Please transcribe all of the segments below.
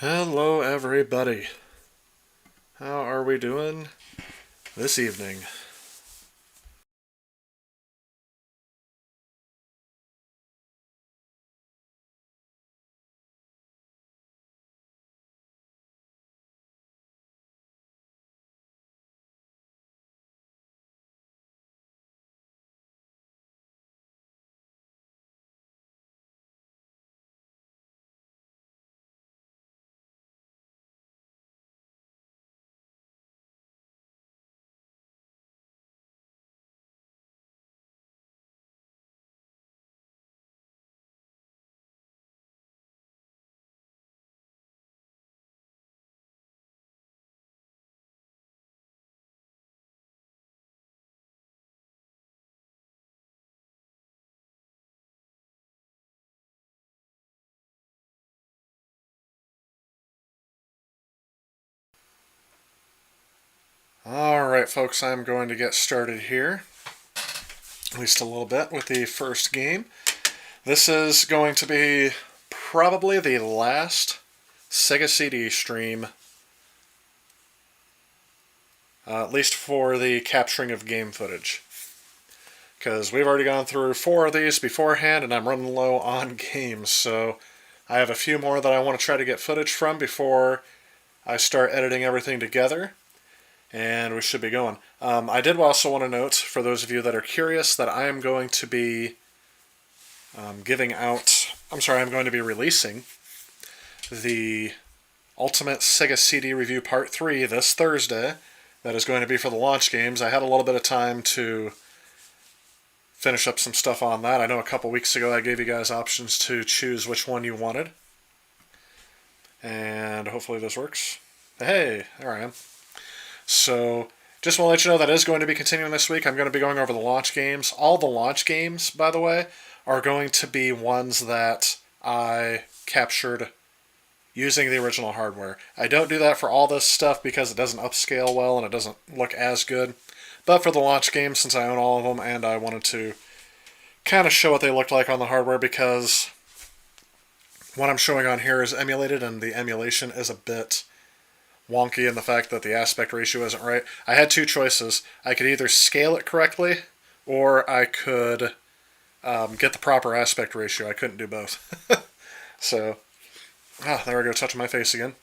Hello, everybody. How are we doing this evening? Alright, folks, I'm going to get started here, at least a little bit, with the first game. This is going to be probably the last Sega CD stream, at least for the capturing of game footage. Because we've already gone through 4 of these beforehand, and I'm running low on games, so I have a few more that I want to try to get footage from before I start editing everything together. And we should be going. I did also want to note, for those of you that are curious, that I am going to be I'm going to be releasing the Ultimate Sega CD Review Part 3 this Thursday. That is going to be for the launch games. I had a little bit of time to finish up some stuff on that. I know a couple weeks ago I gave you guys options to choose which one you wanted. And hopefully this works. Hey, there I am. So, just want to let you know that is going to be continuing this week. I'm going to be going over the launch games. All the launch games, by the way, are going to be ones that I captured using the original hardware. I don't do that for all this stuff because it doesn't upscale well and it doesn't look as good. But for the launch games, since I own all of them, and I wanted to kind of show what they looked like on the hardware because what I'm showing on here is emulated and the emulation is a bit wonky in the fact that the aspect ratio isn't right. I had 2 choices. I could either scale it correctly or I could get the proper aspect ratio. I couldn't do both. So, there I go, touching my face again.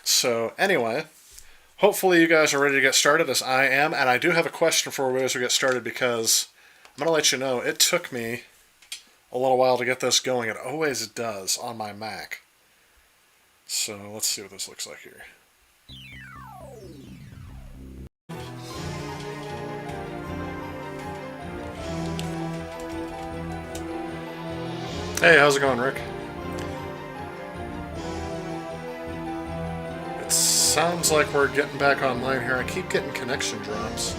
So, anyway, hopefully you guys are ready to get started as I am, and I do have a question for you as we get started because I'm going to let you know it took me a little while to get this going. It always does on my Mac. So, let's see what this looks like here. Hey, how's it going, Rick? It sounds like we're getting back online here. I keep getting connection drops.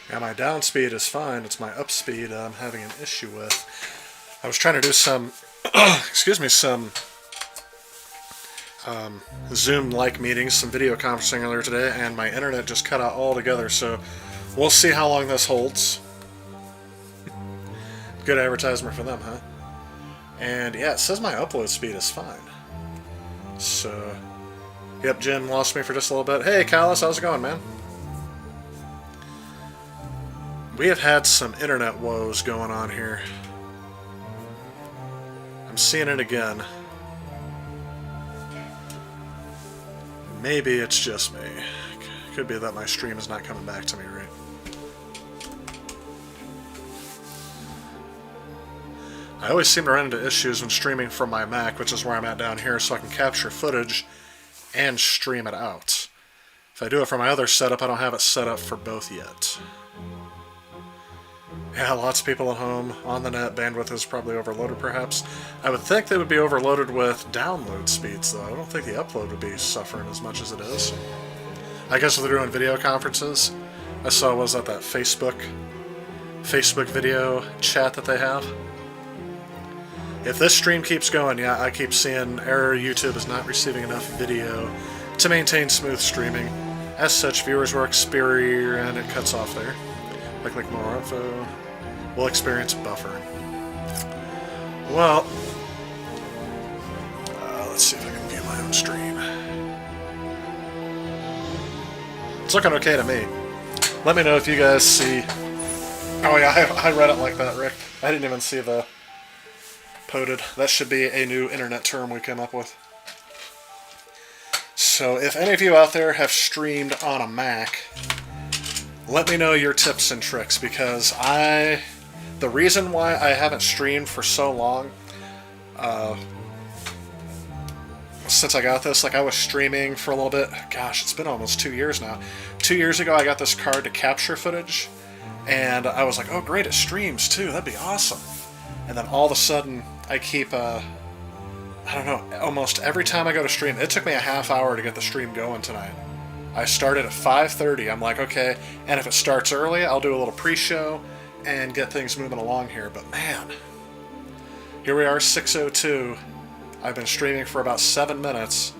Yeah, my down speed is fine. It's my up speed I'm having an issue with. I was trying to do some, some Zoom-like meetings, some video conferencing earlier today, and my internet just cut out altogether, so we'll see how long this holds. Good advertisement for them, huh? And yeah, it says my upload speed is fine. So, yep, Jim lost me for just a little bit. Hey, Callus, how's it going, man? We have had some internet woes going on here. I'm seeing it again. Maybe it's just me. Could be that my stream is not coming back to me right. I always seem to run into issues when streaming from my Mac, which is where I'm at down here, so I can capture footage and stream it out. If I do it from my other setup, I don't have it set up for both yet. Yeah, lots of people at home, on the net, bandwidth is probably overloaded perhaps. I would think they would be overloaded with download speeds, though. I don't think the upload would be suffering as much as it is. I guess if they're doing video conferences, I saw, was that Facebook video chat that they have? If this stream keeps going, yeah, I keep seeing error, YouTube is not receiving enough video to maintain smooth streaming. As such, viewers will experience, and it cuts off there. Click more info. Will experience buffer. Well, let's see if I can view my own stream. It's looking okay to me. Let me know if you guys see... Oh yeah, I read it like that, Rick. I didn't even see the POTED. That should be a new internet term we came up with. So if any of you out there have streamed on a Mac, let me know your tips and tricks, because the reason why I haven't streamed for so long, since I got this, like I was streaming for a little bit, gosh, it's been almost 2 years now. 2 years ago I got this card to capture footage, and I was like, oh great, it streams too, that'd be awesome. And then all of a sudden, I keep, I don't know, almost every time I go to stream, it took me a half hour to get the stream going tonight. I started at 5:30, I'm like, okay, and if it starts early, I'll do a little pre-show and get things moving along here, but man, here we are, 6:02. I've been streaming for about 7 minutes,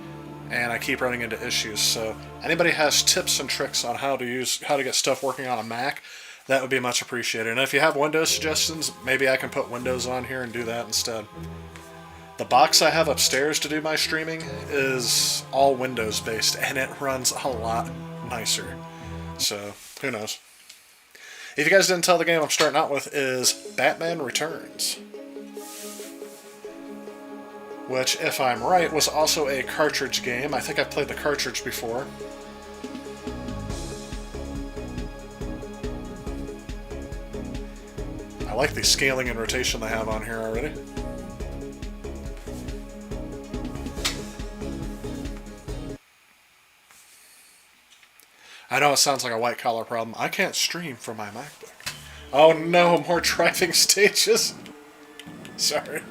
and I keep running into issues, so anybody has tips and tricks on how to get stuff working on a Mac, that would be much appreciated. And if you have Windows suggestions, maybe I can put Windows on here and do that instead. The box I have upstairs to do my streaming is all Windows based, and it runs a lot nicer. So, who knows. If you guys didn't tell, the game I'm starting out with is Batman Returns, which, if I'm right, was also a cartridge game. I think I've played the cartridge before. I like the scaling and rotation they have on here already. I know it sounds like a white-collar problem. I can't stream from my MacBook. Oh no, more driving stages. Sorry.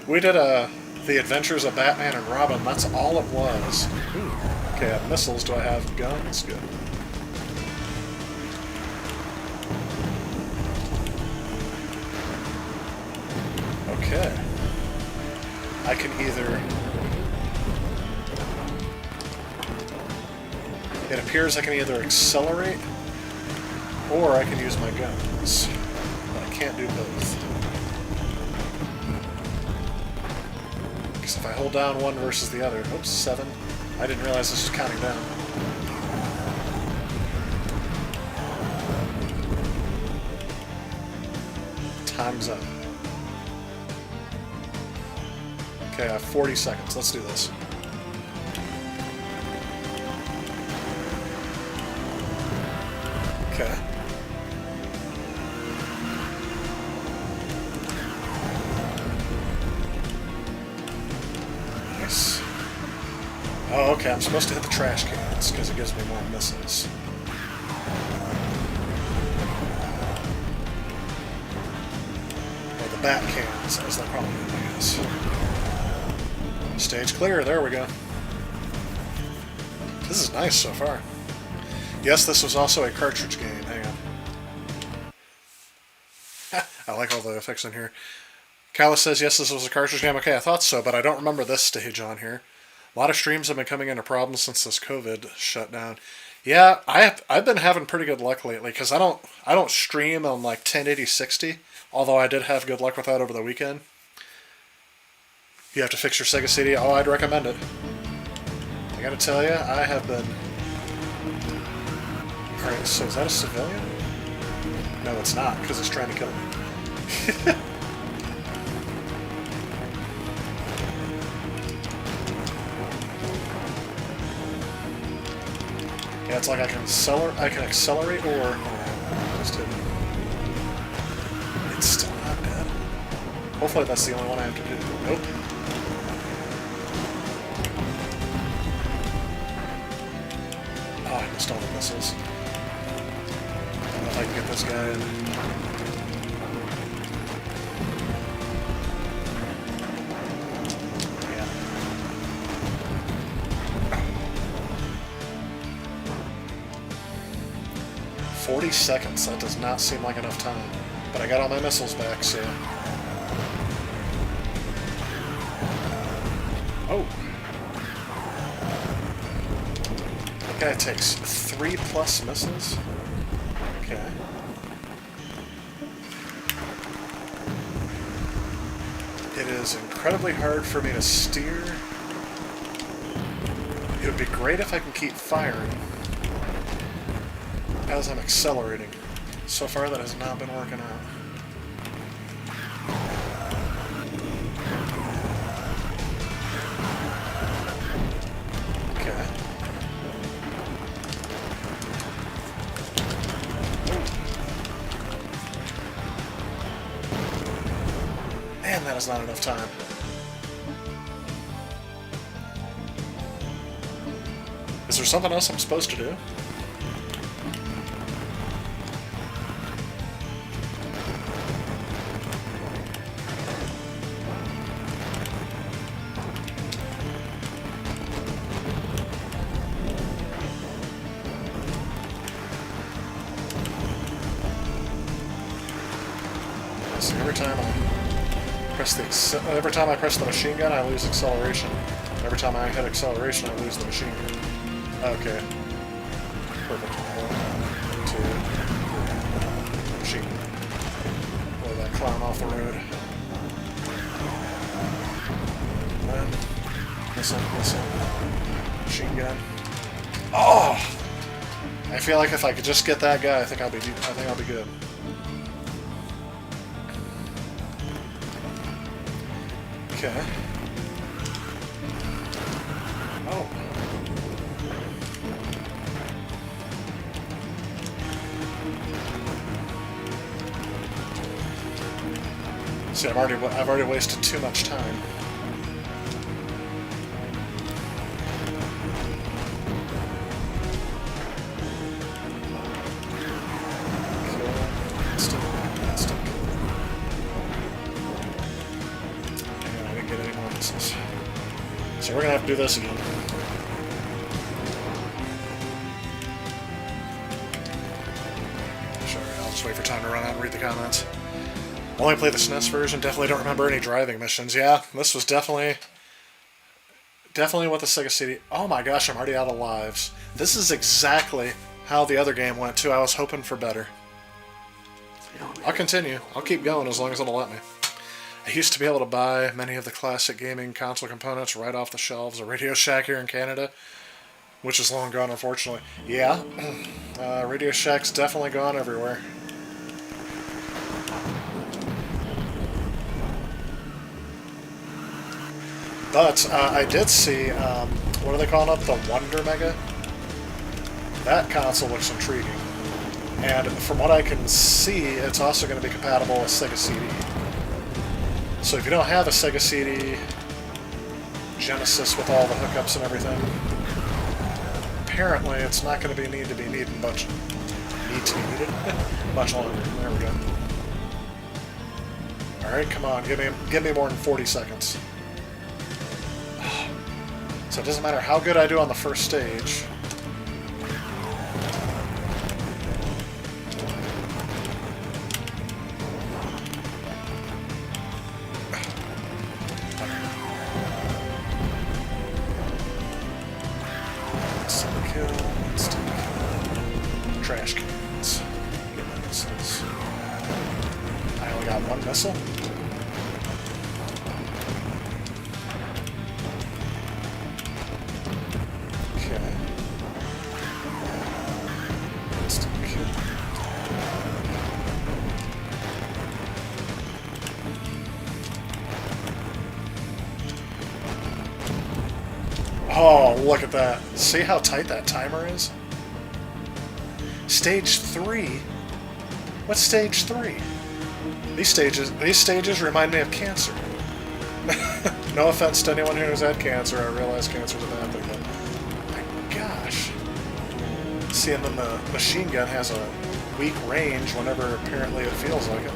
We did The Adventures of Batman and Robin. That's all it was. Ooh. Okay, I have missiles. Do I have guns? Good. Okay. I can either... It appears I can either accelerate, or I can use my guns. But I can't do both. Because if I hold down one versus the other... Oops, 7. I didn't realize this was counting down. Time's up. Okay, I have 40 seconds. Let's do this. Okay. Nice. Oh, okay, I'm supposed to hit the trash cans, because it gives me more missiles. Or the bat cans, as they're probably going to use. Stage clear, there we go. This is nice so far. Yes, this was also a cartridge game. Hang on. I like all the effects in here. Callus says, yes, this was a cartridge game. Okay, I thought so, but I don't remember this stage on here. A lot of streams have been coming into problems since this COVID shut down. Yeah, I've been having pretty good luck lately, because I don't stream on like 1080-60, although I did have good luck with that over the weekend. You have to fix your Sega CD. Oh, I'd recommend it. I gotta tell you, I have been... Alright, so is that a civilian? No, it's not, because it's trying to kill me. Yeah, it's like I can accelerate or... It's still not dead. Hopefully that's the only one I have to do. Nope. Oh, I missed all the missiles. I don't know if I can get this guy in. Yeah. 40 seconds. That does not seem like enough time. But I got all my missiles back, so... Oh! Guy takes 3+ missiles. Okay. It is incredibly hard for me to steer. It would be great if I can keep firing as I'm accelerating. So far that has not been working out. Okay. Man, that is not enough time. Is there something else I'm supposed to do? So every time I press the machine gun, I lose acceleration. Every time I hit acceleration, I lose the machine gun. Okay. Perfect. 1, 2, 3. Machine. Blow that clown off the road. And missile. Machine gun. Oh! I feel like if I could just get that guy, I think I'll be good. Okay. Oh. See, I've already wasted too much time. So we're gonna have to do this again. Sure, I'll just wait for time to run out and read the comments. Only played the SNES version, definitely don't remember any driving missions. Yeah, this was definitely what the Sega CD... Oh my gosh, I'm already out of lives. This is exactly how the other game went too. I was hoping for better. I'll continue. I'll keep going as long as it'll let me. I used to be able to buy many of the classic gaming console components right off the shelves of Radio Shack here in Canada, which is long gone, unfortunately. Yeah, Radio Shack's definitely gone everywhere. But I did see, what are they calling it? The Wonder Mega? That console looks intriguing. And from what I can see, it's also going to be compatible with Sega CD. So if you don't have a Sega CD Genesis with all the hookups and everything, apparently it's not going to be needed much longer. There we go. All right, come on, give me more than 40 seconds. So it doesn't matter how good I do on the first stage. Trash cans. Get my missiles. I only got one missile. Okay. Instant kill. Oh, look at that. See how tight that timer is? Stage 3? What's stage 3? These stages remind me of cancer. No offense to anyone who's had cancer, I realize cancer's a bad thing, but my gosh. See, and then the machine gun has a weak range whenever apparently it feels like it.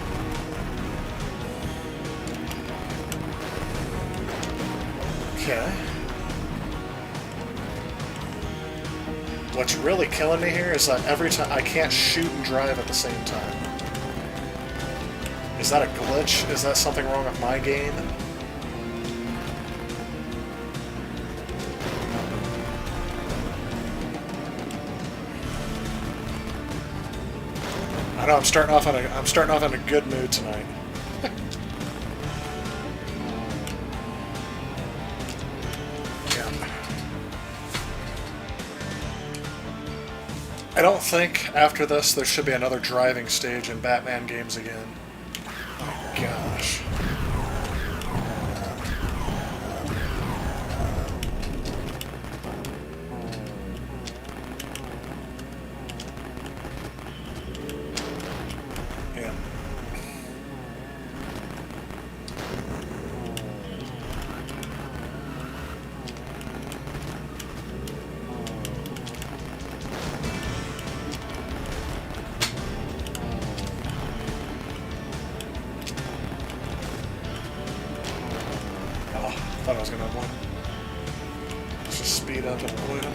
Okay. What's really killing me here is that every time I can't shoot and drive at the same time. Is that a glitch? Is that something wrong with my game? know I'm starting off in a good mood tonight. Yeah. I don't think after this there should be another driving stage in Batman games again. Oh gosh. Yeah. Oh, thought I was gonna have one. Let's just speed up and avoid him.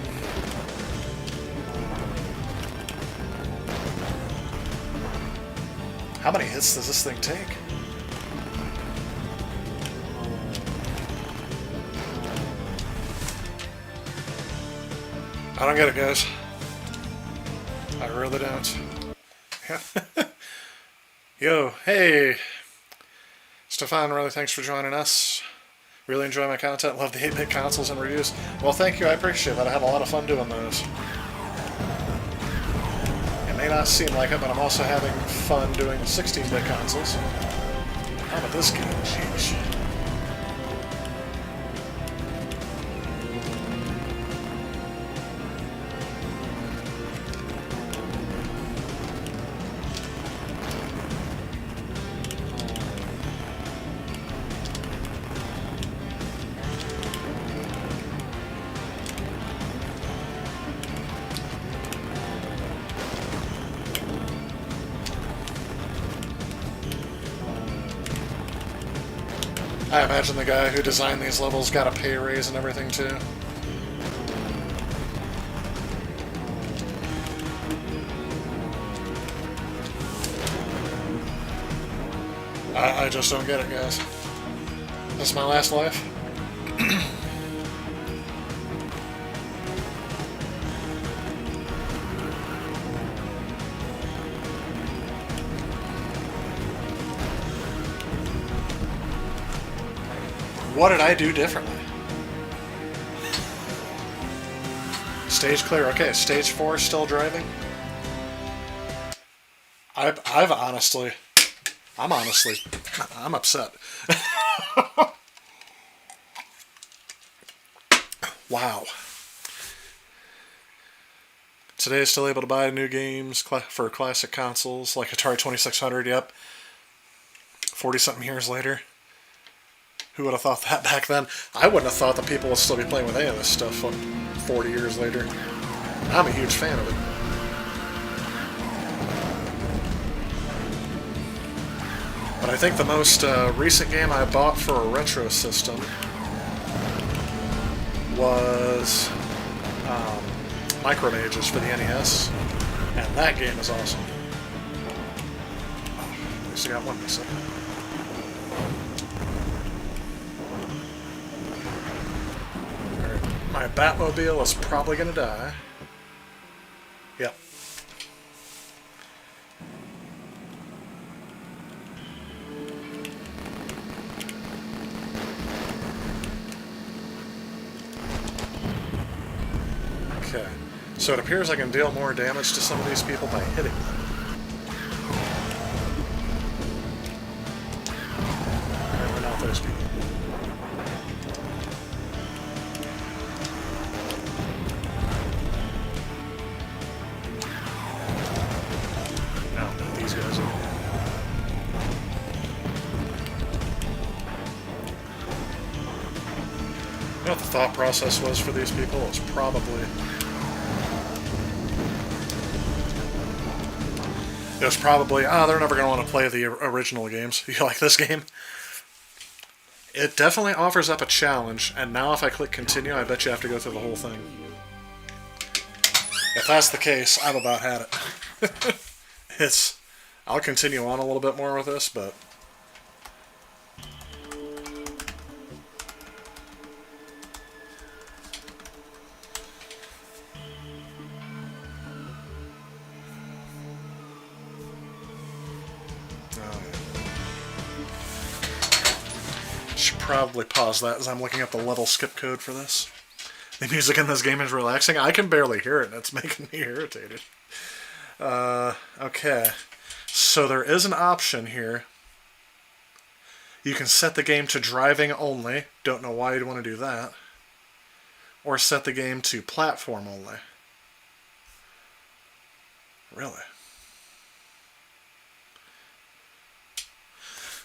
How many hits does this thing take? I don't get it, guys. I really don't. Yo, hey! Stefan, really thanks for joining us. Really enjoy my content. Love the 8-bit consoles and reviews. Well, thank you. I appreciate that. I have a lot of fun doing those. It may not seem like it, but I'm also having fun doing 16-bit consoles. How about this game? Sheesh. I imagine the guy who designed these levels got a pay raise and everything too. I just don't get it, guys. This is my last life. What did I do differently? Stage clear. Okay, stage 4 still driving. I'm upset. Wow. Today, still able to buy new games for classic consoles like Atari 2600. Yep. 40-something years later. Who would have thought that back then? I wouldn't have thought that people would still be playing with any of this stuff 40 years later. I'm a huge fan of it. But I think the most recent game I bought for a retro system was Micromages for the NES, and that game is awesome. Oh, at least I got one missing. My Batmobile is probably going to die. Yep. Okay. So it appears I can deal more damage to some of these people by hitting them. And we're not those people. You know what the thought process was for these people? It was probably, they're never going to want to play the original games. You like this game? It definitely offers up a challenge, and now if I click continue, I bet you have to go through the whole thing. If that's the case, I've about had it. I'll continue on a little bit more with this, but... Should probably pause that as I'm looking up the level skip code for this. The music in this game is relaxing. I can barely hear it, and it's making me irritated. Okay. So there is an option here. You can set the game to driving only. Don't know why you'd want to do that. Or set the game to platform only. Really?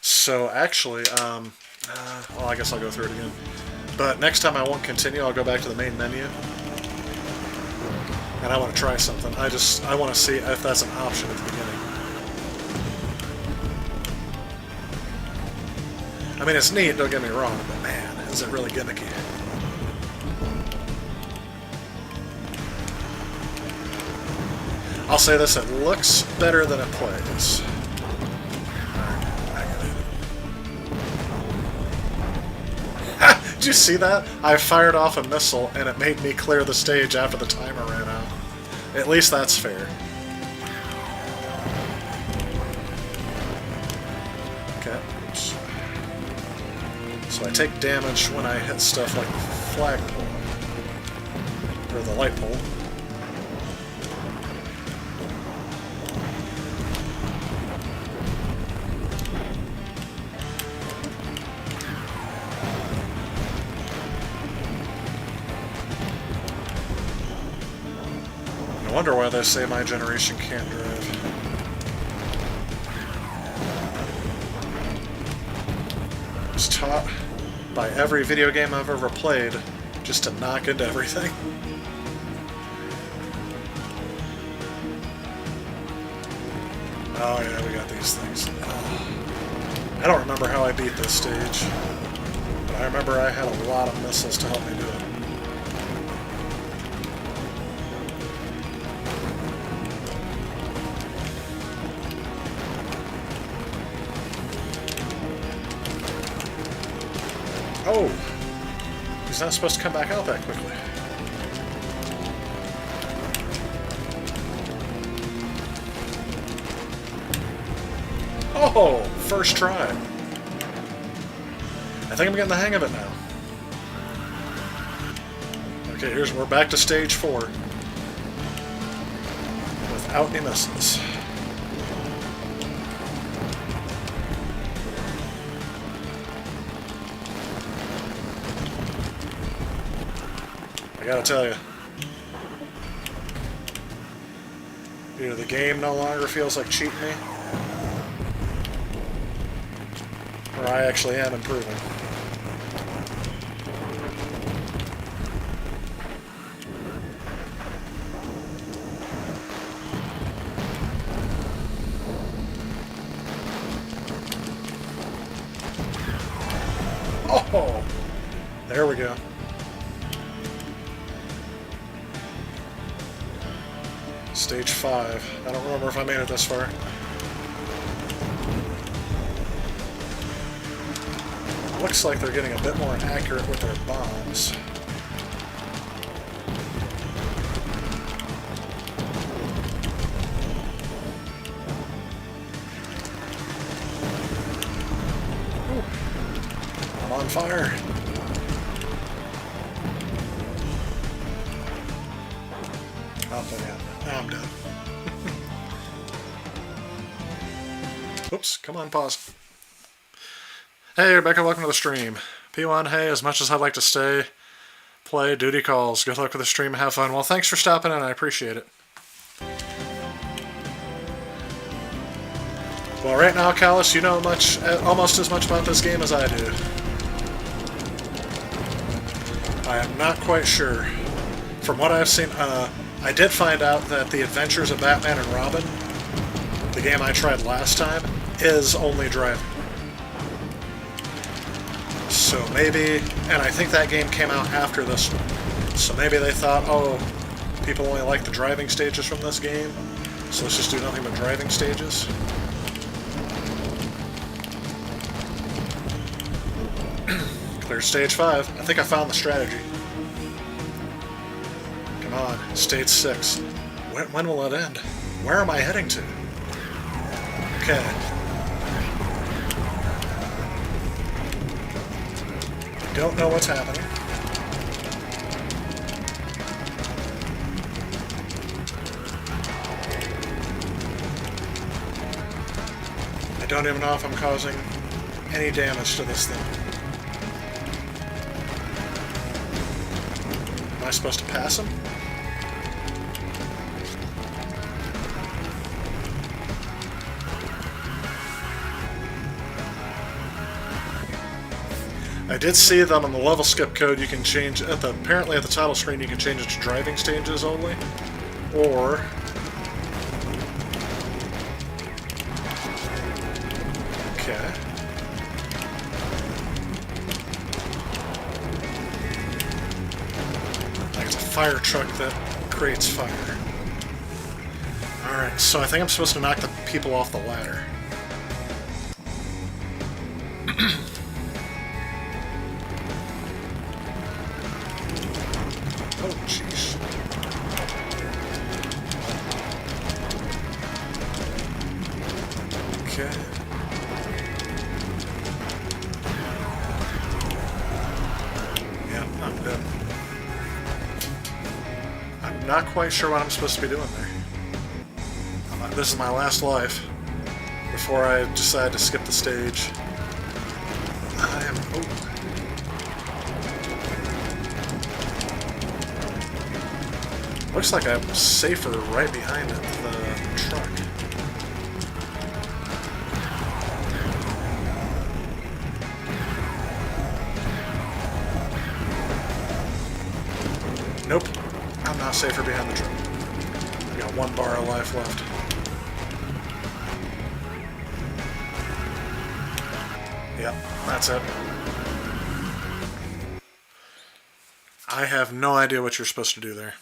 So actually, well, I guess I'll go through it again. But next time I won't continue, I'll go back to the main menu. And I want to try something. I want to see if that's an option at the beginning. I mean, it's neat, don't get me wrong, but man, is it really gimmicky. I'll say this, it looks better than it plays. Did you see that? I fired off a missile and it made me clear the stage after the timer ran out. At least that's fair. Okay. So I take damage when I hit stuff like the flagpole. Or the light pole. I wonder why they say my generation can't drive. I was taught by every video game I've ever played just to knock into everything. Oh yeah, we got these things. Oh. I don't remember how I beat this stage, but I remember I had a lot of missiles to help me do it. Oh! He's not supposed to come back out that quickly. Oh! First try. I think I'm getting the hang of it now. Okay, we're back to stage 4. Without any misses. I gotta tell you, either the game no longer feels like cheating me, or I actually am improving. Oh, there we go. Stage 5. I don't remember if I made it this far. Looks like they're getting a bit more accurate with their bombs. Ooh. I'm on fire. Oh, yeah. Now I'm done. Oops, come on, pause. Hey, Rebecca, welcome to the stream. P1, hey, as much as I'd like to stay, play, duty calls. Good luck with the stream, have fun. Well, thanks for stopping in, I appreciate it. Well, right now, Callus, you know almost as much about this game as I do. I am not quite sure. From what I've seen, I did find out that The Adventures of Batman and Robin, the game I tried last time, is only driving. So maybe, and I think that game came out after this one, so maybe they thought, oh, people only like the driving stages from this game, so let's just do nothing but driving stages. Clear stage 5. I think I found the strategy. Come on, stage 6. When will it end? Where am I heading to? Okay. don't know what's happening. I don't even know if I'm causing any damage to this thing. Am I supposed to pass him? I did see that on the level skip code you can change, apparently at the title screen you can change it to driving stages only, or okay. Like it's a fire truck that creates fire. Alright, so I think I'm supposed to knock the people off the ladder. Oh, jeez. Okay. Yeah, I'm good. I'm not quite sure what I'm supposed to be doing there. This is my last life before I decide to skip the stage. I am... Oh. Looks like I'm safer right behind the truck. Nope. I'm not safer behind the truck. I got 1 bar of life left. Yep, that's it. I have no idea what you're supposed to do there.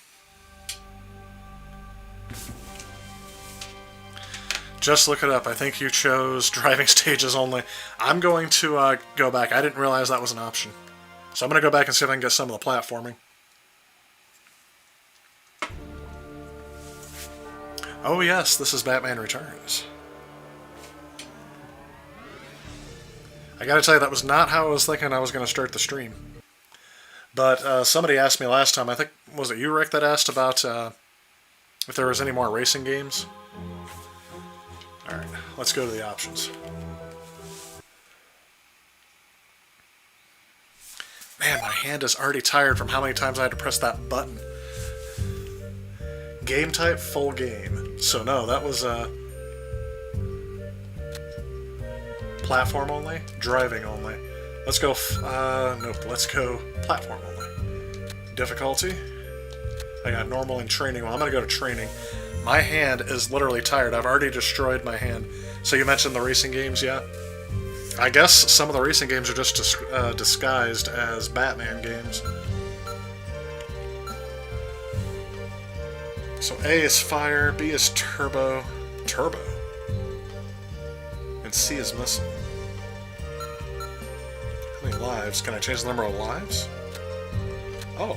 Just look it up. I think you chose driving stages only. I'm going to go back. I didn't realize that was an option. So I'm going to go back and see if I can get some of the platforming. Oh yes, this is Batman Returns. I gotta tell you, that was not how I was thinking I was going to start the stream. But somebody asked me last time, I think, was it you, Rick, that asked about if there was any more racing games? Alright, let's go to the options. Man, my hand is already tired from how many times I had to press that button. Game type, full game. So no, that was platform only, driving only. Let's go, nope, let's go platform only. Difficulty, I got normal and training. Well, I'm going to go to training. My hand is literally tired. I've already destroyed my hand. So you mentioned the racing games, yeah? I guess some of the racing games are just disguised as Batman games. So A is fire, B is turbo, and C is missile. How many lives? Can I change the number of lives? Oh.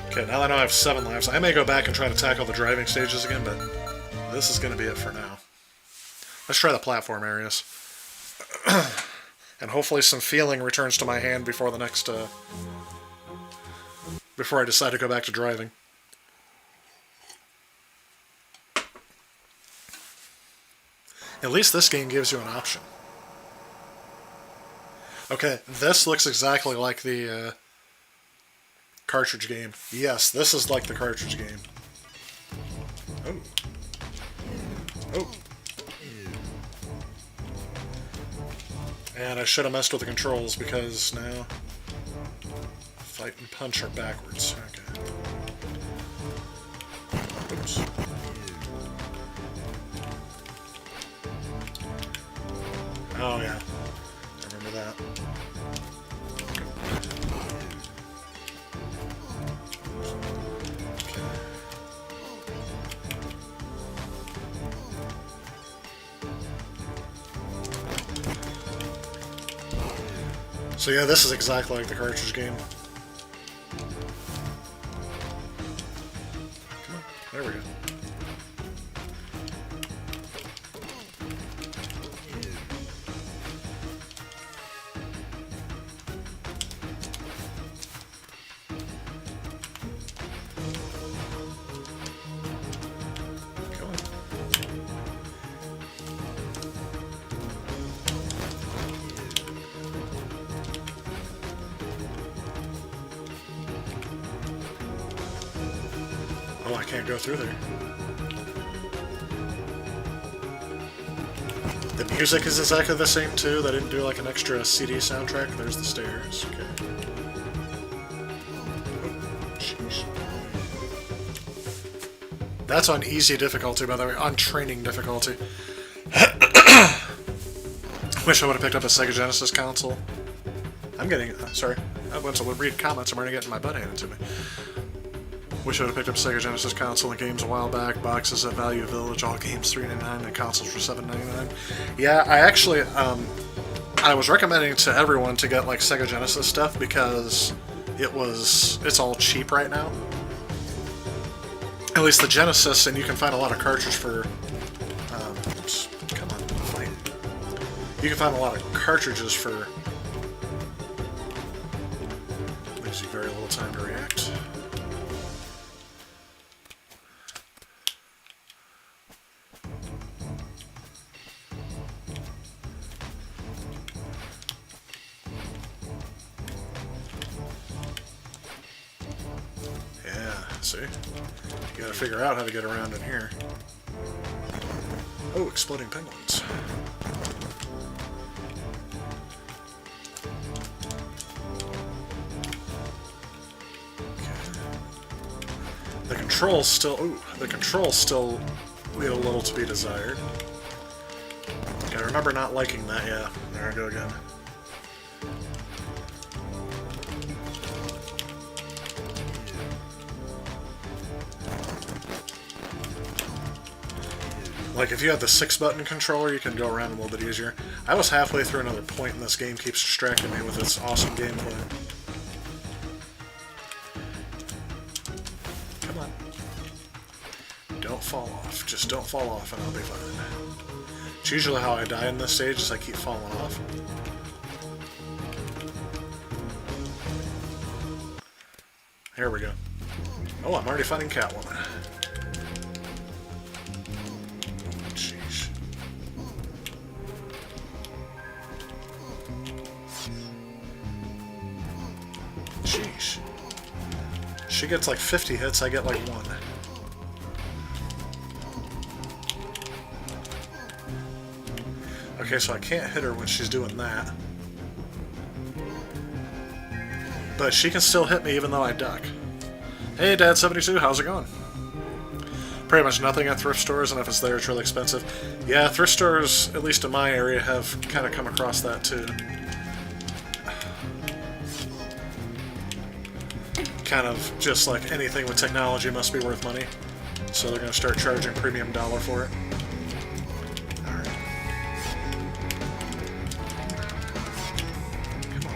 Okay, now that I know I have 7 lives, I may go back and try to tackle the driving stages again, but this is going to be it for now. Let's try the platform areas. And hopefully some feeling returns to my hand before the next, before I decide to go back to driving. At least this game gives you an option. Okay, this looks exactly like the cartridge game. Yes, this is like the cartridge game. Oh. Oh. And I should have messed with the controls because now fight and punch are backwards. Okay. Oops. Oh yeah, I remember that. So yeah, this is exactly like the cartridge game. Come on, there we go. Oh, I can't go through there. The music is exactly the same too. They didn't do like an extra CD soundtrack. There's the stairs. Okay. Oh, jeez. That's on easy difficulty, by the way. On training difficulty. Wish I would have picked up a Sega Genesis console. I'm getting... sorry. I went to read comments. I'm already getting my butt handed to me. Wish I would have picked up Sega Genesis console and games a while back. Boxes at Value Village, all games $3.99 and consoles for $7.99. Yeah, I actually, I was recommending to everyone to get like Sega Genesis stuff because it's all cheap right now. At least the Genesis, and you can find a lot of cartridges for. Oops, come on, fight. You can find a lot of cartridges for. Leaves you very little time to react. See? You gotta figure out how to get around in here. Oh, exploding penguins. Okay. The controls still... Ooh, the controls still leave a little to be desired. I remember not liking that, yeah. There I go again. Like, if you have the 6-button controller, you can go around a little bit easier. I was halfway through another point, and this game keeps distracting me with its awesome gameplay. Come on. Don't fall off. Just don't fall off, and I'll be fine. It's usually how I die in this stage, is I keep falling off. Here we go. Oh, I'm already fighting Catwoman. Sheesh. She gets like 50 hits, I get like 1. Okay, so I can't hit her when she's doing that. But she can still hit me even though I duck. Hey, Dad72, how's it going? Pretty much nothing at thrift stores, and if it's there, it's really expensive. Yeah, thrift stores, at least in my area, have kind of come across that too. Kind of just like anything with technology must be worth money, so they're going to start charging premium dollar for it. Alright. Come on.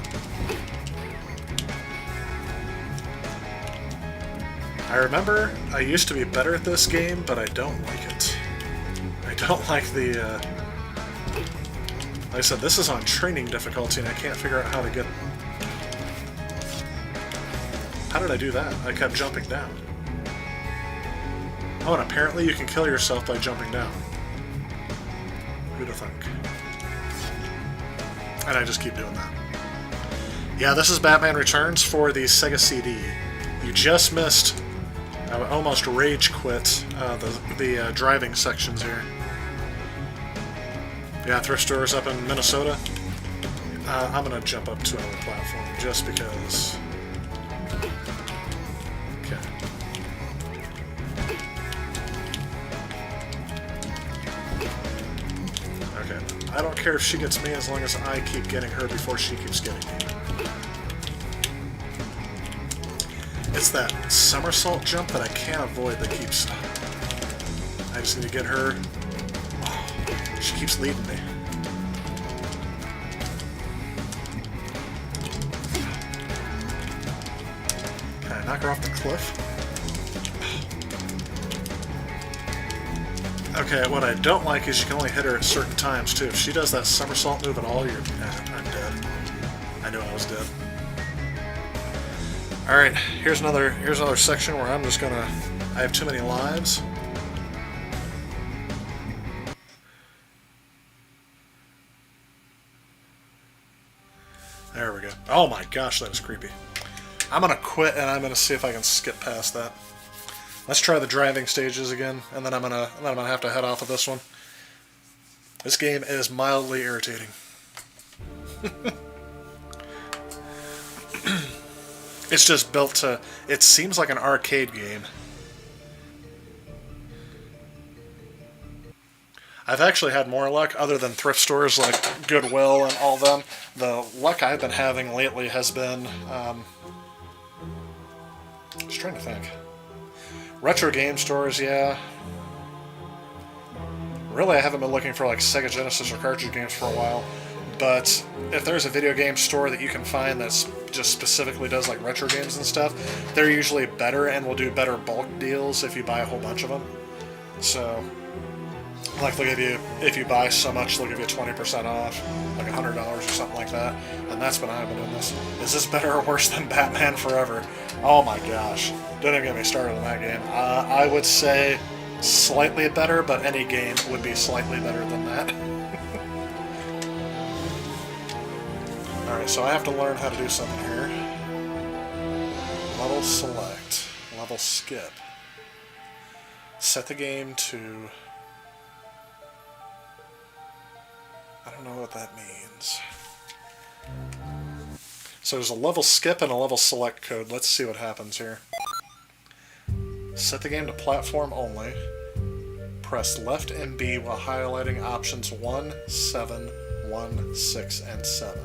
I remember I used to be better at this game, but I don't like it. I don't like the, like I said, this is on training difficulty, and I can't figure out how to get... How did I do that? I kept jumping down. Oh, and apparently you can kill yourself by jumping down. Who'd have thunk? And I just keep doing that. Yeah, this is Batman Returns for the Sega CD. You just missed... I almost rage quit the driving sections here. Yeah, thrift stores up in Minnesota. I'm gonna jump up to another platform just because... I don't care if she gets me as long as I keep getting her before she keeps getting me. It's that somersault jump that I can't avoid that keeps... I just need to get her... Oh, she keeps leading me. Can I knock her off the cliff? Okay, what I don't like is you can only hit her at certain times, too. If she does that somersault move at all, you're... I'm dead. I knew I was dead. Alright, here's another section where I'm just gonna... I have too many lives. There we go. Oh my gosh, that was creepy. I'm gonna quit and I'm gonna see if I can skip past that. Let's try the driving stages again, and then I'm gonna have to head off of this one. This game is mildly irritating. It's just built to... It seems like an arcade game. I've actually had more luck other than thrift stores like Goodwill and all them. The luck I've been having lately has been... just trying to think. Retro game stores, yeah. Really, I haven't been looking for like Sega Genesis or cartridge games for a while. But if there's a video game store that you can find that's just specifically does like retro games and stuff, they're usually better and will do better bulk deals if you buy a whole bunch of them. So, like they'll give you, if you buy so much, they'll give you 20% off, like $100 or something like that. And that's when I've been doing this. Is this better or worse than Batman Forever? Oh my gosh. Don't even get me started on that game. I would say slightly better, but any game would be slightly better than that. Alright, so I have to learn how to do something here. Level select. Level skip. Set the game to... I don't know what that means. So there's a level skip and a level select code. Let's see what happens here. Set the game to platform only. Press left and B while highlighting options 1, 7, 1, 6, and 7.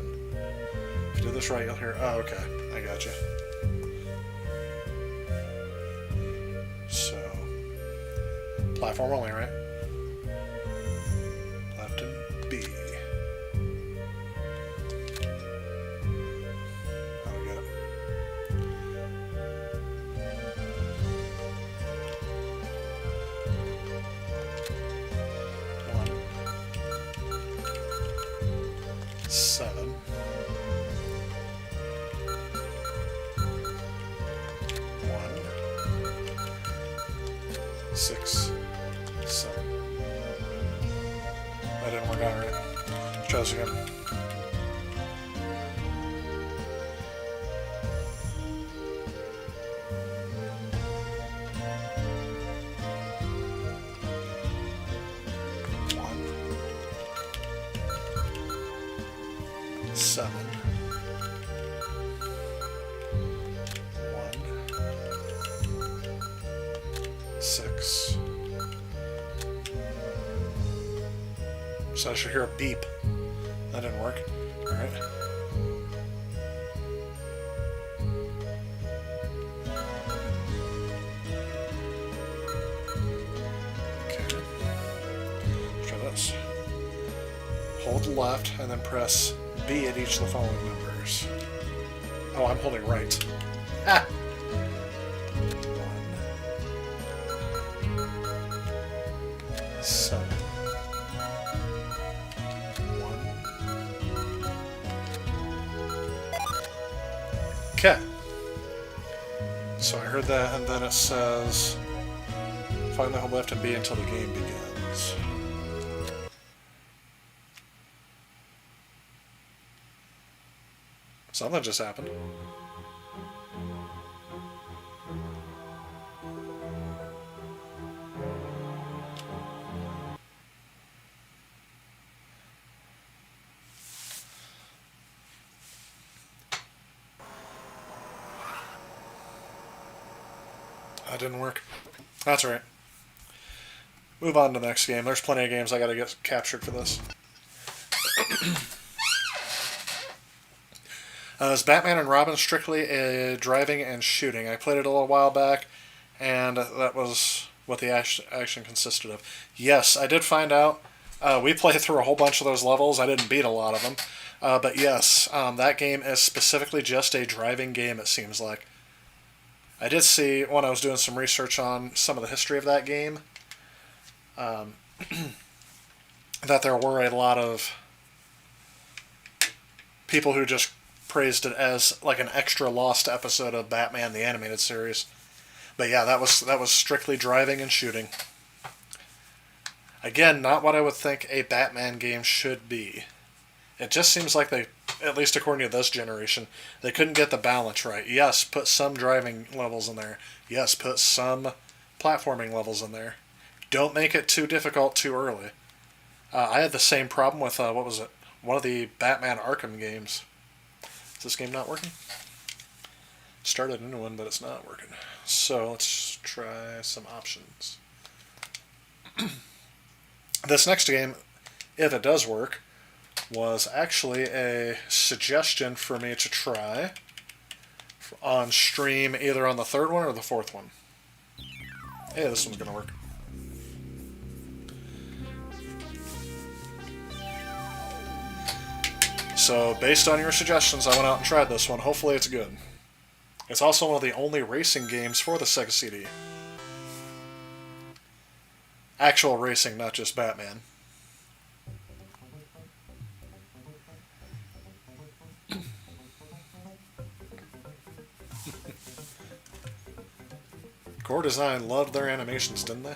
If you do this right, you'll hear... Oh, okay. I got you. So... Platform only, right? Left and B. I'll get it. One. 7. 6, 7. That didn't work out right. Let's try this again. One, 7. 6. So I should hear a beep. That didn't work. Alright. Okay. Let's try this. Hold left and then press B at each of the following numbers. Oh, I'm holding right. Ah! 7. 1. Okay. So I heard that, and then it says, find the hold left and B until the game begins. Something just happened. That didn't work. That's right. Move on to the next game. There's plenty of games I gotta get captured for this. It's Batman and Robin, strictly driving and shooting. I played it a little while back, and that was what the action consisted of. Yes, I did find out. We played through a whole bunch of those levels. I didn't beat a lot of them. But yes, that game is specifically just a driving game, it seems like. I did see, when I was doing some research on some of the history of that game, that there were a lot of people who just praised it as like an extra lost episode of Batman the Animated Series. But yeah, that was strictly driving and shooting. Again, not what I would think a Batman game should be. It just seems like they, at least according to this generation, they couldn't get the balance right. Yes, put some driving levels in there. Yes, put some platforming levels in there. Don't make it too difficult too early. I had the same problem with, what was it? One of the Batman Arkham games. Is this game not working? Started a new one, but it's not working. So let's try some options. This next game, if it does work, was actually a suggestion for me to try on stream, either on the third one or the fourth one. Hey, this one's gonna work. So, based on your suggestions, I went out and tried this one. Hopefully it's good. It's also one of the only racing games for the Sega CD. Actual racing, not just Batman. Core Design loved their animations, didn't they?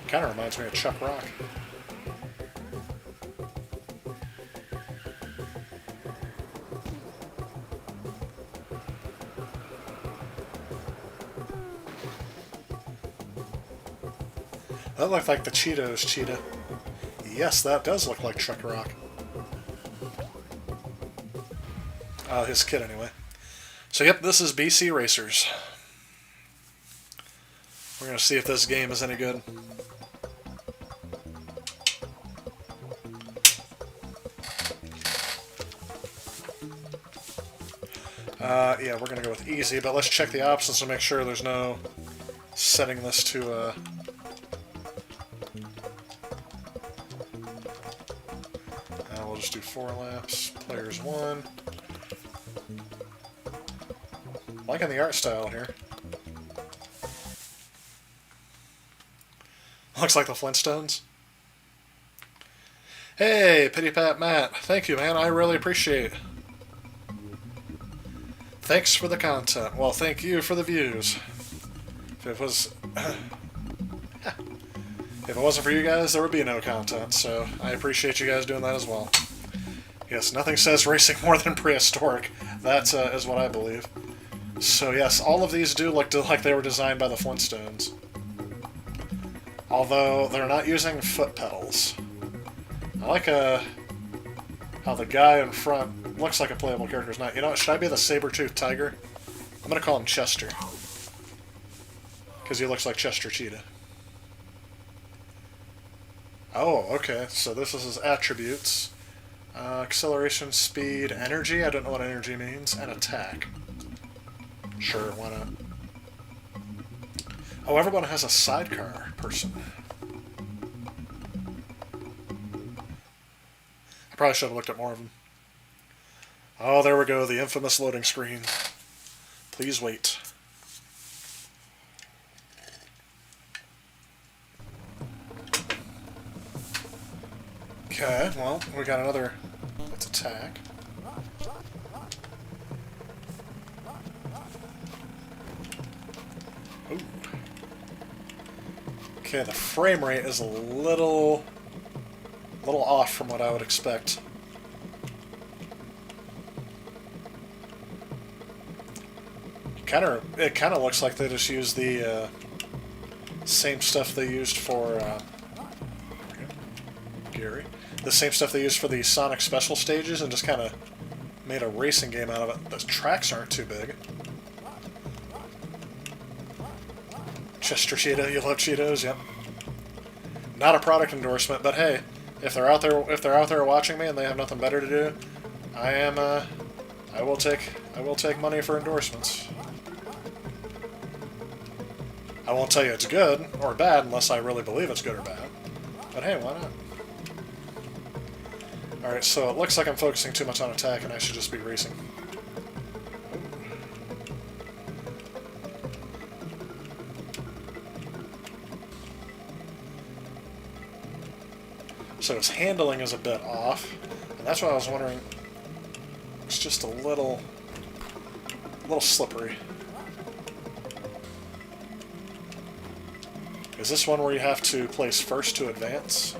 Kind of reminds me of Chuck Rock. That looked like the Cheetos cheetah. Yes, that does look like Chuck Rock. His kid, anyway. So, yep, this is BC Racers. We're going to see if this game is any good. Yeah, we're going to go with easy, but let's check the options to make sure there's no setting this to, we'll just do 4 laps. Players 1. Liking the art style here. Looks like the Flintstones. Hey, Pity Pat Matt. Thank you, man. I really appreciate it. Thanks for the content. Well, thank you for the views. If it was... if it wasn't for you guys, there would be no content, so I appreciate you guys doing that as well. Yes, nothing says racing more than prehistoric. That is what I believe. So yes, all of these do look like they were designed by the Flintstones. Although, they're not using foot pedals. I like how the guy in front looks like a playable character. Is not. You know what, should I be the saber-toothed tiger? I'm going to call him Chester. Because he looks like Chester Cheetah. Oh, okay. So this is his attributes. Acceleration, speed, energy. I don't know what energy means. And attack. Sure, why not? Oh, everyone has a sidecar person. I probably should have looked at more of them. Oh, there we go, the infamous loading screen. Please wait. Okay, well, we got another... Let's attack. Ooh. Okay, the frame rate is a little off from what I would expect. It kind of looks like they just used the same stuff they used for Gary. The same stuff they used for the Sonic Special stages and just kind of made a racing game out of it. The tracks aren't too big. Chester Cheetah, you love Cheetos, yep. Not a product endorsement, but hey, if they're out there watching me and they have nothing better to do, I will take money for endorsements. I won't tell you it's good or bad unless I really believe it's good or bad. But hey, why not? Alright, so it looks like I'm focusing too much on attack and I should just be racing. So his handling is a bit off, and that's why I was wondering, it's just a little slippery. Is this one where you have to place first to advance?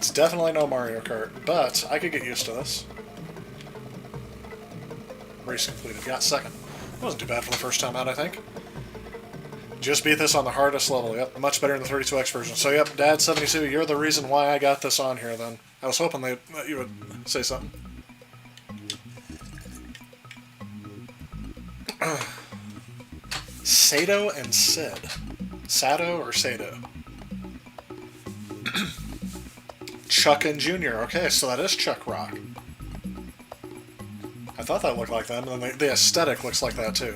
It's definitely no Mario Kart, but I could get used to this. Race completed. Got second. Wasn't too bad for the first time out, I think. Just beat this on the hardest level. Yep, much better than the 32X version. So, yep, Dad72, you're the reason why I got this on here, then. I was hoping that you would say something. Sato and Sid. Sato or Sato? Chuck and Junior. Okay, so that is Chuck Rock. I thought that looked like them, and the aesthetic looks like that, too.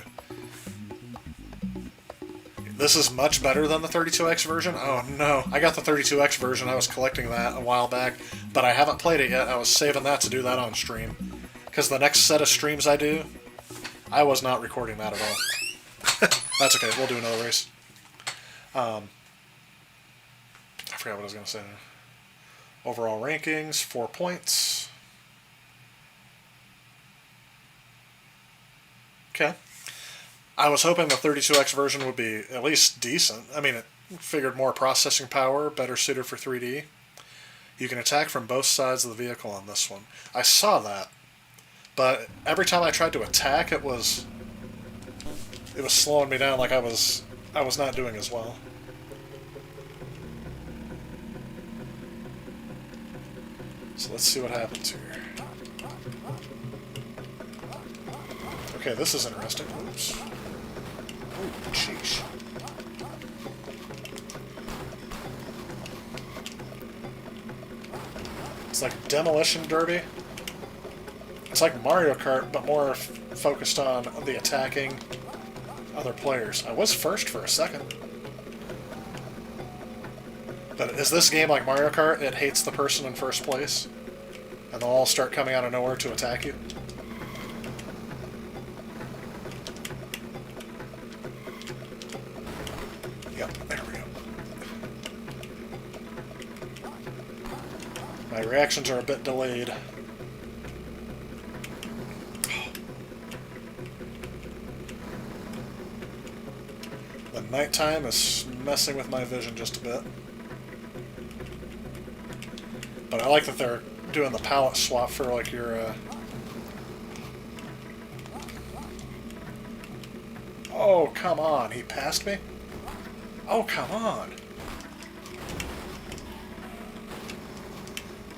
This is much better than the 32X version? Oh no, I got the 32X version, I was collecting that a while back, but I haven't played it yet. I was saving that to do that on stream. Because the next set of streams I do, I was not recording that at all. That's okay, we'll do another race. I forgot what I was going to say now. Overall rankings, 4 points. Okay. I was hoping the 32X version would be at least decent. I mean, it figured more processing power, better suited for 3D. You can attack from both sides of the vehicle on this one. I saw that, but every time I tried to attack, it was slowing me down, like I was not doing as well. So let's see what happens here. Okay, this is interesting. Oops. Ooh, sheesh. It's like Demolition Derby. It's like Mario Kart, but more focused on the attacking other players. I was first for a second. But is this game like Mario Kart? It hates the person in first place, and they'll all start coming out of nowhere to attack you? Yep, there we go. My reactions are a bit delayed. The nighttime is messing with my vision just a bit. But I like that they're doing the palette swap for like your Oh, come on. He passed me? Oh, come on.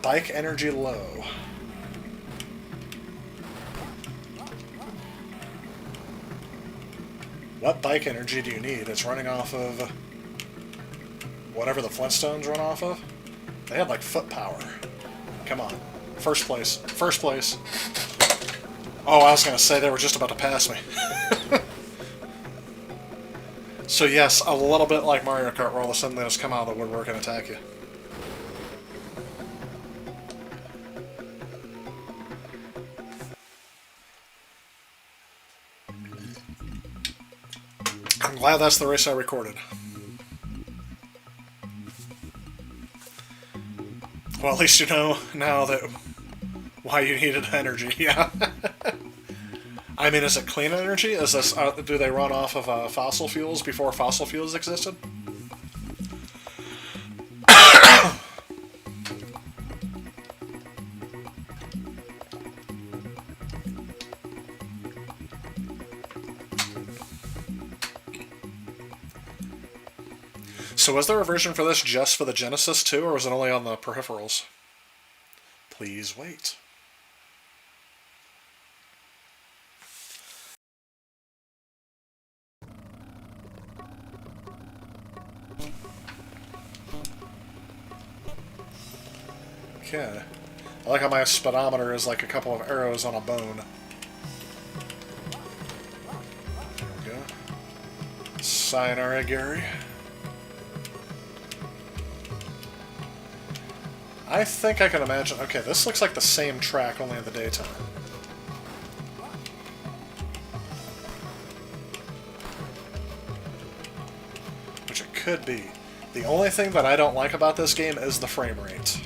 Bike energy low. What bike energy do you need? It's running off of whatever the Flintstones run off of. They had like foot power. Come on. First place. First place. Oh, I was going to say they were just about to pass me. So yes, a little bit like Mario Kart, where all of a sudden they just come out of the woodwork and attack you. I'm glad that's the race I recorded. Well, at least you know now that why you needed energy. Yeah. I mean, is it clean energy? Is this? Do they run off of fossil fuels before fossil fuels existed? So was there a version for this just for the Genesis too, or was it only on the peripherals? Please wait. Okay. I like how my speedometer is like a couple of arrows on a bone. There we go. Sayonara, Gary. I think I can imagine... Okay, this looks like the same track, only in the daytime. Which it could be. The only thing that I don't like about this game is the frame rate.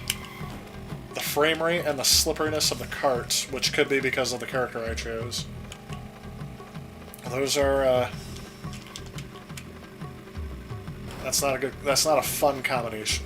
The frame rate and the slipperiness of the cart, which could be because of the character I chose. Those are, that's not a fun combination.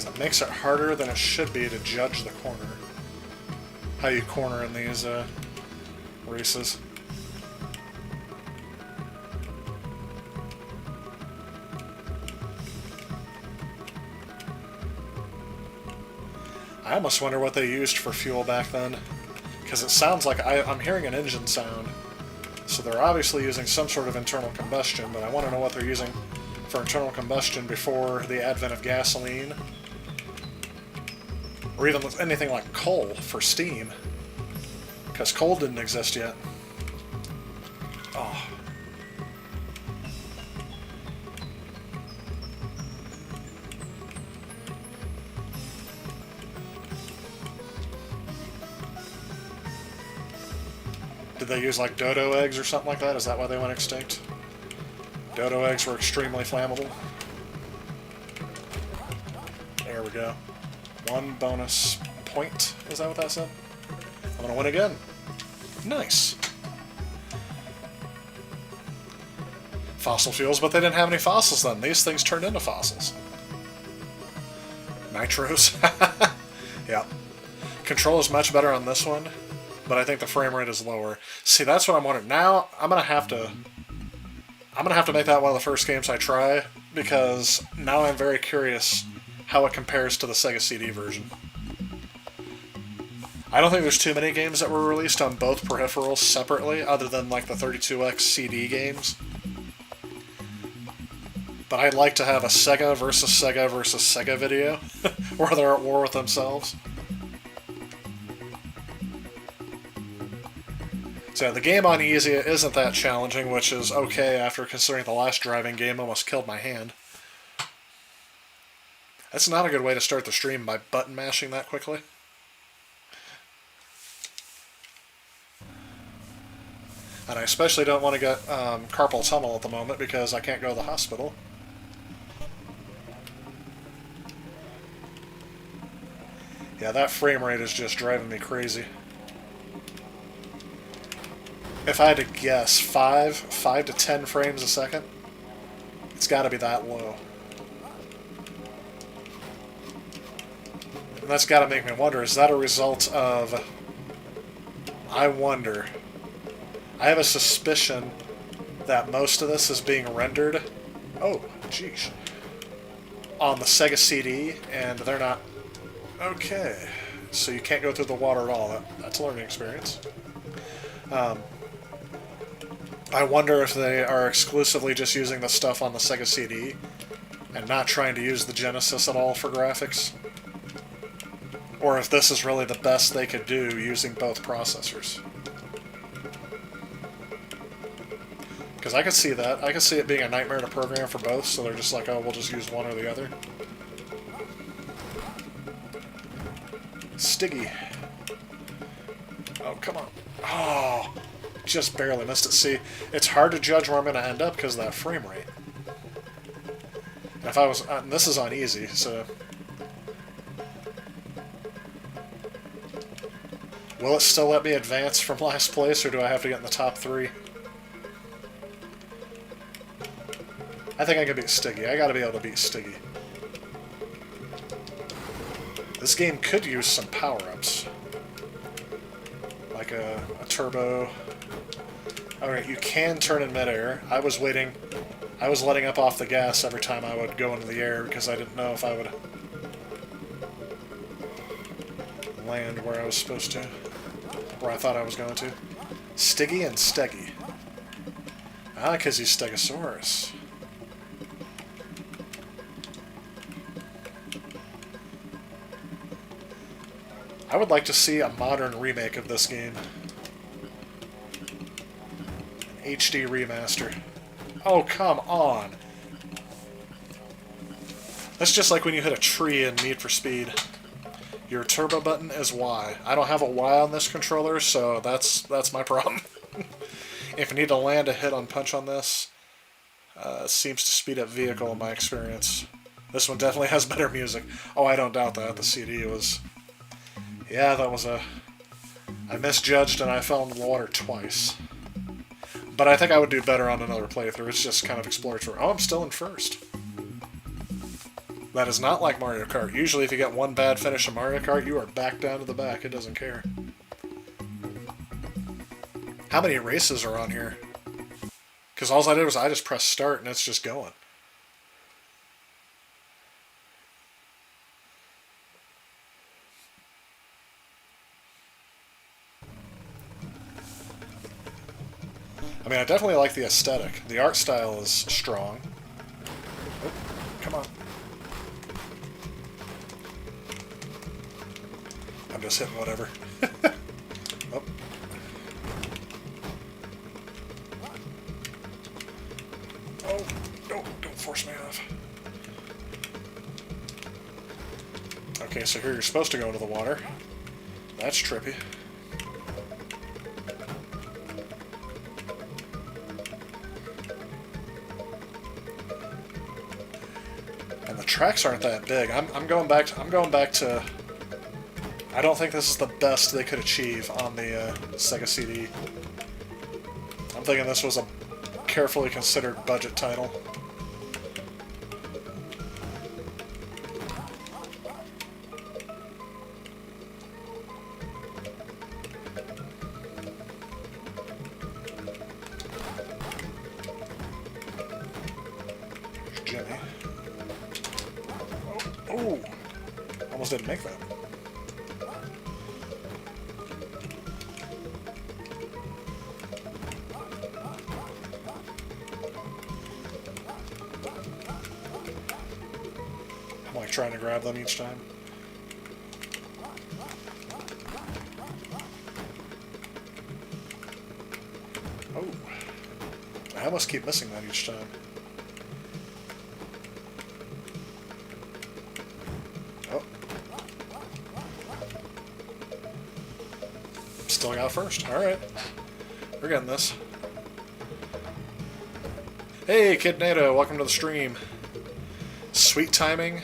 It makes it harder than it should be to judge the corner. How you corner in these races. I almost wonder what they used for fuel back then. Because it sounds like I'm hearing an engine sound. So they're obviously using some sort of internal combustion, but I want to know what they're using for internal combustion before the advent of gasoline. Or even anything like coal for steam. Because coal didn't exist yet. Oh. Did they use like dodo eggs or something like that? Is that why they went extinct? Dodo eggs were extremely flammable. There we go. 1 bonus point. Is that what that said? I'm gonna win again. Nice. Fossil fuels, but they didn't have any fossils then. These things turned into fossils. Nitros. Yeah. Control is much better on this one, but I think the frame rate is lower. See, that's what I'm wondering. Now, I'm gonna have to make that one of the first games I try, because now I'm very curious how it compares to the Sega CD version. I don't think there's too many games that were released on both peripherals separately, other than like the 32X CD games. But I'd like to have a Sega versus Sega versus Sega video, where they're at war with themselves. So the game on easy isn't that challenging, which is okay after considering the last driving game almost killed my hand. That's not a good way to start the stream, by button mashing that quickly. And I especially don't want to get carpal tunnel at the moment because I can't go to the hospital. Yeah, that frame rate is just driving me crazy. If I had to guess, 5 to 10 frames a second, it's got to be that low. And that's got to make me wonder, is that a result of... I wonder. I have a suspicion that most of this is being rendered... Oh, jeez. On the Sega CD, and they're not... Okay. So you can't go through the water at all. That's a learning experience. I wonder if they are exclusively just using the stuff on the Sega CD and not trying to use the Genesis at all for graphics. Or if this is really the best they could do using both processors. Because I could see that. I could see it being a nightmare to program for both, so they're just like, oh, we'll just use one or the other. Stiggy. Oh, come on. Oh, just barely missed it. See, it's hard to judge where I'm going to end up because of that frame rate. And if I was... and this is on easy, so... Will it still let me advance from last place, or do I have to get in the top 3? I think I can beat Stiggy. I gotta be able to beat Stiggy. This game could use some power-ups. Like a turbo. Alright, you can turn in midair. I was letting up off the gas every time I would go into the air because I didn't know if I would land where I was supposed to. Where I thought I was going to. Stiggy and Steggy. Ah, because he's Stegosaurus. I would like to see a modern remake of this game. An HD remaster. Oh, come on! That's just like when you hit a tree in Need for Speed. Your turbo button is Y. I don't have a Y on this controller, so that's my problem. If you need to land a hit on punch on this, seems to speed up vehicle in my experience. This one definitely has better music. Oh, I don't doubt that. The CD was... Yeah, that was a... I misjudged and I fell into the water twice. But I think I would do better on another playthrough. It's just kind of exploratory. Oh, I'm still in first. That is not like Mario Kart. Usually if you get one bad finish in Mario Kart, you are back down to the back. It doesn't care. How many races are on here? Because all I did was I just pressed start and it's just going. I mean, I definitely like the aesthetic. The art style is strong. Oh, come on. I'm just hitting whatever. Oh. Oh, no, don't force me off. Okay, so here you're supposed to go into the water. That's trippy. And the tracks aren't that big. I'm going back to I don't think this is the best they could achieve on the Sega CD. I'm thinking this was a carefully considered budget title. There's Jimmy. Oh, almost didn't make that. I'm like trying to grab them each time. Oh, I almost keep missing that each time. Oh. Still got first. Alright. We're getting this. Hey, Kid NATO, welcome to the stream. Sweet timing.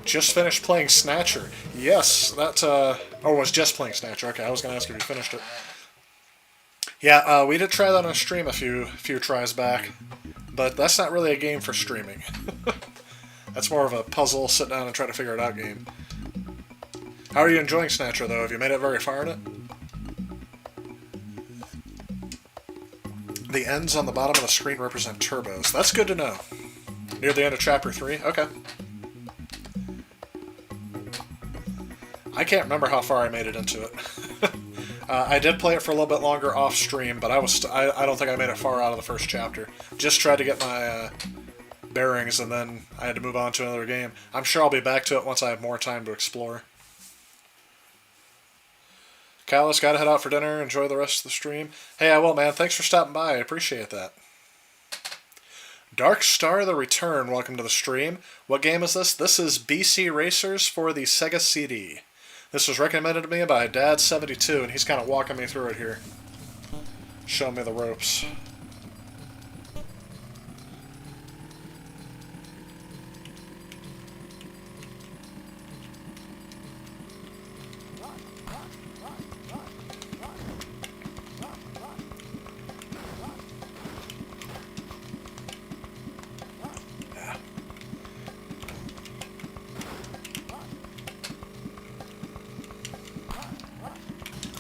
Just finished playing Snatcher. Yes, that, oh, was just playing Snatcher. Okay, I was going to ask if you finished it. Yeah, we did try that on stream a few tries back, but that's not really a game for streaming. That's more of a puzzle, sit down and try to figure it out game. How are you enjoying Snatcher, though? Have you made it very far in it? The ends on the bottom of the screen represent turbos. That's good to know. Near the end of Chapter 3? Okay. I can't remember how far I made it into it. I did play it for a little bit longer off stream, but I don't think I made it far out of the first chapter. Just tried to get my bearings, and then I had to move on to another game. I'm sure I'll be back to it once I have more time to explore. Callus, gotta head out for dinner. Enjoy the rest of the stream. Hey, I will, man. Thanks for stopping by. I appreciate that. Dark Star the Return, welcome to the stream. What game is this? This is BC Racers for the Sega CD. This was recommended to me by Dad72, and he's kind of walking me through it here. Showing me the ropes.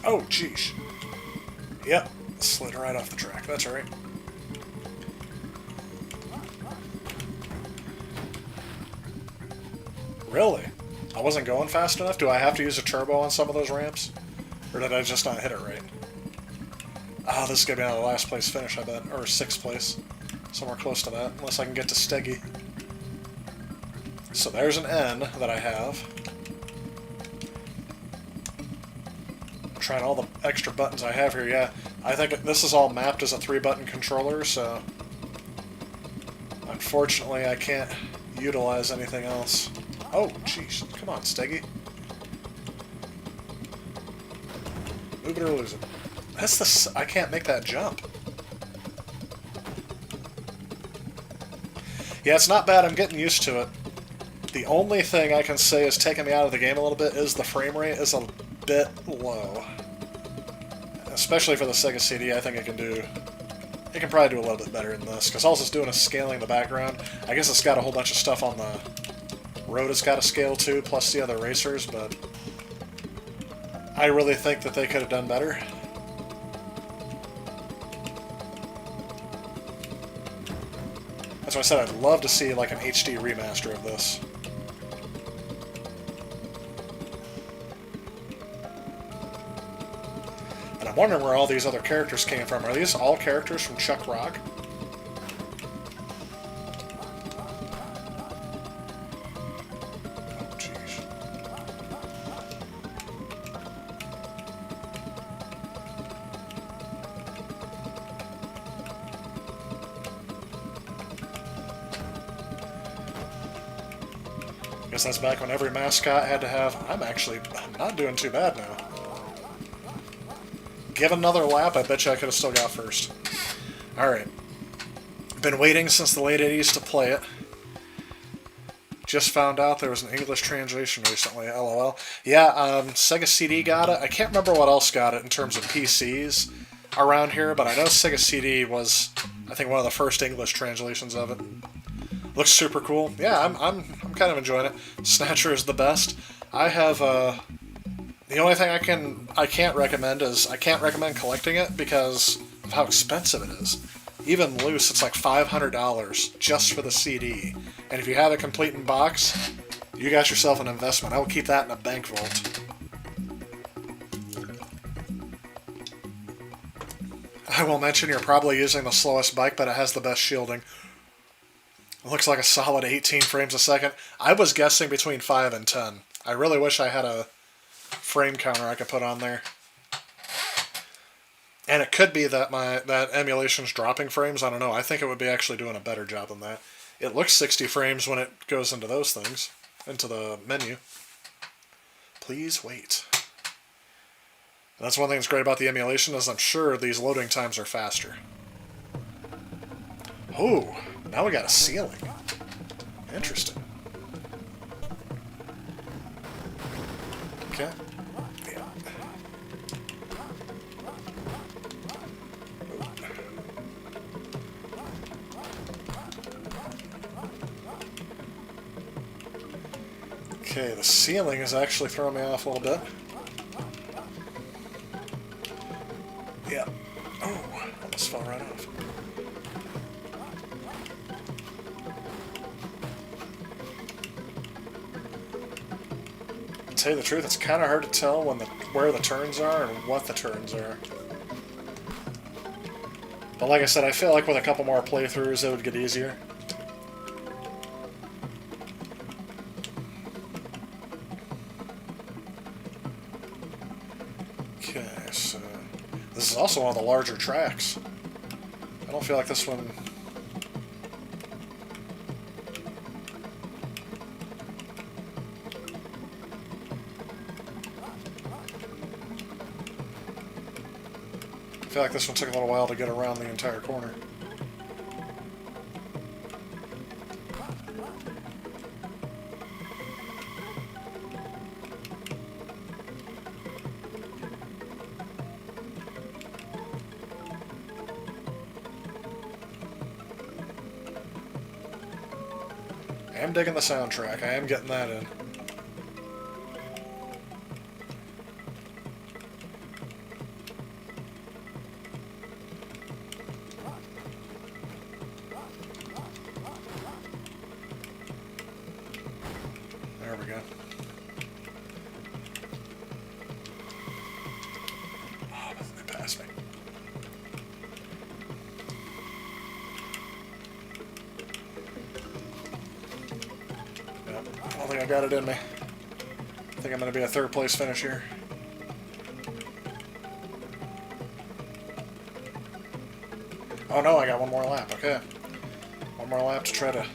Oh, jeez. Yep, slid right off the track. That's alright. Really? I wasn't going fast enough? Do I have to use a turbo on some of those ramps? Or did I just not hit it right? Oh, this is going to be another last place finish, I bet. Or 6th place. Somewhere close to that. Unless I can get to Steggy. So there's an N that I have. Trying all the extra buttons I have here. Yeah, I think this is all mapped as a 3-button controller, so unfortunately I can't utilize anything else. Oh, jeez. Come on, Steggy. Move it or lose it. That's the... I can't make that jump. Yeah, it's not bad. I'm getting used to it. The only thing I can say is taking me out of the game a little bit is the frame rate is a bit low. Especially for the Sega CD, I think it can probably do a little bit better than this, because all it's doing is scaling the background. I guess it's got a whole bunch of stuff on the Road has got a scale too, plus the other racers, but I really think that they could have done better. That's why I said I'd love to see like an HD remaster of this. And I'm wondering where all these other characters came from. Are these all characters from Chuck Rock? Oh, jeez. Guess that's back when every mascot had to have... I'm not doing too bad now. Give another lap, I bet you I could have still got first. Alright. Been waiting since the late 80s to play it. Just found out there was an English translation recently, lol. Yeah, Sega CD got it. I can't remember what else got it in terms of PCs around here, but I know Sega CD was, I think, one of the first English translations of it. Looks super cool. Yeah, I'm kind of enjoying it. Snatcher is the best. I have, the only thing I can't recommend is I can't recommend collecting it because of how expensive it is. Even loose, it's like $500 just for the CD. And if you have it complete in box, you got yourself an investment. I will keep that in a bank vault. I will mention you're probably using the slowest bike, but it has the best shielding. It looks like a solid 18 frames a second. I was guessing between 5 and 10. I really wish I had a frame counter I could put on there. And it could be that that emulation's dropping frames. I don't know. I think it would be actually doing a better job than that. It looks 60 frames when it goes into those things, into the menu. Please wait. And that's one thing that's great about the emulation is I'm sure these loading times are faster. Oh, now we got a ceiling. Interesting. Okay. Yeah. Okay, the ceiling is actually throwing me off a little bit. Yeah. Oh, almost fell right off. To tell you the truth, it's kind of hard to tell where the turns are and what the turns are. But like I said, I feel like with a couple more playthroughs it would get easier. Okay, so this is also one of the larger tracks. I don't feel like this one... I feel like this one took a little while to get around the entire corner. I am digging the soundtrack. I am getting that in. There we go. Oh, they passed me. Yep, I don't think I got it in me. I think I'm going to be a third place finish here. Oh no, I got one more lap. Okay. One more lap to try to...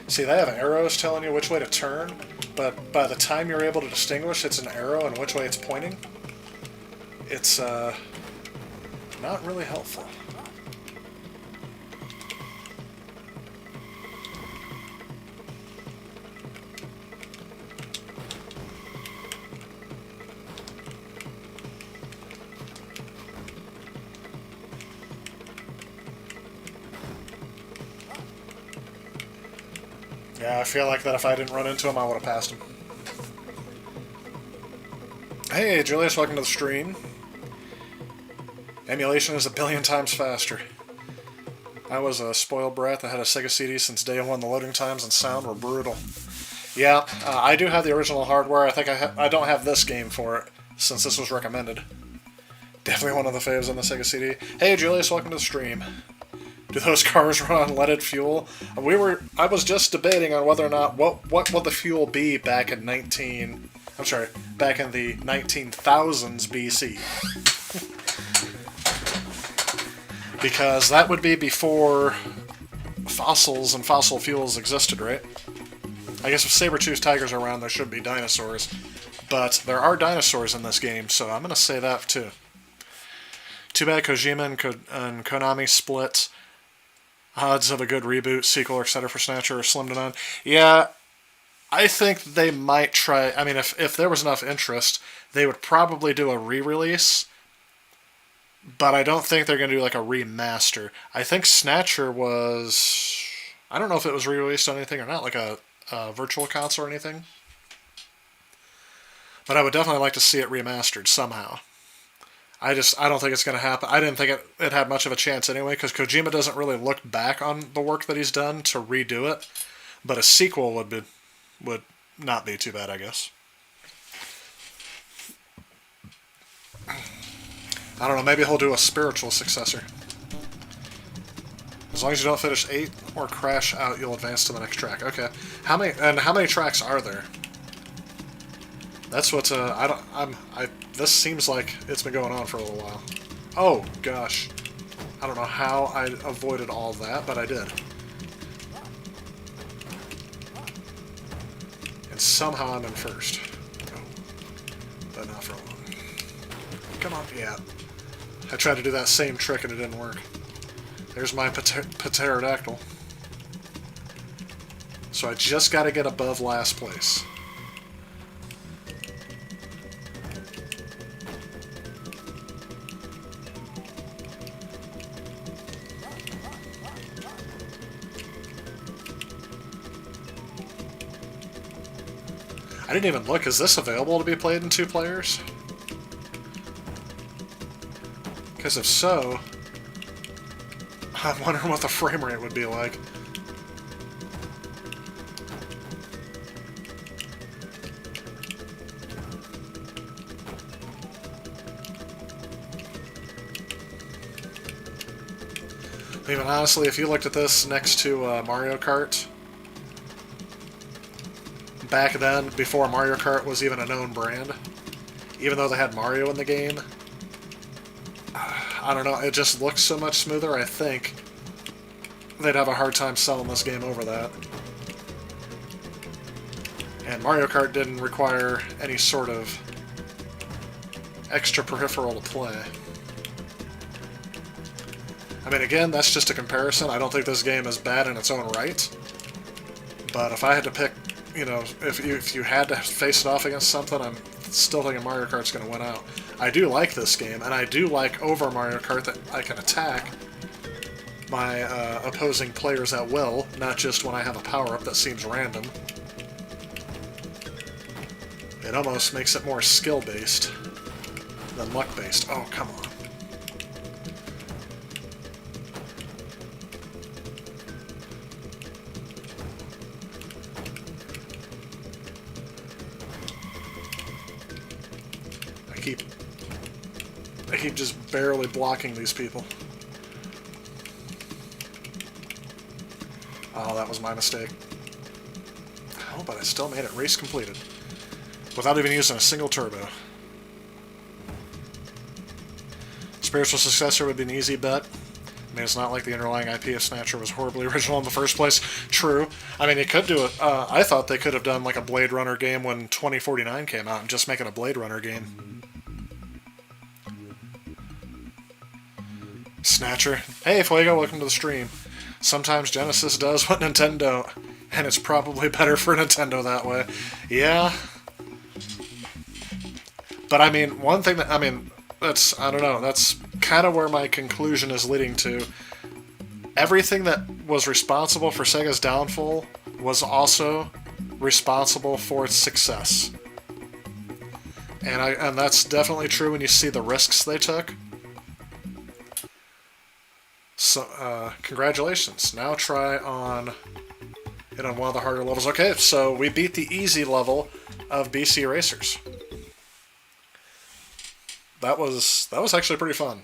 See, they have arrows telling you which way to turn, but by the time you're able to distinguish it's an arrow and which way it's pointing, it's not really helpful. Yeah, I feel like that if I didn't run into him, I would have passed him. Hey, Julius, welcome to the stream. Emulation is a billion times faster. I was a spoiled brat that had a Sega CD since day one. The loading times and sound were brutal. Yeah, I do have the original hardware. I think I don't have this game for it, since this was recommended. Definitely one of the faves on the Sega CD. Hey, Julius, welcome to the stream. Do those cars run on leaded fuel? I was just debating on whether or not what will the fuel be back in back in the 19,000s BC. Because that would be before fossils and fossil fuels existed, right? I guess if saber-toothed tigers are around, there should be dinosaurs. But there are dinosaurs in this game, so I'm going to say that too. Too bad Kojima and Konami split. Odds of a good reboot, sequel, etc. for Snatcher are slim to none. Yeah, I think they might try... I mean, if there was enough interest, they would probably do a re-release. But I don't think they're going to do like a remaster. I think Snatcher was... I don't know if it was re-released on anything or not, like a virtual console or anything. But I would definitely like to see it remastered somehow. I don't think it's going to happen. I didn't think it had much of a chance anyway, because Kojima doesn't really look back on the work that he's done to redo it. But a sequel would not be too bad, I guess. I don't know, maybe he'll do a spiritual successor. As long as you don't finish 8 or crash out, you'll advance to the next track. Okay. How many tracks are there? That's what this seems like it's been going on for a little while. Oh gosh. I don't know how I avoided all that, but I did. And somehow I'm in first. Oh. But not for long. Come on, yeah. I tried to do that same trick and it didn't work. There's my pterodactyl. So I just got to get above last place. I didn't even look. Is this available to be played in 2 players? Because if so, I'm wondering what the frame rate would be like. Even honestly, if you looked at this next to Mario Kart, back then, before Mario Kart was even a known brand, even though they had Mario in the game, I don't know, it just looks so much smoother. I think they'd have a hard time selling this game over that. And Mario Kart didn't require any sort of extra peripheral to play. I mean, again, that's just a comparison. I don't think this game is bad in its own right. But if I had to pick, you know, if you had to face it off against something, I'm still thinking Mario Kart's going to win out. I do like this game, and I do like over Mario Kart that I can attack my opposing players at will, not just when I have a power-up that seems random. It almost makes it more skill-based than luck-based. Oh, come on. I keep just barely blocking these people. Oh, that was my mistake. Oh, but I still made it. Race completed. Without even using a single turbo. Spiritual successor would be an easy bet. I mean, it's not like the underlying IP of Snatcher was horribly original in the first place. True. I mean, it could do it. I thought they could have done like a Blade Runner game when 2049 came out and just make it a Blade Runner game. Snatcher. Hey, Fuego, welcome to the stream. Sometimes Genesis does what Nintendo don't, and it's probably better for Nintendo that way. Yeah. But I mean, one thing that, I mean, that's, I don't know, that's kind of where my conclusion is leading to. Everything that was responsible for Sega's downfall was also responsible for its success. And that's definitely true when you see the risks they took. So, congratulations. Now try on it on one of the harder levels. Okay, so we beat the easy level of BC Racers. That was actually pretty fun.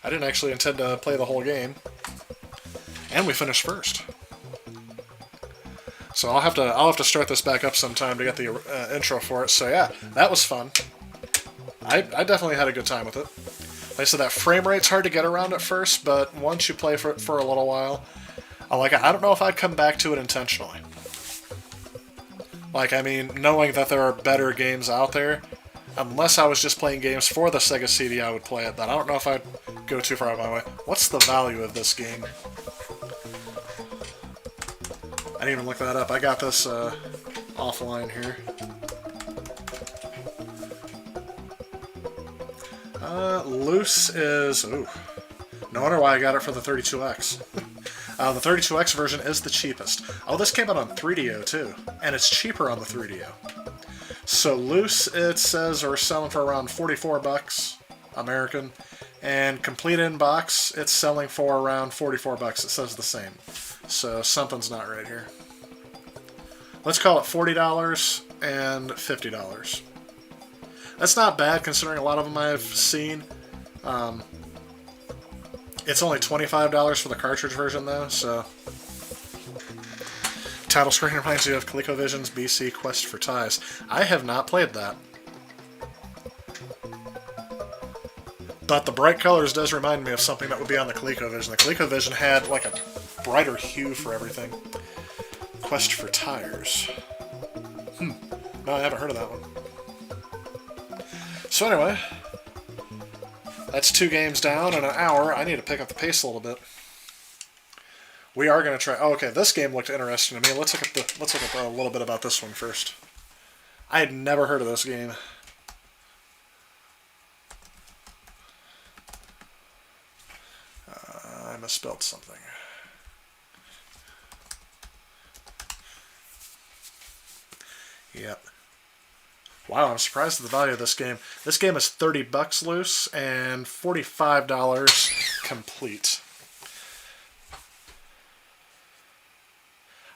I didn't actually intend to play the whole game, and we finished first. So I'll have to start this back up sometime to get the intro for it. So yeah, that was fun. I definitely had a good time with it. Like I said, that frame rate's hard to get around at first, but once you play for a little while, I like it. I don't know if I'd come back to it intentionally. Like, I mean, knowing that there are better games out there, unless I was just playing games for the Sega CD, I would play it. But I don't know if I'd go too far out of my way. What's the value of this game? I didn't even look that up. I got this offline here. Loose is... Ooh. No wonder why I got it for the 32X. The 32X version is the cheapest. Oh, this came out on 3DO too, and it's cheaper on the 3DO. So loose, it says, are selling for around 44 bucks American, and complete in box, it's selling for around 44 bucks. It says the same. So something's not right here. Let's call it $40 and $50. That's not bad considering a lot of them I've seen. It's only $25 for the cartridge version though, so... Title screen reminds you of ColecoVision's BC Quest for Ties. I have not played that. But the bright colors does remind me of something that would be on the ColecoVision. The ColecoVision had like a brighter hue for everything. Quest for Tires. No, I haven't heard of that one. So anyway, that's 2 games down in an hour. I need to pick up the pace a little bit. We are going to try... Oh, okay, this game looked interesting to me. Let's look at a little bit about this one first. I had never heard of this game. I misspelled something. Yep. Wow, I'm surprised at the value of this game. This game is 30 bucks loose and $45 complete.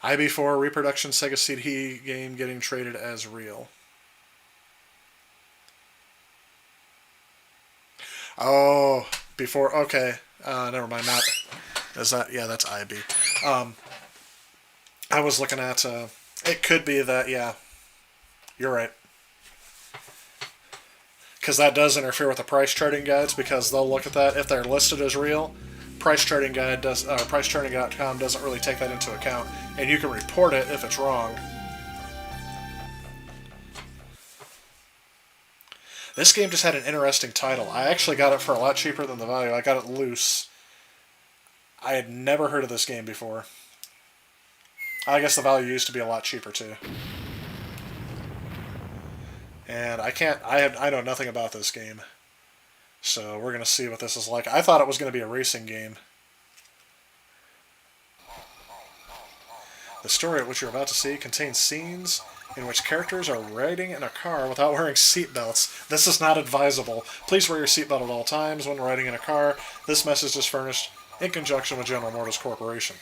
IB4 reproduction Sega CD game getting traded as real. Oh, before, okay. Never mind, not, is that, yeah, that's IB. I was looking at, it could be that, yeah, you're right. Because that does interfere with the price charting guides, because they'll look at that if they're listed as real. Price charting guide does, pricecharting.com doesn't really take that into account, and you can report it if it's wrong. This game just had an interesting title. I actually got it for a lot cheaper than the value. I got it loose. I had never heard of this game before. I guess the value used to be a lot cheaper too. And I know nothing about this game. So we're going to see what this is like. I thought it was going to be a racing game. The story which you're about to see contains scenes in which characters are riding in a car without wearing seatbelts. This is not advisable. Please wear your seatbelt at all times when riding in a car. This message is furnished in conjunction with General Motors Corporation.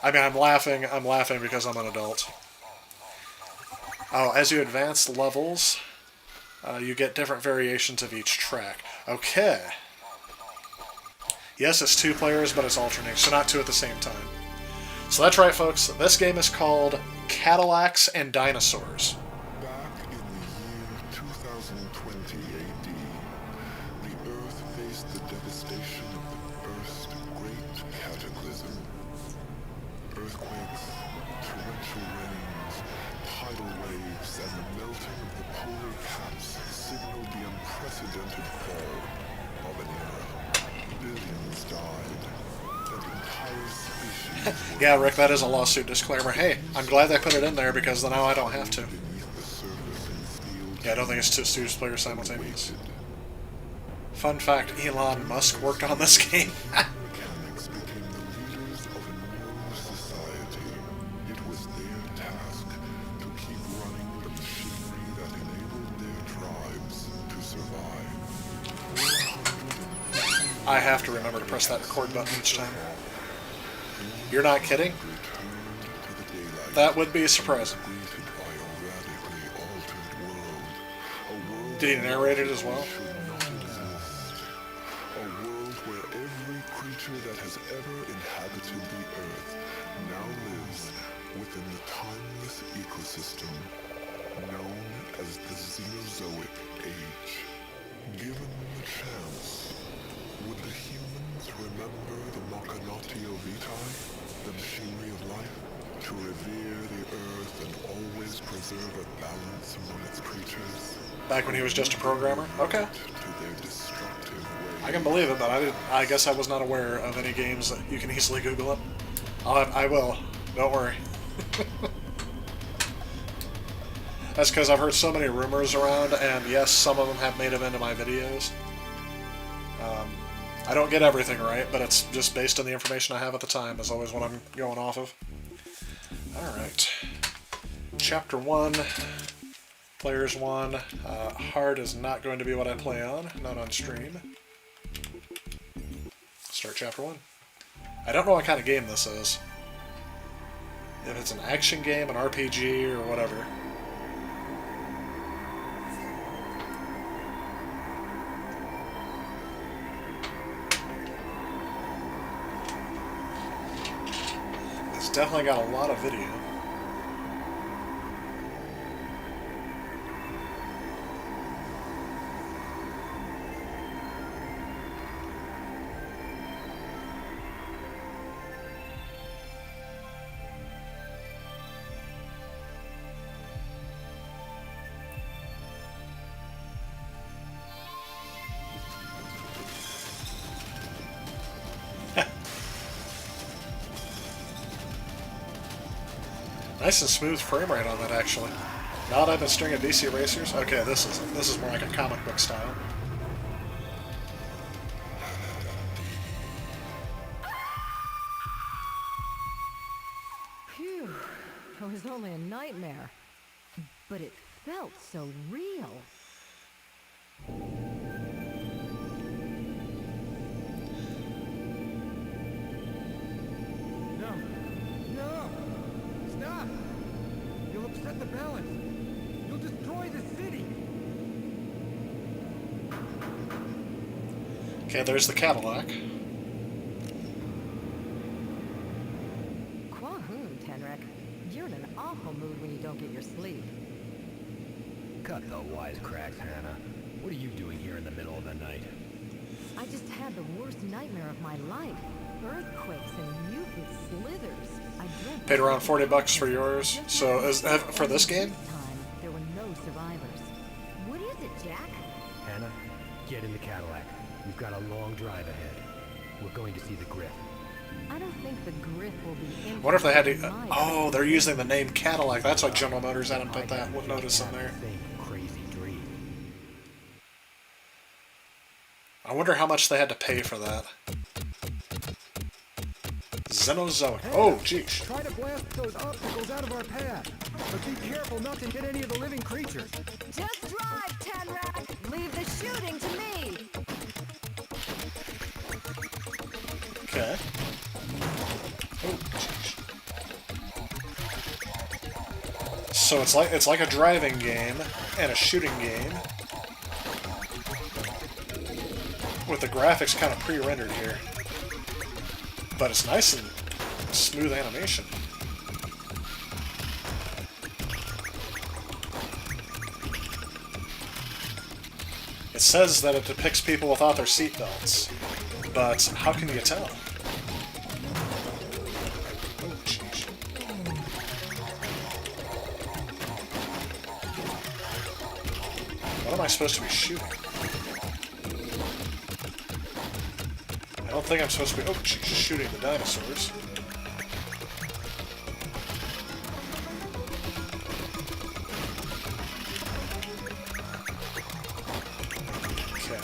I mean, I'm laughing because I'm an adult. Oh, as you advance levels, you get different variations of each track. Okay. Yes, it's 2 players, but it's alternating, so not 2 at the same time. So that's right, folks. This game is called Cadillacs and Dinosaurs. Back in the year 2020 AD, the Earth faced the devastation of the first great cataclysm. Earthquakes, torrential rains, tidal waves, and the melting of the polar caps signaled the unprecedented fall of an era. Billions died, and entire species were Yeah, Rick, that is a lawsuit disclaimer. Hey, I'm glad they put it in there because now I don't have to. beneath the surface and steel. Yeah, I don't think it's 2 players simultaneous. Fun fact, Elon Musk worked on this game. Mechanics became the leaders I have to remember to press that record button each time. You're not kidding? That would be surprising. Did he narrate it as well? A world where every creature that has ever inhabited the earth now lives within the timeless ecosystem known as the Xenozoic Age. Given the chance, would the humans remember the Machinatio Vitae, the machinery of life, to revere the earth and always preserve a balance among its creatures? Back when he was just a programmer? Okay. To their destructive ways. I can believe it, but I guess I was not aware of any games that you can easily Google it. I will. Don't worry. That's because I've heard so many rumors around, and yes, some of them have made them into my videos. I don't get everything right, but it's just based on the information I have at the time is always what I'm going off of. Alright. Chapter 1. Players 1. Hard is not going to be what I play on, not on stream. Start Chapter 1. I don't know what kind of game this is. If it's an action game, an RPG, or whatever. It's definitely got a lot of video. Nice and smooth frame rate on that, actually. Now that I've been stringing DC racers, okay, this is more like a comic book style. Phew, it was only a nightmare, but it felt so real. No! Stop! You'll upset the balance. You'll destroy the city. Okay, there's the Cadillac. Quahoon, Tenrek. You're in an awful mood when you don't get your sleep. Cut the wisecracks, Hannah. What are you doing here in the middle of the night? I just had the worst nightmare of my life. Earthquakes and mutant slithers. I dreamt Paid around $40 for yours. So for this game? This time, there were no survivors. What is it, Jack? Hannah, get in the Cadillac. We've got a long drive ahead. We're going to see the Griff. I don't think the Griff will be in. What if they had to... Oh, they're using the name Cadillac. That's why General Motors hadn't put that notice in there. Same crazy dream. I wonder how much they had to pay for that. Xenozoic. Oh, jeez. Try to blast those obstacles out of our path. But be careful not to hit any of the living creatures. Just drive, Tenrek. Leave the shooting to me. Okay. Oh, jeez. So it's like a driving game and a shooting game, with the graphics kind of pre-rendered here. But it's nice and smooth animation. It says that it depicts people without their seatbelts, but how can you tell? Oh, jeez. What am I supposed to be shooting? I don't think I'm supposed to be... Oh, jeez, shooting the dinosaurs. Okay.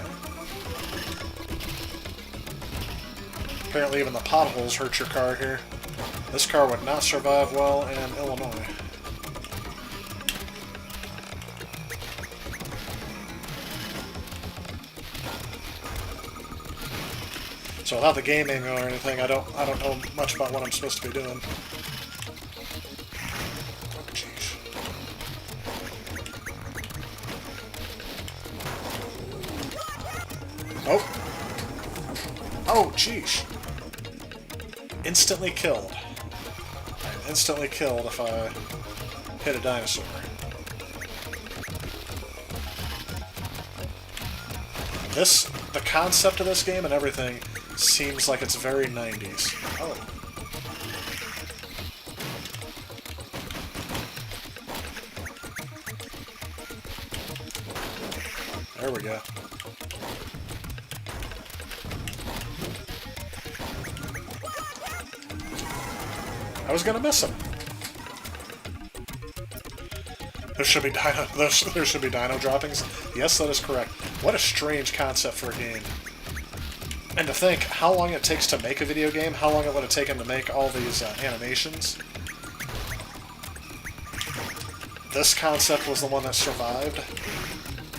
Apparently even the potholes hurt your car here. This car would not survive well in Illinois. So without the gaming or anything, I don't know much about what I'm supposed to be doing. Oh, jeez. Oh. Oh, jeez. Instantly killed. I'm instantly killed if I hit a dinosaur. The concept of this game and everything seems like it's very 90s. Oh. There we go. I was gonna miss him. There should be dino droppings. Yes, that is correct. What a strange concept for a game. And to think how long it takes to make a video game, how long it would have taken to make all these animations. This concept was the one that survived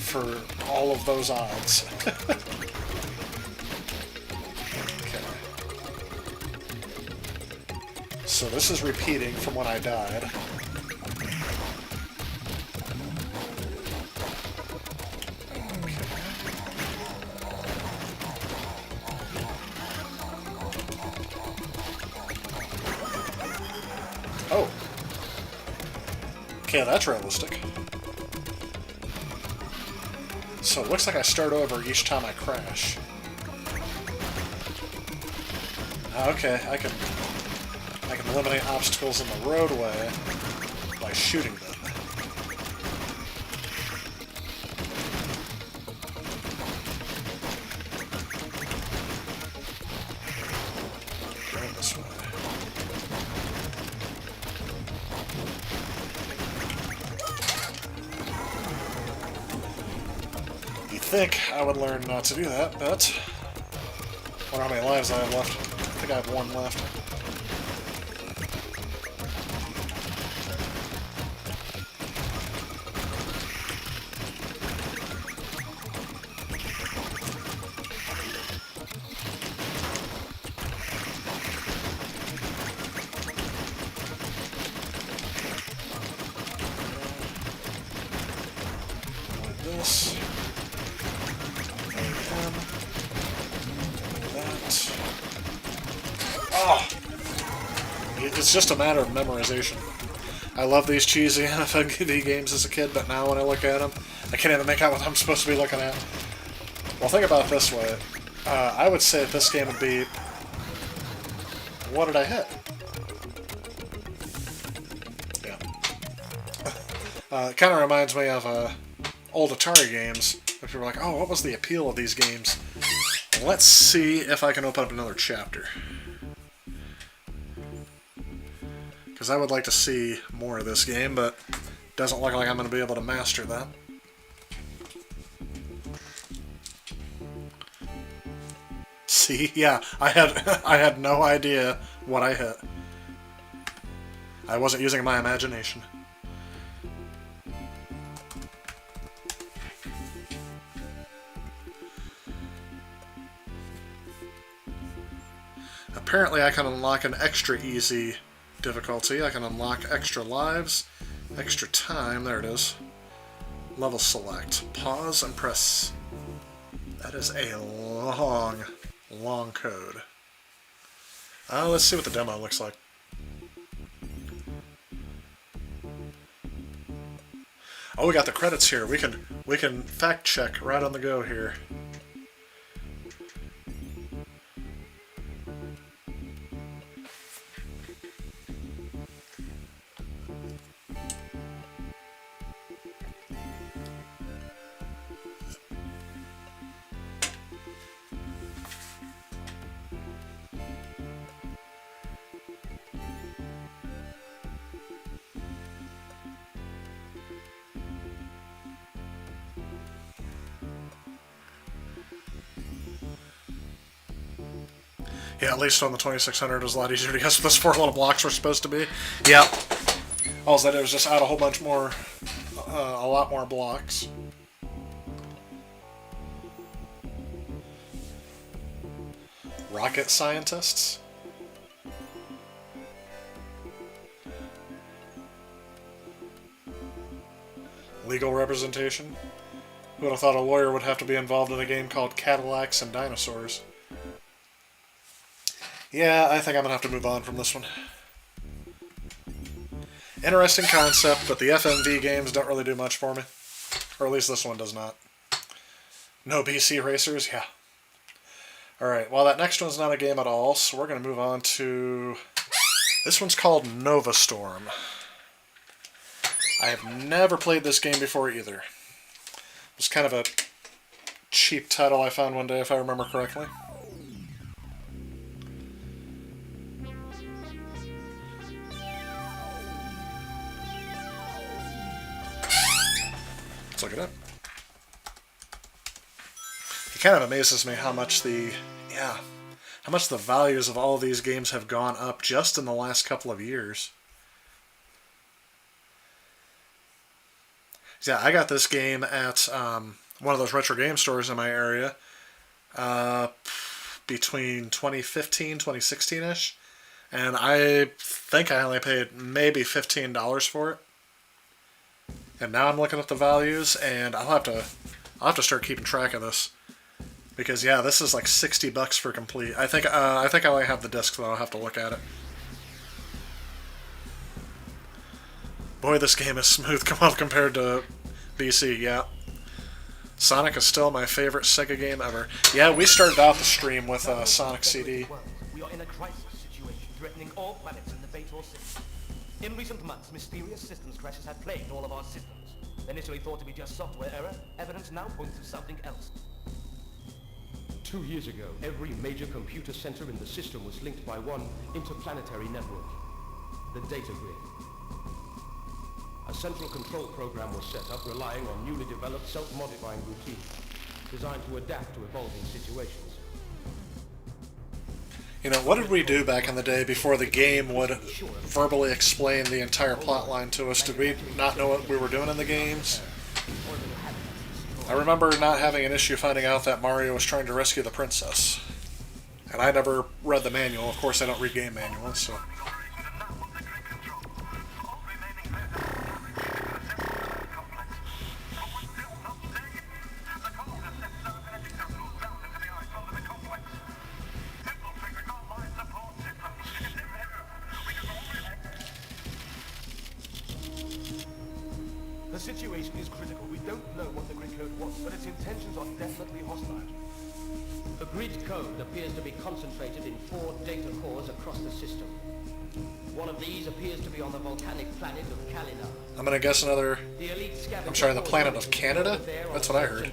for all of those odds. Okay. So this is repeating from when I died. Oh. Okay, that's realistic. So it looks like I start over each time I crash. Okay, I can eliminate obstacles in the roadway by shooting them. Going this way. You'd think I would learn not to do that, but I wonder how many lives I have left. I think I have one left. Like this. Oh! It's just a matter of memorization. I love these cheesy FMV games as a kid, but now when I look at them, I can't even make out what I'm supposed to be looking at. Well, think about it this way. I would say this game would be... What did I hit? Yeah. It kind of reminds me of old Atari games. People are like, oh, what was the appeal of these games? Let's see if I can open up another chapter. Because I would like to see more of this game, but it doesn't look like I'm going to be able to master that. See? Yeah, I had no idea what I hit. I wasn't using my imagination. Apparently I can unlock an extra easy difficulty. I can unlock extra lives, extra time, there it is. Level select. Pause and press. That is a long code. Let's see what the demo looks like. Oh, we got the credits here. We can fact check right on the go here. Yeah, at least on the 2600 it was a lot easier to guess what those four little blocks were supposed to be. Yep. All I did was just add a whole bunch more, a lot more blocks. Rocket scientists? Legal representation? Who would have thought a lawyer would have to be involved in a game called Cadillacs and Dinosaurs? Yeah, I think I'm going to have to move on from this one. Interesting concept, but the FMV games don't really do much for me. Or at least this one does not. No BC racers? Yeah. Alright, well that next one's not a game at all, so we're going to move on to... This one's called Nova Storm. I have never played this game before either. It was kind of a cheap title I found one day, if I remember correctly. Let's look it up. It kind of amazes me how much the values of all these games have gone up just in the last couple of years. Yeah, I got this game at one of those retro game stores in my area between 2015, 2016-ish, and I think I only paid maybe $15 for it. And now I'm looking at the values, and I'll have to start keeping track of this, because yeah, this is like $60 for complete. I think I only have the disc, though. I'll have to look at it. Boy, this game is smooth compared to BC, yeah. Sonic is still my favorite Sega game ever. Yeah, we started out the stream with Sonic CD. We are in a crisis situation threatening all planets in the Baitor system. In recent months, mysterious systems crashes have plagued all of our systems. Initially thought to be just software error, evidence now points to something else. 2 years ago, every major computer center in the system was linked by one interplanetary network, the data grid. A central control program was set up relying on newly developed self-modifying routines designed to adapt to evolving situations. You know, what did we do back in the day before the game would verbally explain the entire plotline to us? Did we not know what we were doing in the games? I remember not having an issue finding out that Mario was trying to rescue the princess. And I never read the manual. Of course, I don't read game manuals, so... The situation is critical. We don't know what the grid code was, but its intentions are definitely hostile. The grid code appears to be concentrated in 4 data cores across the system. One of these appears to be on the volcanic planet of Kalina. I'm gonna guess another... The elite scavenger I'm sorry, the planet of Canada? That's what I heard.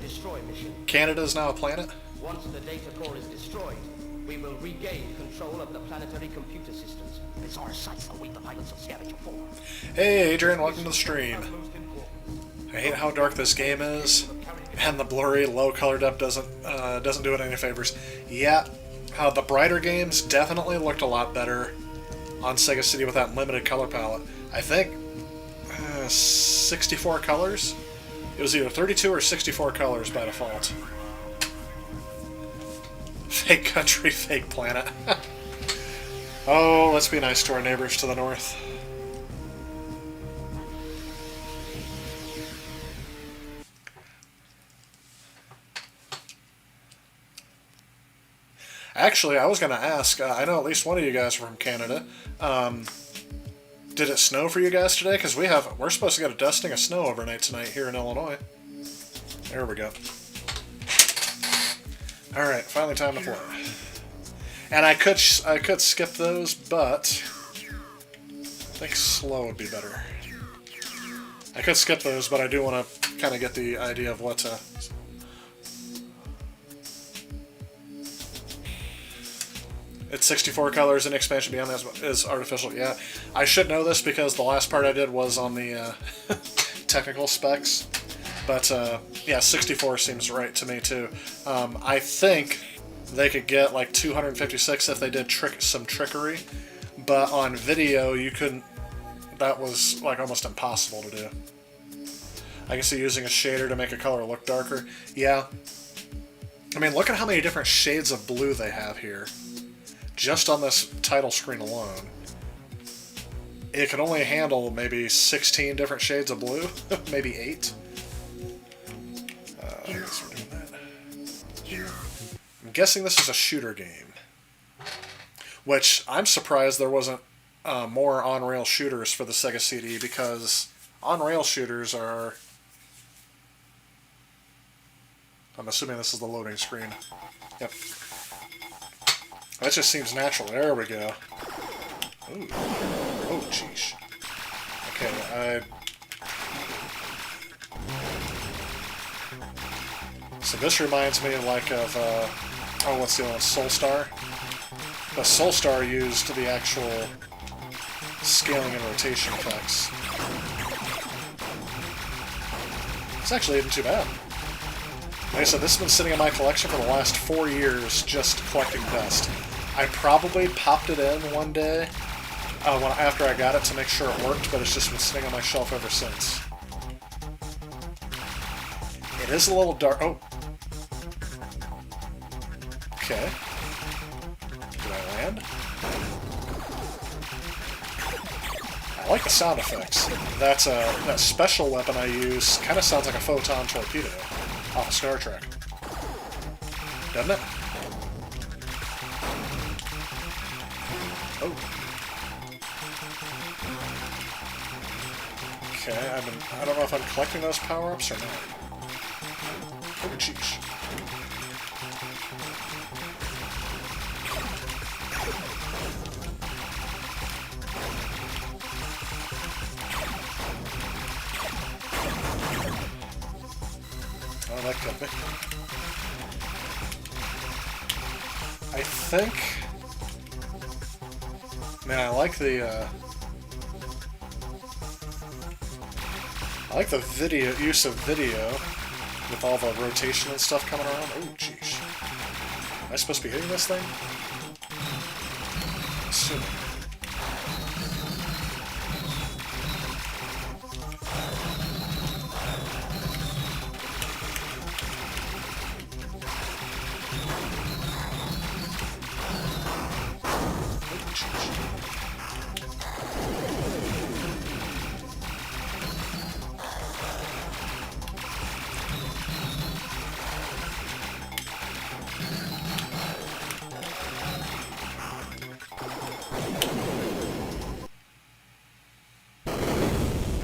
Canada is now a planet? Once the data core is destroyed, we will regain control of the planetary computer systems. It's our sights await the pilots of Scavenger 4. Hey, Adrian, welcome to the stream. I hate how dark this game is, and the blurry, low color depth doesn't do it any favors. Yeah, the brighter games definitely looked a lot better on Sega CD with that limited color palette. I think 64 colors? It was either 32 or 64 colors by default. Fake country, fake planet. Oh, let's be nice to our neighbors to the north. Actually, I was going to ask, I know at least one of you guys are from Canada. Did it snow for you guys today? Because we're supposed to get a dusting of snow overnight tonight here in Illinois. There we go. Alright, finally time to play. And I could skip those, but I think slow would be better. I could skip those, but I do want to kind of get the idea of what it's 64 colors, and expansion beyond that is artificial. Yeah, I should know this because the last part I did was on the technical specs. But yeah, 64 seems right to me too. I think they could get like 256 if they did some trickery, but on video you couldn't. That was like almost impossible to do. I can see using a shader to make a color look darker. Yeah. I mean, look at how many different shades of blue they have here. just on this title screen alone, it can only handle maybe 16 different shades of blue, maybe 8. I guess we're doing that. I'm guessing this is a shooter game, which I'm surprised there wasn't more on-rail shooters for the Sega CD, because on-rail shooters are... I'm assuming this is the loading screen. Yep. That just seems natural. There we go. Ooh. Oh, jeez. Okay, So this reminds me like of, oh, what's the other one? Soulstar? But Soulstar used the actual scaling and rotation effects. It's actually isn't too bad. Like I said, this has been sitting in my collection for the last 4 years, just collecting dust. I probably popped it in one day after I got it to make sure it worked, but it's just been sitting on my shelf ever since. It is a little dark. Oh. Okay. Did I land? I like the sound effects. That's that special weapon I use kind of sounds like a photon torpedo off of Star Trek. Doesn't it? Oh. Okay, I don't know if I'm collecting those power-ups or not. Oh, jeez. Oh, that could be. I think... Man, I like the video use of video with all the rotation and stuff coming around. Oh, jeez. Am I supposed to be hitting this thing? Assuming.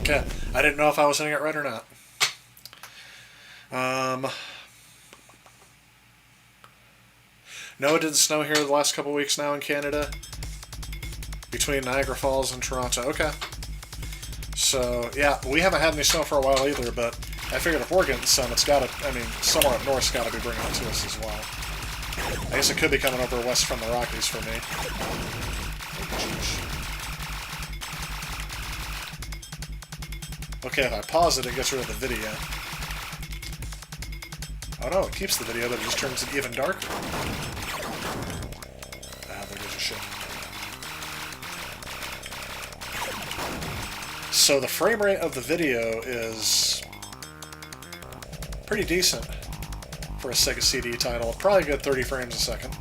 Okay, I didn't know if I was hitting it right or not. No, it didn't snow here the last couple weeks now in Canada. Between Niagara Falls and Toronto. Okay. So, yeah, we haven't had any snow for a while either, but I figured if we're getting some, it's gotta, I mean, somewhere up north's gotta be bringing it to us as well. I guess it could be coming over west from the Rockies for me. Jeez. Okay, if I pause it, it gets rid of the video. Oh no, it keeps the video, but it just turns it even darker. Ah, there goes your shit. So the frame rate of the video is pretty decent for a Sega CD title. Probably a good 30 frames a second.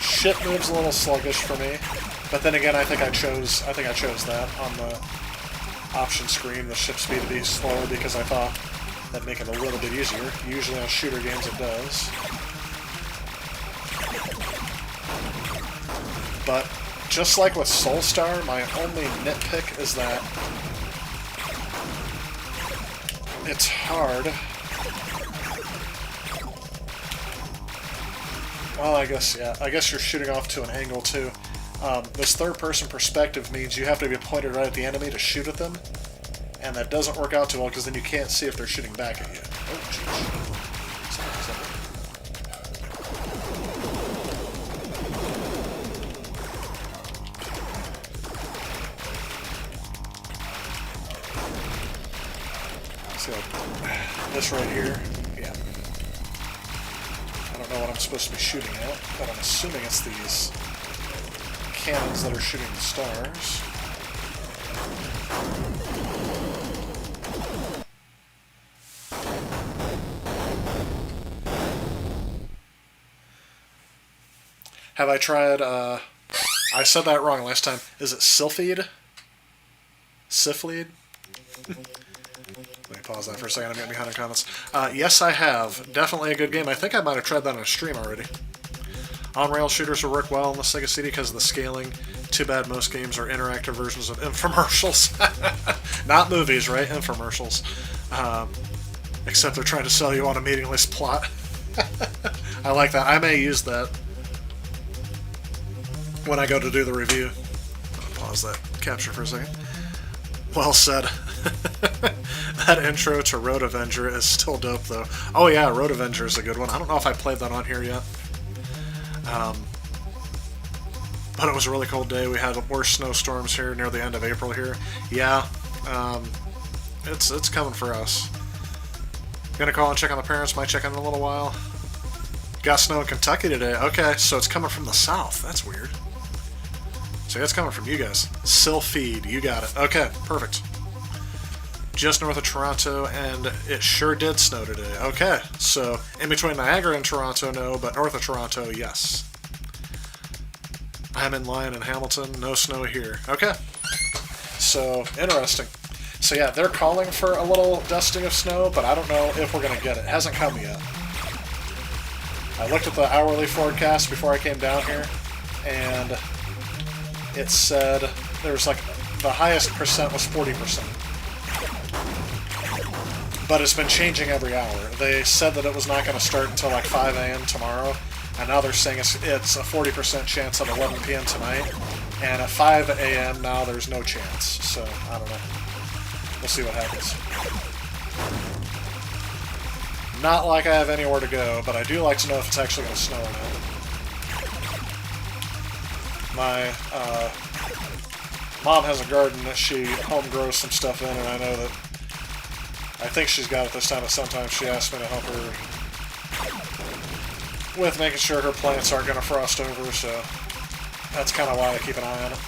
Shit moves a little sluggish for me. But then again, I think I chose that on the option screen, the ship speed to be slower, because I thought that'd make it a little bit easier. Usually on shooter games it does. But just like with Soulstar, my only nitpick is that it's hard. Well, I guess, yeah. I guess you're shooting off to an angle, too. This third-person perspective means you have to be pointed right at the enemy to shoot at them, and that doesn't work out too well because then you can't see if they're shooting back at you. Oh, jeez. So, this right here, yeah. I don't know what I'm supposed to be shooting at, but I'm assuming it's these cannons that are shooting the stars. Have I tried, I said that wrong last time. Is it Sylphied? Siflead? Let me pause that for a second. I'm getting behind in comments. Yes, I have. Definitely a good game. I think I might have tried that on a stream already. On-rail shooters will work well on the Sega CD because of the scaling. Too bad most games are interactive versions of infomercials. Not movies, right? Infomercials. Except they're trying to sell you on a meaningless plot. I like that. I may use that when I go to do the review. I'll pause that capture for a second. Well said. That intro to Road Avenger is still dope, though. Oh yeah, Road Avenger is a good one. I don't know if I played that on here yet. But it was a really cold day. We had worse snowstorms here near the end of April here. Yeah, it's coming for us. Gonna call and check on the parents. Might check in a little while. Got snow in Kentucky today. Okay, so it's coming from the south. That's weird. So it's coming from you guys. Sylphied, you got it. Okay, perfect. Just north of Toronto, and it sure did snow today. Okay, so in between Niagara and Toronto, no, but north of Toronto, yes. I'm in Lyon and Hamilton, no snow here. Okay, so interesting. So yeah, they're calling for a little dusting of snow, but I don't know if we're going to get it. It hasn't come yet. I looked at the hourly forecast before I came down here, and it said there was like the highest percent was 40%. But it's been changing every hour. They said that it was not going to start until like 5 a.m. tomorrow, and now they're saying it's a 40% chance at 11 p.m. tonight, and at 5 a.m. now there's no chance. So, I don't know. We'll see what happens. Not like I have anywhere to go, but I do like to know if it's actually going to snow or not. My mom has a garden that she home grows some stuff in, and I know that I think she's got it this time, but sometimes she asks me to help her with making sure her plants aren't going to frost over, so that's kind of why I keep an eye on it.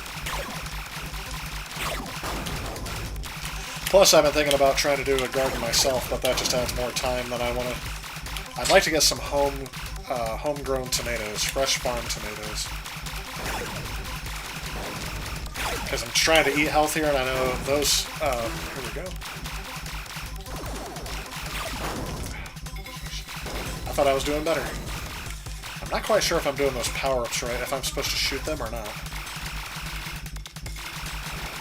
Plus, I've been thinking about trying to do a garden myself, but that just adds more time than I want to. I'd like to get some homegrown tomatoes, fresh farm tomatoes. Because I'm trying to eat healthier, and I know those... here we go. I thought I was doing better. I'm not quite sure if I'm doing those power-ups right, if I'm supposed to shoot them or not.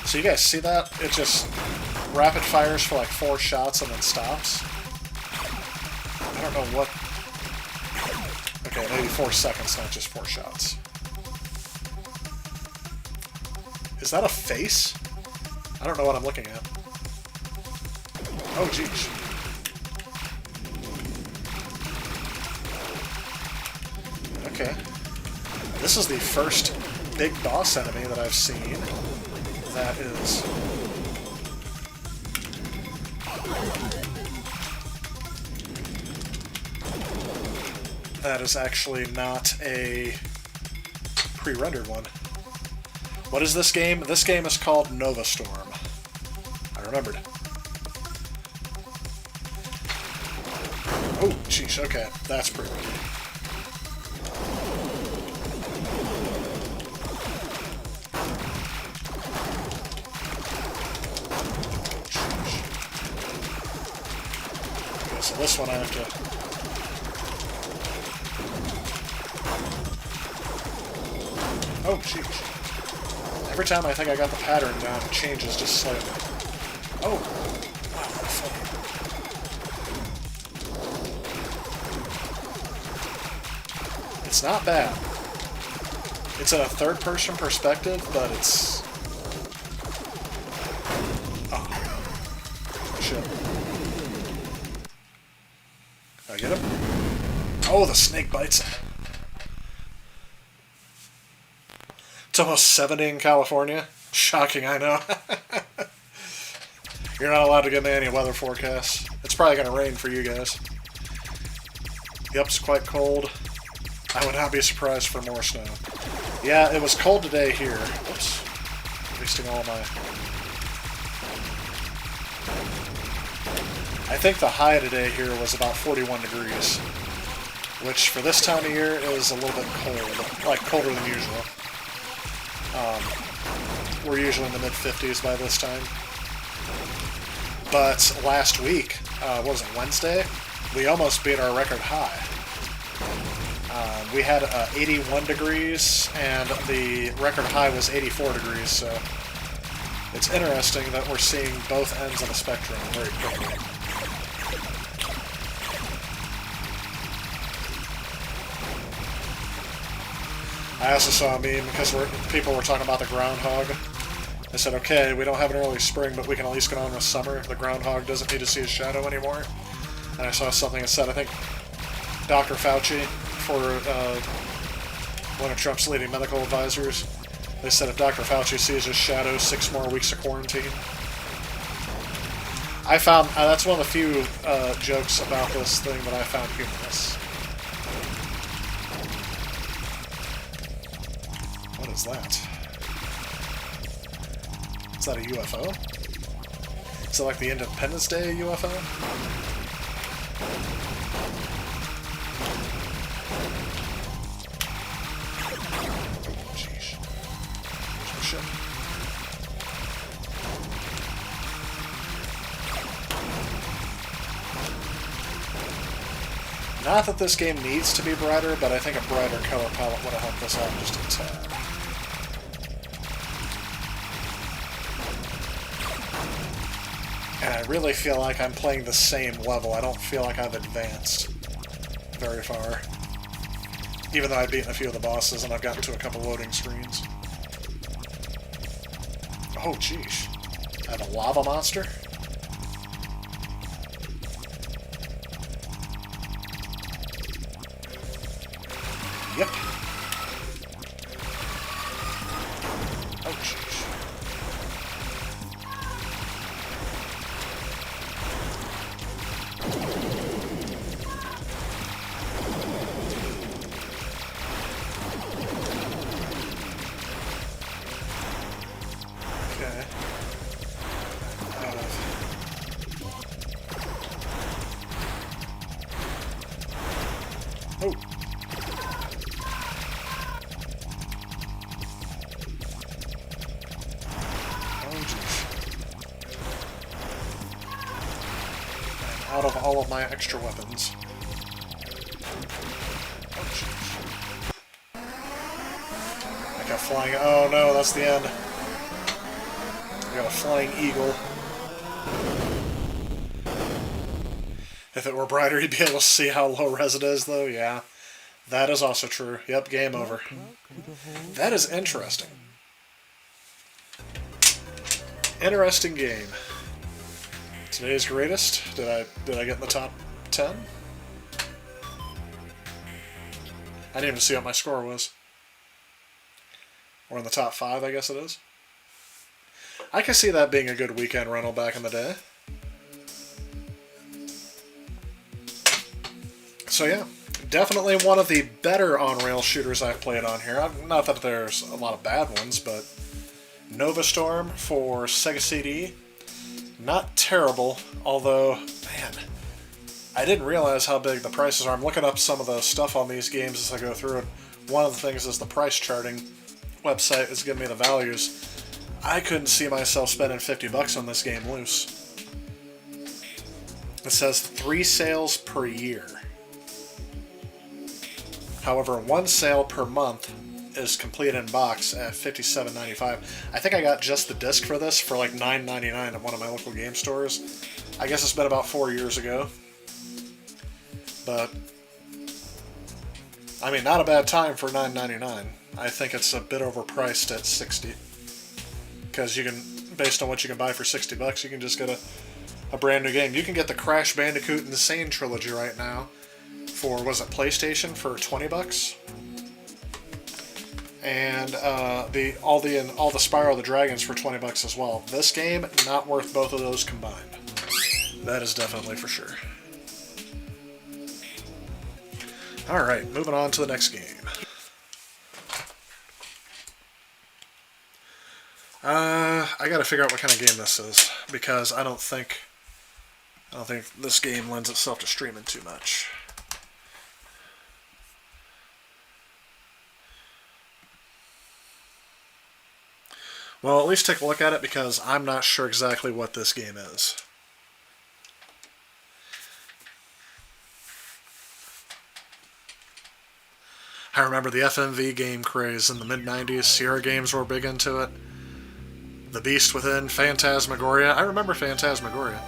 So you guys see that? It just rapid fires for like 4 shots and then stops. I don't know what... Okay, maybe 4 seconds, not just 4 shots. Is that a face? I don't know what I'm looking at. Oh, jeez. Okay. This is the first big boss enemy that I've seen that is... that is actually not a pre-rendered one. What is this game? This game is called Nova Storm. I remembered. Oh, jeez, okay. That's pretty weird. Okay, so this one I have to... Oh, jeez. Every time I think I got the pattern down, it changes just slightly. Oh! Wow, that's funny. It's not bad. It's a third-person perspective, but it's... Oh. Shit. Did I get him? Oh, the snake bites him. It's almost 70 in California. Shocking, I know. You're not allowed to give me any weather forecasts. It's probably going to rain for you guys. Yep, it's quite cold. I would not be surprised for more snow. Yeah, it was cold today here. Oops. Wasting all my... I think the high today here was about 41 degrees. which for this time of year is a little bit cold, like colder than usual. We're usually in the mid-50s by this time. But last week, what was it, Wednesday? We almost beat our record high. We had 81 degrees, and the record high was 84 degrees, so it's interesting that we're seeing both ends of the spectrum very quickly. I also saw a meme because people were talking about the groundhog. They said, okay, we don't have an early spring, but we can at least get on with summer. The groundhog doesn't need to see his shadow anymore. And I saw something that said, I think Dr. Fauci, for one of Trump's leading medical advisors, they said if Dr. Fauci sees his shadow, 6 more weeks of quarantine. I found, that's one of the few jokes about this thing that I found humorous. What is that? Is that a UFO? Is it like the Independence Day UFO? Oh, jeez. Where's my ship? Not that this game needs to be brighter, but I think a brighter color palette would have helped us out just a tad. And I really feel like I'm playing the same level. I don't feel like I've advanced very far. Even though I've beaten a few of the bosses and I've gotten to a couple loading screens. Oh, jeez. I have a lava monster? Yep. Oh, jeez. Okay. Oh. Out of all of my extra weapons. Oh, jeez. I got flying... Oh, no, that's the end. I got a flying eagle. If it were brighter, you'd be able to see how low res it is, though. Yeah. That is also true. Yep, game over. That is interesting. Interesting game. Today's greatest. Did I get in the top 10? I didn't even see what my score was. Or in the top 5, I guess it is. I can see that being a good weekend rental back in the day. So yeah, definitely one of the better on-rail shooters I've played on here. Not that there's a lot of bad ones, but Nova Storm for Sega CD. Not terrible, although, man, I didn't realize how big the prices are. I'm looking up some of the stuff on these games as I go through it. One of the things is the price charting website is giving me the values. I couldn't see myself spending $50 on this game loose. It says 3 sales per year. However, 1 sale per month is complete in box at $57.95. I think I got just the disc for this for like $9.99 at one of my local game stores. I guess it's been about 4 years ago. But, I mean, not a bad time for $9.99. I think it's a bit overpriced at $60. Because you can, based on what you can buy for $60, you can just get a brand new game. You can get the Crash Bandicoot Insane trilogy right now for, was it PlayStation, for $20? And all the Spyro the Dragons for $20 as well. This game, not worth both of those combined. That is definitely for sure. Alright, moving on to the next game. I gotta figure out what kind of game this is, because I don't think this game lends itself to streaming too much. Well, at least take a look at it because I'm not sure exactly what this game is. I remember the FMV game craze in the mid-90s. Sierra Games were big into it. The Beast Within, Phantasmagoria. I remember Phantasmagoria.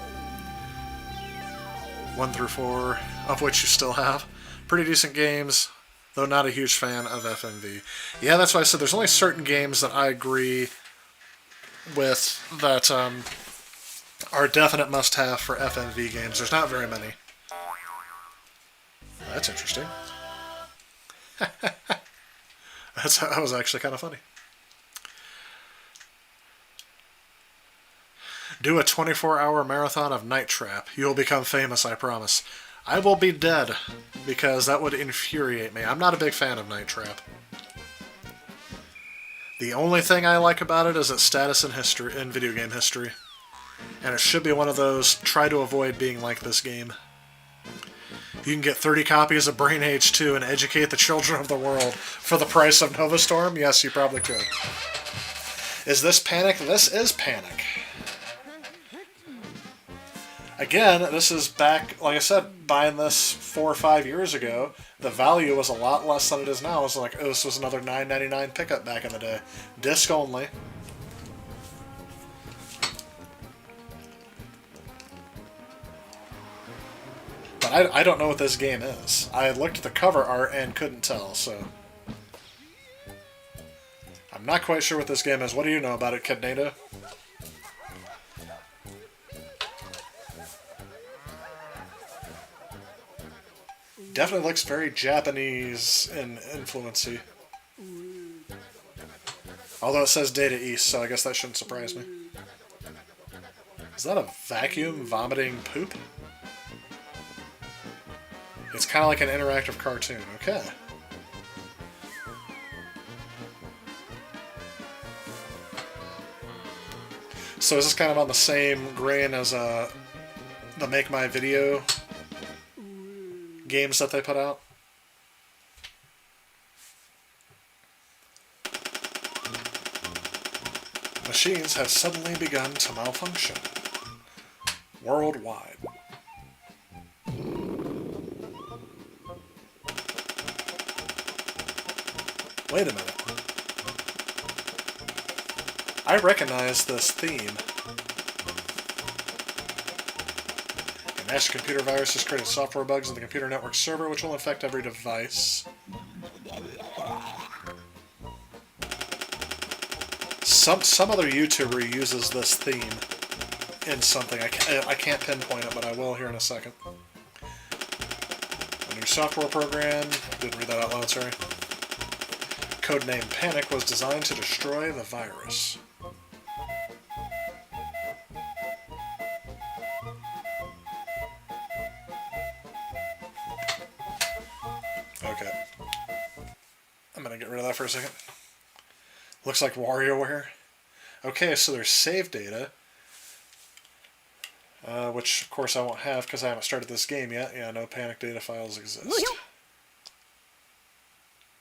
1 through 4, of which you still have. Pretty decent games, though not a huge fan of FMV. Yeah, that's why I said there's only certain games that I agree with that are a definite must-have for FMV games. There's not very many. That's interesting. That was actually kind of funny. Do a 24-hour marathon of Night Trap. You will become famous, I promise. I will be dead, because that would infuriate me. I'm not a big fan of Night Trap. The only thing I like about it is its status in history, in video game history. And it should be one of those, try to avoid being like this game. You can get 30 copies of Brain Age 2 and educate the children of the world for the price of Nova Storm? Yes, you probably could. Is this Panic? This is Panic. Again, this is back, like I said, buying this 4 or 5 years ago. The value was a lot less than it is now. It was like, oh, this was another $9.99 pickup back in the day. Disc only. But I don't know what this game is. I looked at the cover art and couldn't tell, so... I'm not quite sure what this game is. What do you know about it, Kidnado? Definitely looks very Japanese and influency. Although it says Data East, so I guess that shouldn't surprise me. Is that a vacuum vomiting poop? It's kind of like an interactive cartoon. Okay. So is this kind of on the same grain as the Make My Video games that they put out? Machines have suddenly begun to malfunction worldwide. Wait a minute. I recognize this theme. A master computer virus has created software bugs in the computer network server which will infect every device. Some other YouTuber uses this theme in something. I can't pinpoint it, but I will here in a second. A new software program. Didn't read that out loud, sorry. Codename Panic was designed to destroy the virus. Okay. I'm gonna get rid of that for a second. Looks like WarioWare. Okay, so there's save data. Which, of course, I won't have because I haven't started this game yet. Yeah, no Panic data files exist.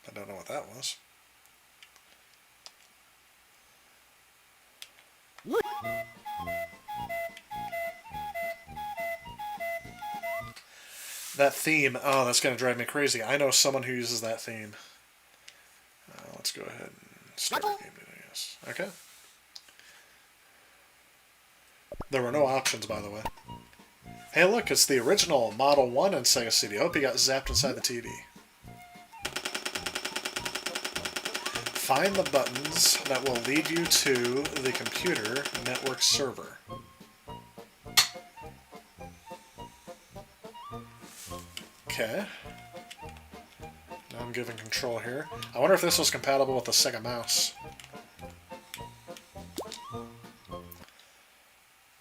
I don't know what that was. That theme, oh, that's going to drive me crazy. I know someone who uses that theme. Let's go ahead and start the game, I guess. Okay. There were no options, by the way. Hey, look, it's the original Model 1 and Sega CD. I hope you got zapped inside the TV. Find the buttons that will lead you to the computer network server. Okay. Now I'm giving control here. I wonder if this was compatible with the Sega mouse.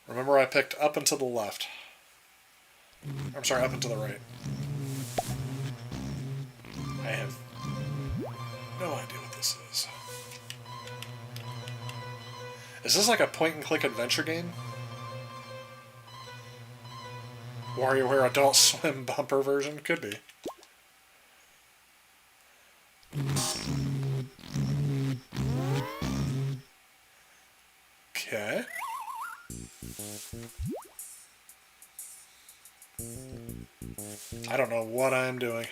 Remember I picked up and to the left. I'm sorry, up and to the right. I have no idea what this is. Is this like a point-and-click adventure game? WarioWare Adult Swim bumper version? Could be. Okay. I don't know what I'm doing.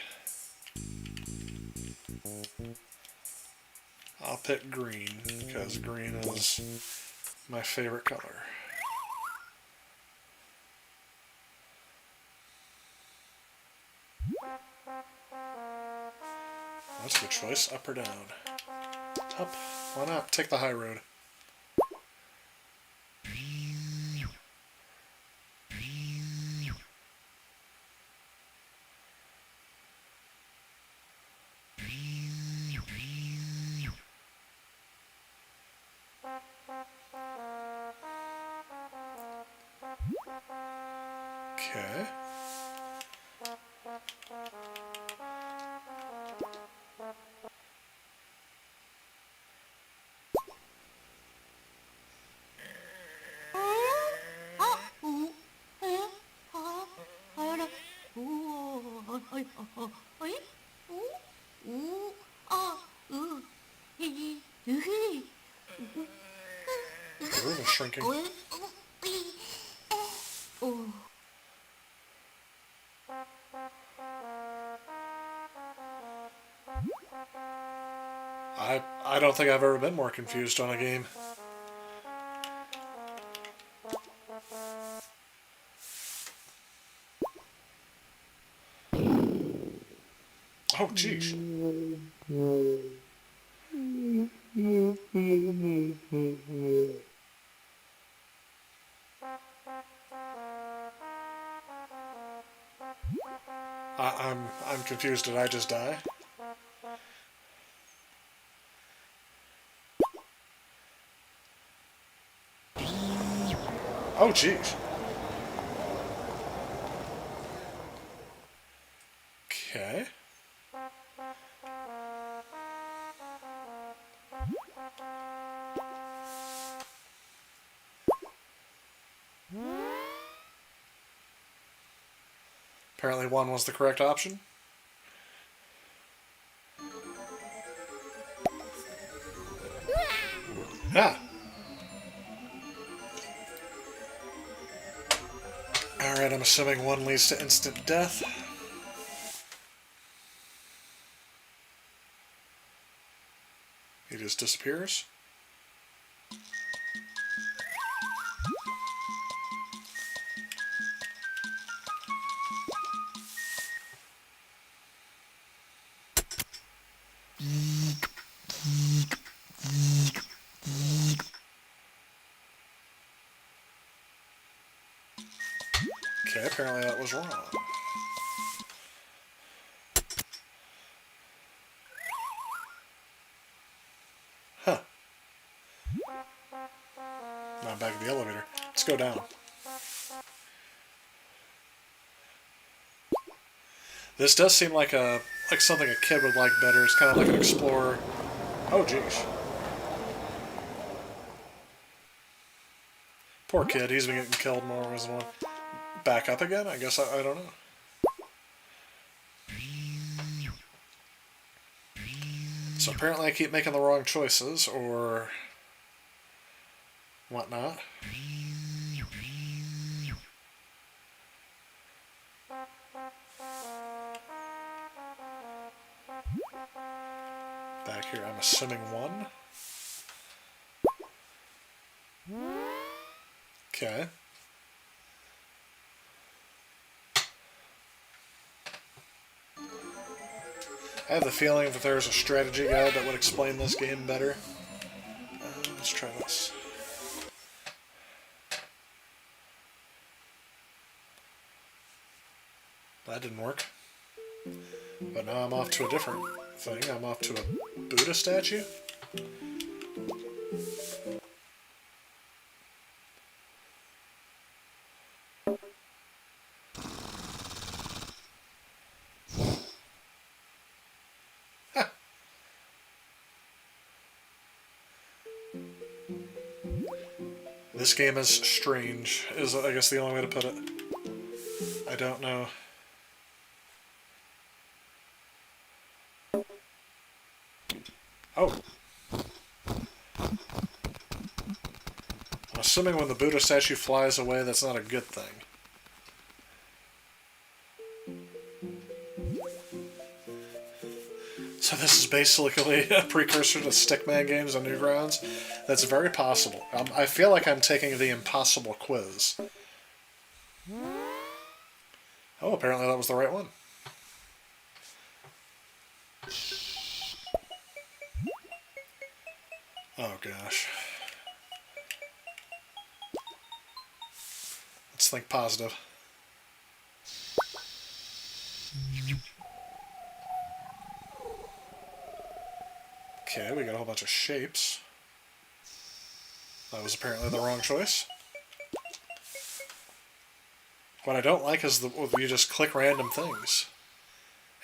I'll pick green, because green is my favorite color. That's a good choice. Up or down? Up. Why not? Take the high road. Okay. The room is shrinking. I don't think I've ever been more confused on a game. Oh, jeez. I'm confused. Did I just die? Oh, jeez. Okay. Apparently 1 was the correct option. Ah. Alright, I'm assuming 1 leads to instant death. He just disappears. Okay, apparently that was wrong. Huh. Now I'm back at the elevator. Let's go down. This does seem like something a kid would like better. It's kind of like an explorer. Oh, jeez. Poor kid. He's been getting killed more than one. Back up again? I guess I don't know. So apparently I keep making the wrong choices, or whatnot. Back here, I'm assuming 1. Okay. I have the feeling that there's a strategy guide that would explain this game better. Let's try this. That didn't work. But now I'm off to a different thing. I'm off to a Buddha statue. This game is strange, is I guess the only way to put it. I don't know. Oh. assuming when the Buddha statue flies away, that's not a good thing. So this is basically a precursor to Stickman games on Newgrounds? That's very possible. I feel like I'm taking the impossible quiz. Oh, apparently that was the right one. Oh gosh. Let's think positive. Okay, we got a whole bunch of shapes. That was apparently the wrong choice. What I don't like is you just click random things,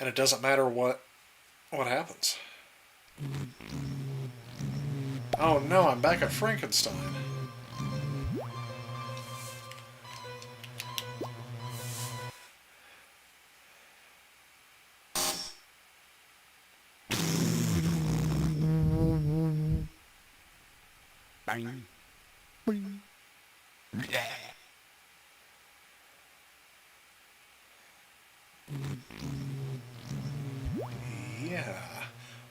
and it doesn't matter what happens. Oh no, I'm back at Frankenstein. Bang. Yeah.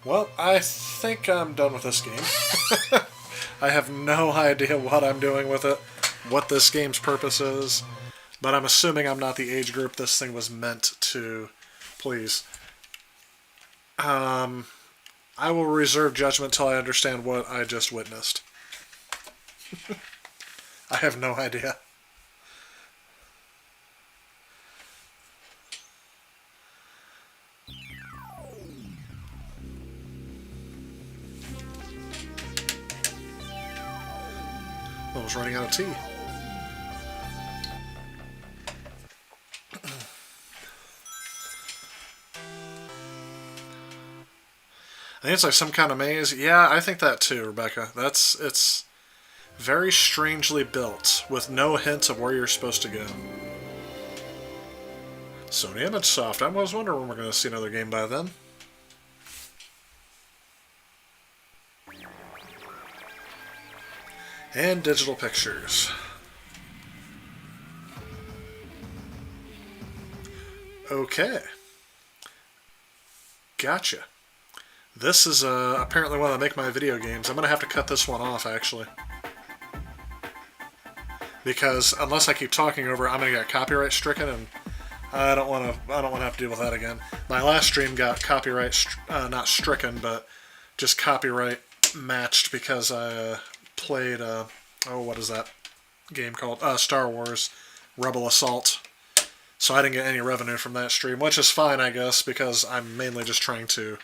Well, I think I'm done with this game. I have no idea what I'm doing with it, what this game's purpose is, but I'm assuming I'm not the age group this thing was meant to please. I will reserve judgment till I understand what I just witnessed. I have no idea. I was running out of tea. I think it's like some kind of maze. Yeah, I think that too, Rebecca. It's very strangely built, with no hint of where you're supposed to go. Sony ImageSoft. I was wondering when we're going to see another game by then. And Digital Pictures. Okay. Gotcha. This is apparently when I make my video games. I'm going to have to cut this one off, actually. Because unless I keep talking over it, I'm going to get copyright stricken, and I don't want to have to deal with that again. My last stream got copyright, not stricken, but just copyright matched because I played, what is that game called? Star Wars Rebel Assault. So I didn't get any revenue from that stream, which is fine, I guess, because I'm mainly just trying to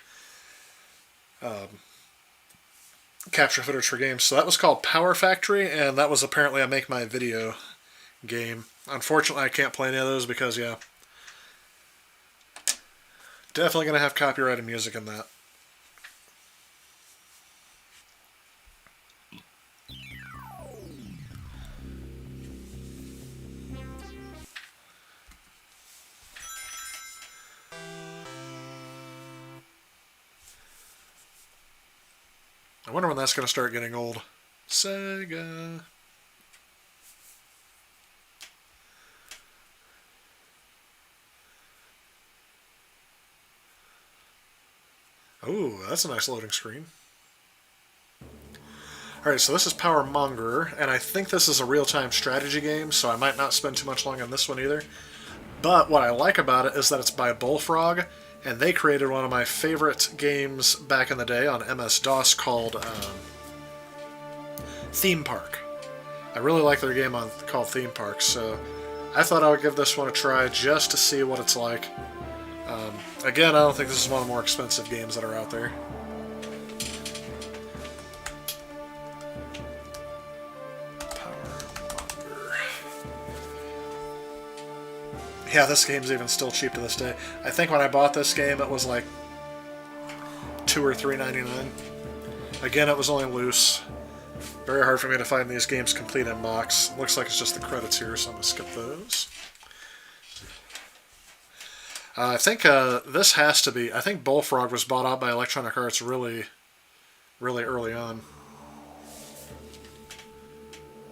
capture footage for games. So that was called Power Factory, and that was apparently a Make My Video game. Unfortunately, I can't play any of those because, yeah, definitely going to have copyrighted music in that. I wonder when that's going to start getting old. Sega. Ooh, that's a nice loading screen. Alright, so this is Power Mongerer, and I think this is a real-time strategy game, so I might not spend too much long on this one either. But what I like about it is that it's by Bullfrog, and they created one of my favorite games back in the day on MS-DOS called Theme Park. I really like their game called Theme Park, so I thought I would give this one a try just to see what it's like. Again, I don't think this is one of the more expensive games that are out there. Yeah, this game's even still cheap to this day. I think when I bought this game, it was like $2 or $3.99. Again, it was only loose. Very hard for me to find these games complete in box. Looks like it's just the credits here, so I'm going to skip those. I think this has to be... I think Bullfrog was bought out by Electronic Arts really, really early on.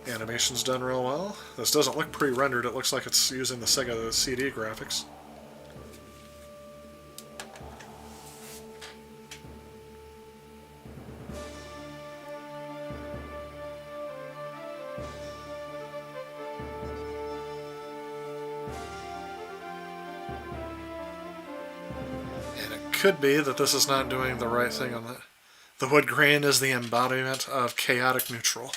Animation's done real well. This doesn't look pre-rendered. It looks like it's using the Sega CD graphics. And it could be that this is not doing the right thing on that. The wood grain is the embodiment of chaotic neutral.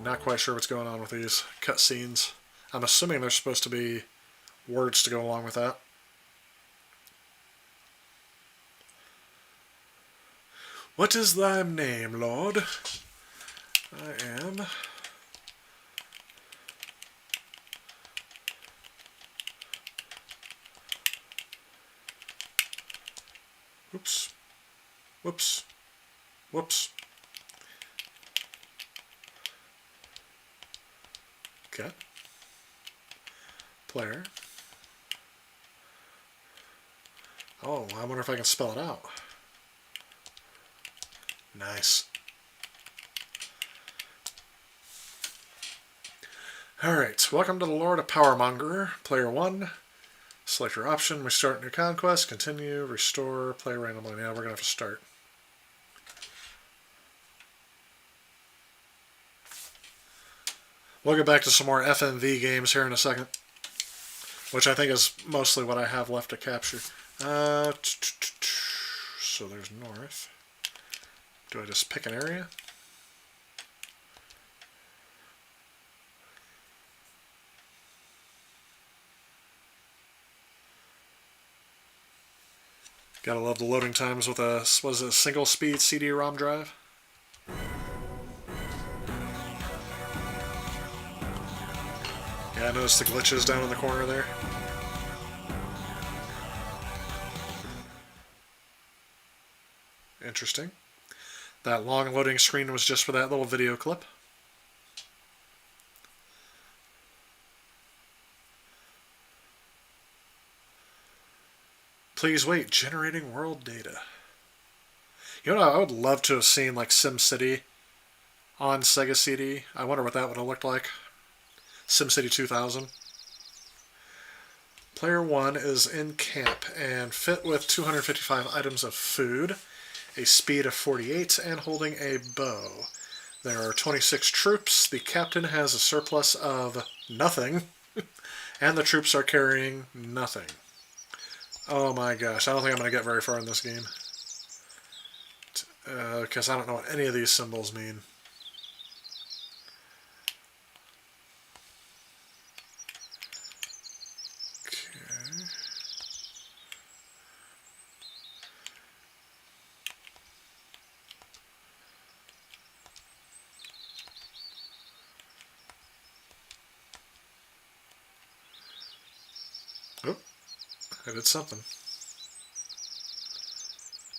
Not quite sure what's going on with these cutscenes. I'm assuming there's supposed to be words to go along with that. What is thy name, Lord? I am... Whoops. Whoops. Whoops. Okay. Player. Oh, I wonder if I can spell it out. Nice. Alright, welcome to the Lord of Powermonger. Player 1. Select your option, restart new conquest, continue, restore, play randomly. Now we're going to have to start. We'll get back to some more FMV games here in a second, which I think is mostly what I have left to capture. So there's north. Do I just pick an area? Gotta love the loading times with a, what is it, a single speed CD-ROM drive? Yeah, I noticed the glitches down in the corner there. Interesting. That long loading screen was just for that little video clip. Please wait, generating world data. You know what I would love to have seen, like SimCity on Sega CD. I wonder what that would have looked like. SimCity 2000. Player 1 is in camp and fit with 255 items of food, a speed of 48, and holding a bow. There are 26 troops. The captain has a surplus of nothing, and the troops are carrying nothing. Oh my gosh, I don't think I'm going to get very far in this game. Because I don't know what any of these symbols mean. Okay. Oh, I did something.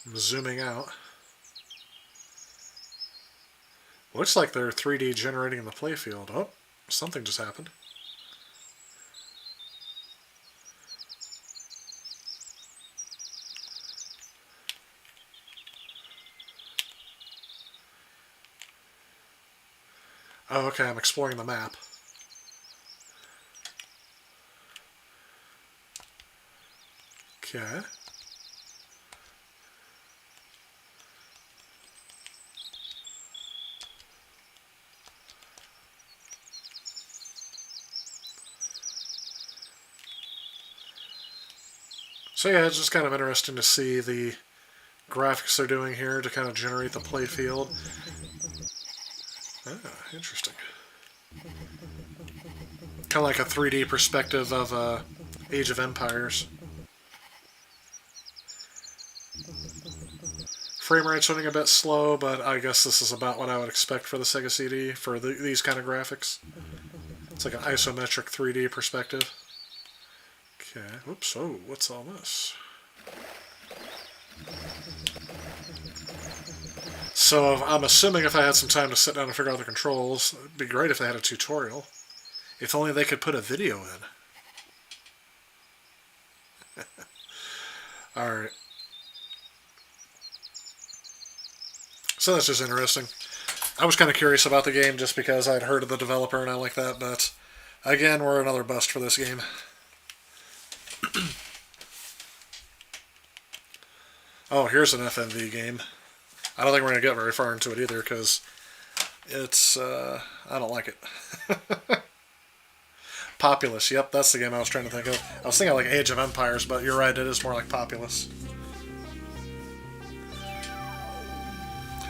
I'm zooming out. Looks like they're 3D generating the playfield. Oh, something just happened. Oh, okay, I'm exploring the map. Okay. So yeah, it's just kind of interesting to see the graphics they're doing here to kind of generate the playfield. Ah, interesting. Kind of like a 3D perspective of Age of Empires. Frame rate's running a bit slow, but I guess this is about what I would expect for the Sega CD for these kind of graphics. It's like an isometric 3D perspective. Okay, oops, oh, what's all this? So I'm assuming if I had some time to sit down and figure out the controls, it'd be great if they had a tutorial. If only they could put a video in. Alright. So that's just interesting. I was kind of curious about the game just because I'd heard of the developer and I like that, but again, we're another bust for this game. Oh, here's an FMV game. I don't think we're going to get very far into it either because it's, I don't like it. Populous, yep, that's the game I was trying to think of. I was thinking like Age of Empires, but you're right, it is more like Populous.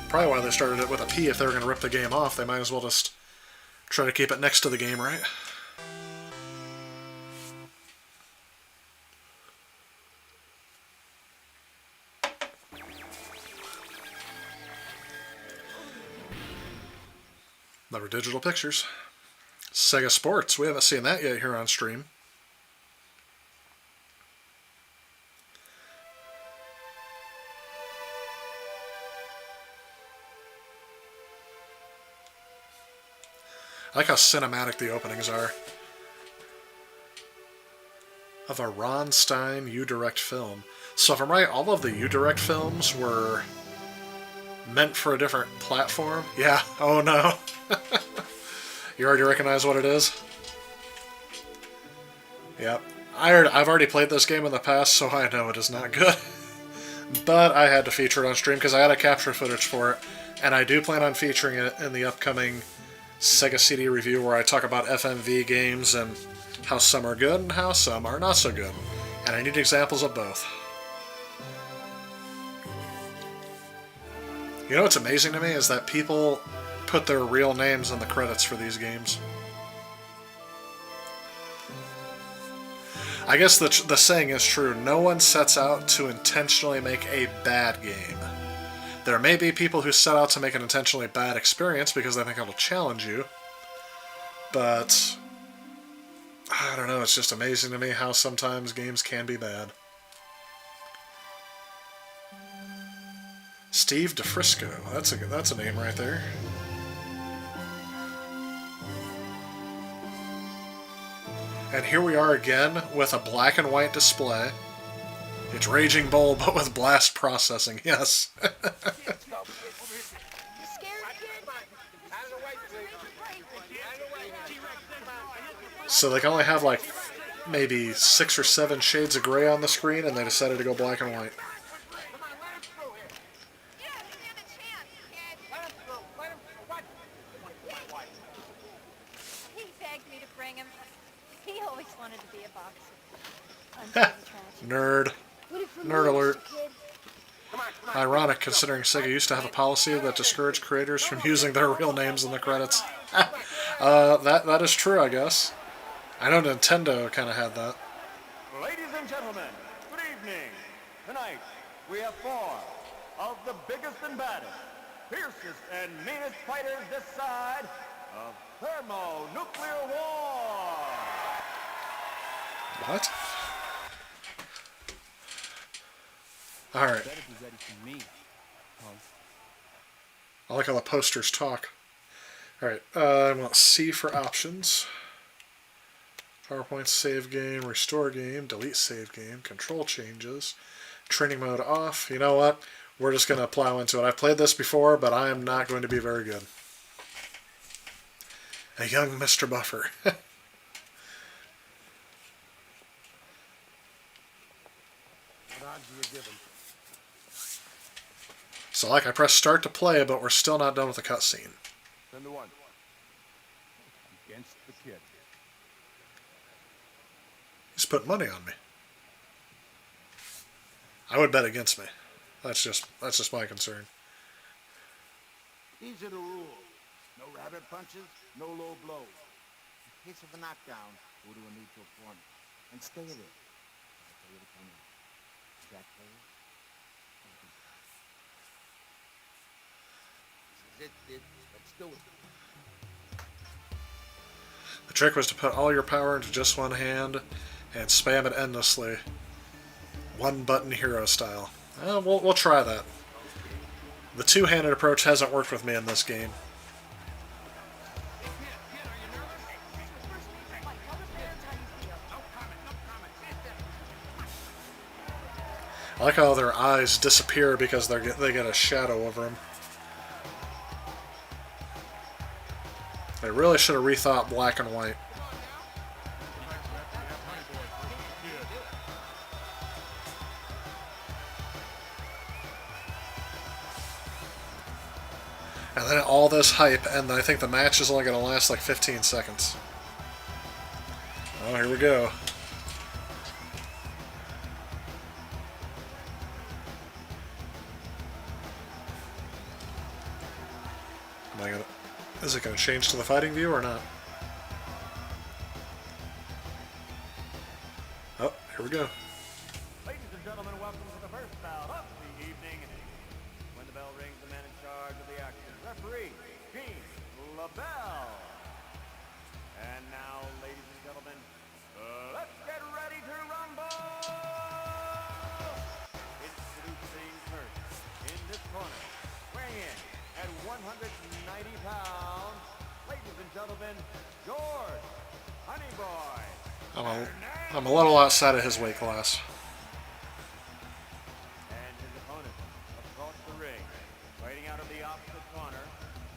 Probably why they started it with a P. If they were going to rip the game off, they might as well just try to keep it next to the game, right? Another digital pictures. Sega Sports. We haven't seen that yet here on stream. I like how cinematic the openings are. Of a Ron Stein U-Direct film. So if I'm right, all of the U-Direct films were meant for a different platform? Yeah. Oh no. You already recognize what it is? Yep. I've already played this game in the past, so I know it is not good. But I had to feature it on stream because I had a capture footage for it. And I do plan on featuring it in the upcoming Sega CD review where I talk about FMV games and how some are good and how some are not so good. And I need examples of both. You know what's amazing to me is that people put their real names in the credits for these games. I guess the saying is true. No one sets out to intentionally make a bad game. There may be people who set out to make an intentionally bad experience because they think it'll challenge you. But I don't know, it's just amazing to me how sometimes games can be bad. Steve DeFrisco. That's a name right there. And here we are again with a black and white display. It's Raging Bull, but with blast processing, yes. So they can only have like maybe 6 or 7 shades of gray on the screen, and they decided to go black and white. He begged me to bring him. He always wanted to be a boxer. Nerd. Nerd alert. Ironic, considering Sega used to have a policy that discouraged creators from using their real names in the credits. That is true, I guess. I know Nintendo kind of had that. Ladies and gentlemen, good evening. Tonight, we have 4 of the biggest and baddest, fiercest and meanest fighters this side of thermonuclear war. What? Alright. I like how the posters talk. Alright, I want C for options. PowerPoint save game, restore game, delete save game, control changes, training mode off. You know what? We're just going to plow into it. I've played this before, but I am not going to be very good. A young Mr. Buffer. So like I press start to play, but we're still not done with the cutscene. 10 to 1. Against the kid. He's put money on me. I would bet against me. That's just my concern. These are the rules. No rabbit punches, no low blows. In case of a knockdown, go to a neutral corner. And stay there. I'll tell you to come in. Jack players? This is it, kid. Let's do it. The trick was to put all your power into just one hand and spam it endlessly. One button hero style. We'll try that. The two-handed approach hasn't worked with me in this game. I like how their eyes disappear because they get a shadow over them. They really should have rethought black and white. And then all this hype, and I think the match is only going to last like 15 seconds. Oh, here we go. Am I gonna? Is it going to change to the fighting view or not? Oh, here we go. Ladies and gentlemen, welcome to the first bout of the evening. When the bell rings, the man in charge of the action, referee, Gene LaBelle. And now, ladies and gentlemen, let's get ready to rumble! Introducing first, in this corner, weighing in at 190 pounds, ladies and gentlemen, George Honeyboy. I'm a little outside of his weight class. And his opponent across the ring, fighting out of the opposite corner.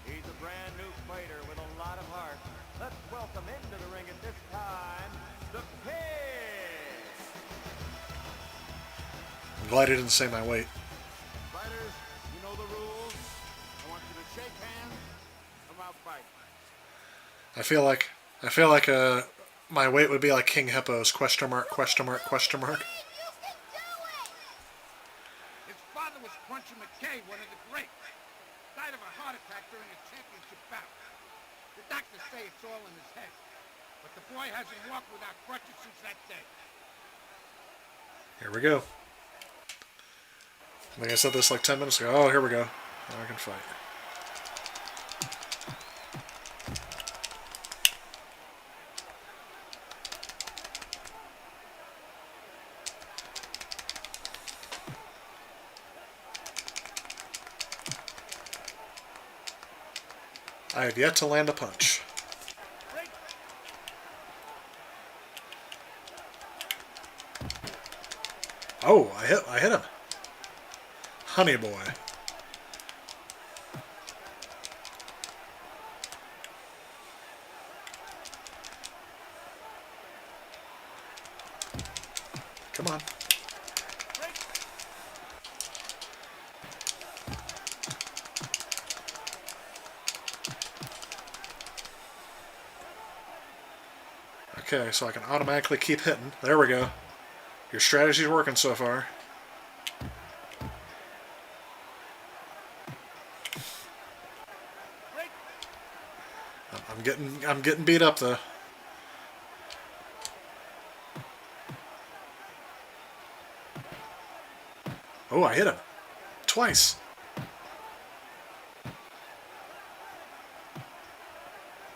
He's a brand new fighter with a lot of heart. Let's welcome into the ring at this time, the Pig. I'm glad he didn't say my weight. Fighters, you know the rules. I want you to shake hands. Come out fight. I feel like my weight would be like King Hippo's question mark, question mark, question mark. His father was Crunchy McKay, one of the greats. Died of a heart attack during a championship bout. The doctors say it's all in his head. But the boy hasn't walked without crutches since that day. Here we go. I think I said this like 10 minutes ago. Oh, here we go. Now I can fight. I have yet to land a punch. Oh, I hit him. Honey boy. Come on. Okay, so I can automatically keep hitting. There we go. Your strategy's working so far. I'm getting beat up though. Oh, I hit him. Twice.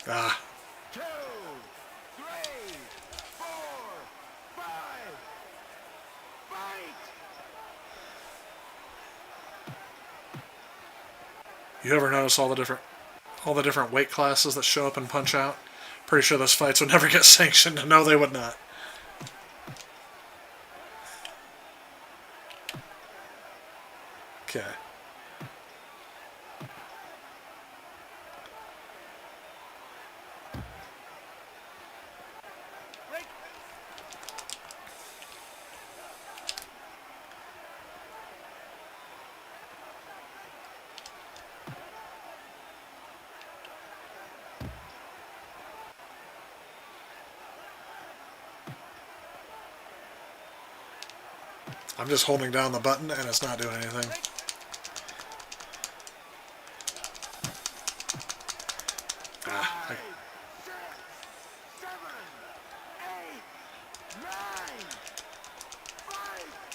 Ah. 2, 3, 4, 5. Fight! You ever notice all the different weight classes that show up in Punch Out? Pretty sure those fights would never get sanctioned. No, they would not. Okay. I'm just holding down the button and it's not doing anything. Ah, 5, 6, 7, 8, 9. Fight!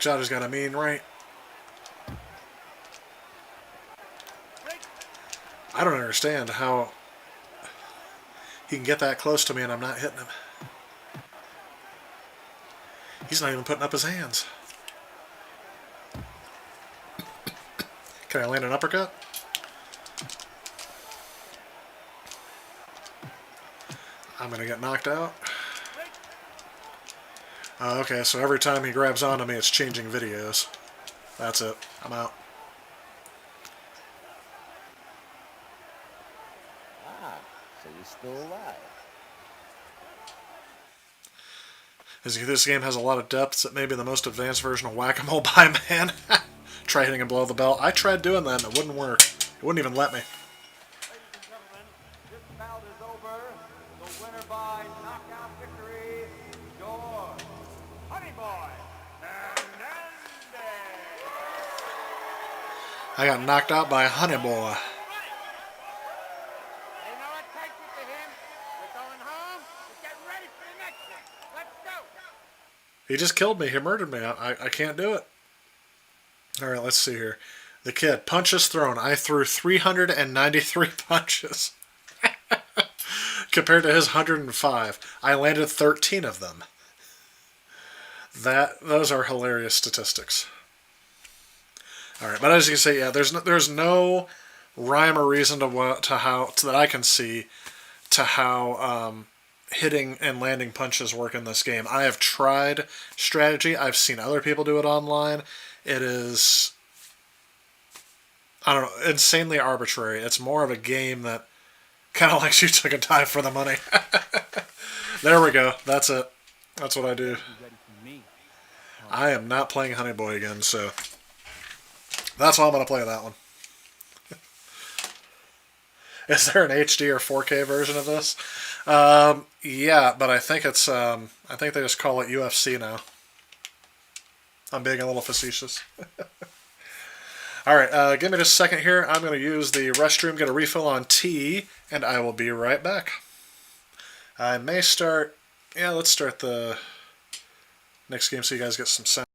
watch out, he's got a mean right. I don't understand how he can get that close to me and I'm not hitting him. He's not even putting up his hands. Can I land an uppercut? I'm going to get knocked out. Okay, so every time he grabs onto me, it's changing videos. That's it. I'm out. Ah, so you're still alive. This game has a lot of depths. It may be the most advanced version of Whack-A-Mole by Man. Try hitting him below the belt. I tried doing that and it wouldn't work. It wouldn't even let me. Ladies and gentlemen, this bout is over. The winner by knockout victory, your Honey Boy, Hernandez. I got knocked out by Honey Boy. You know what takes it to him? We're going home. We're getting ready for the next one. Let's go. He just killed me. He murdered me. I can't do it. Alright, let's see here. The kid. Punches thrown. I threw 393 punches. Compared to his 105. I landed 13 of them. Those are hilarious statistics. Alright, but as you can see, yeah, there's no rhyme or reason that I can see to how hitting and landing punches work in this game. I have tried strategy. I've seen other people do it online. It is, I don't know, insanely arbitrary. It's more of a game that kind of likes you took a dive for the money. There we go. That's it. That's what I do. I am not playing Honey Boy again, so that's why I'm going to play that one. Is there an HD or 4K version of this? Yeah, but I think it's I think they just call it UFC now. I'm being a little facetious. Alright, give me just a second here. I'm going to use the restroom, get a refill on tea, and I will be right back. I may start... Yeah, let's start the next game so you guys get some sound.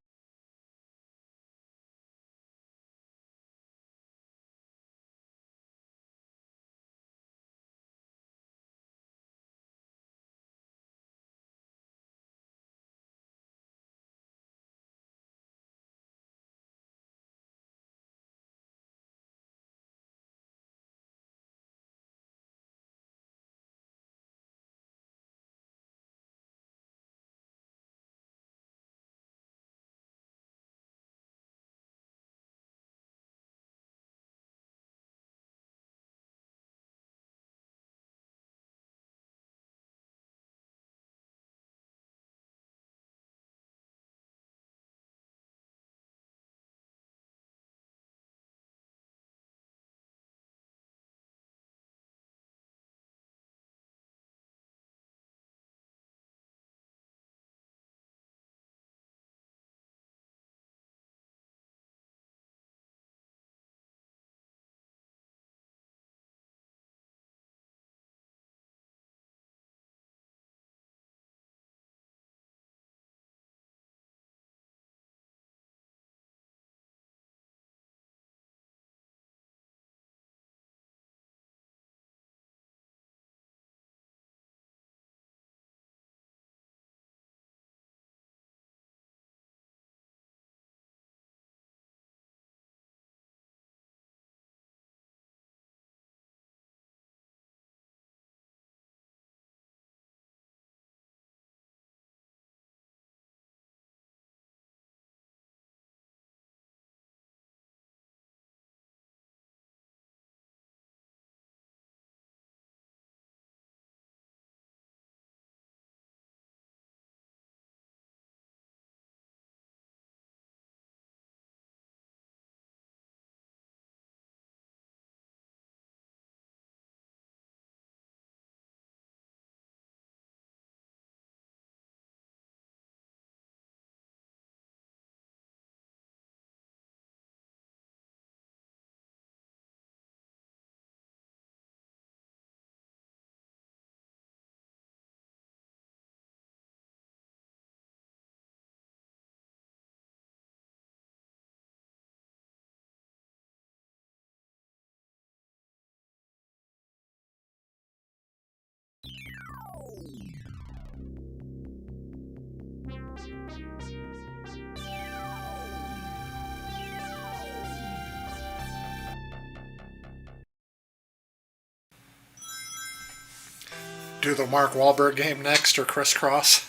Do the Mark Wahlberg game next or crisscross?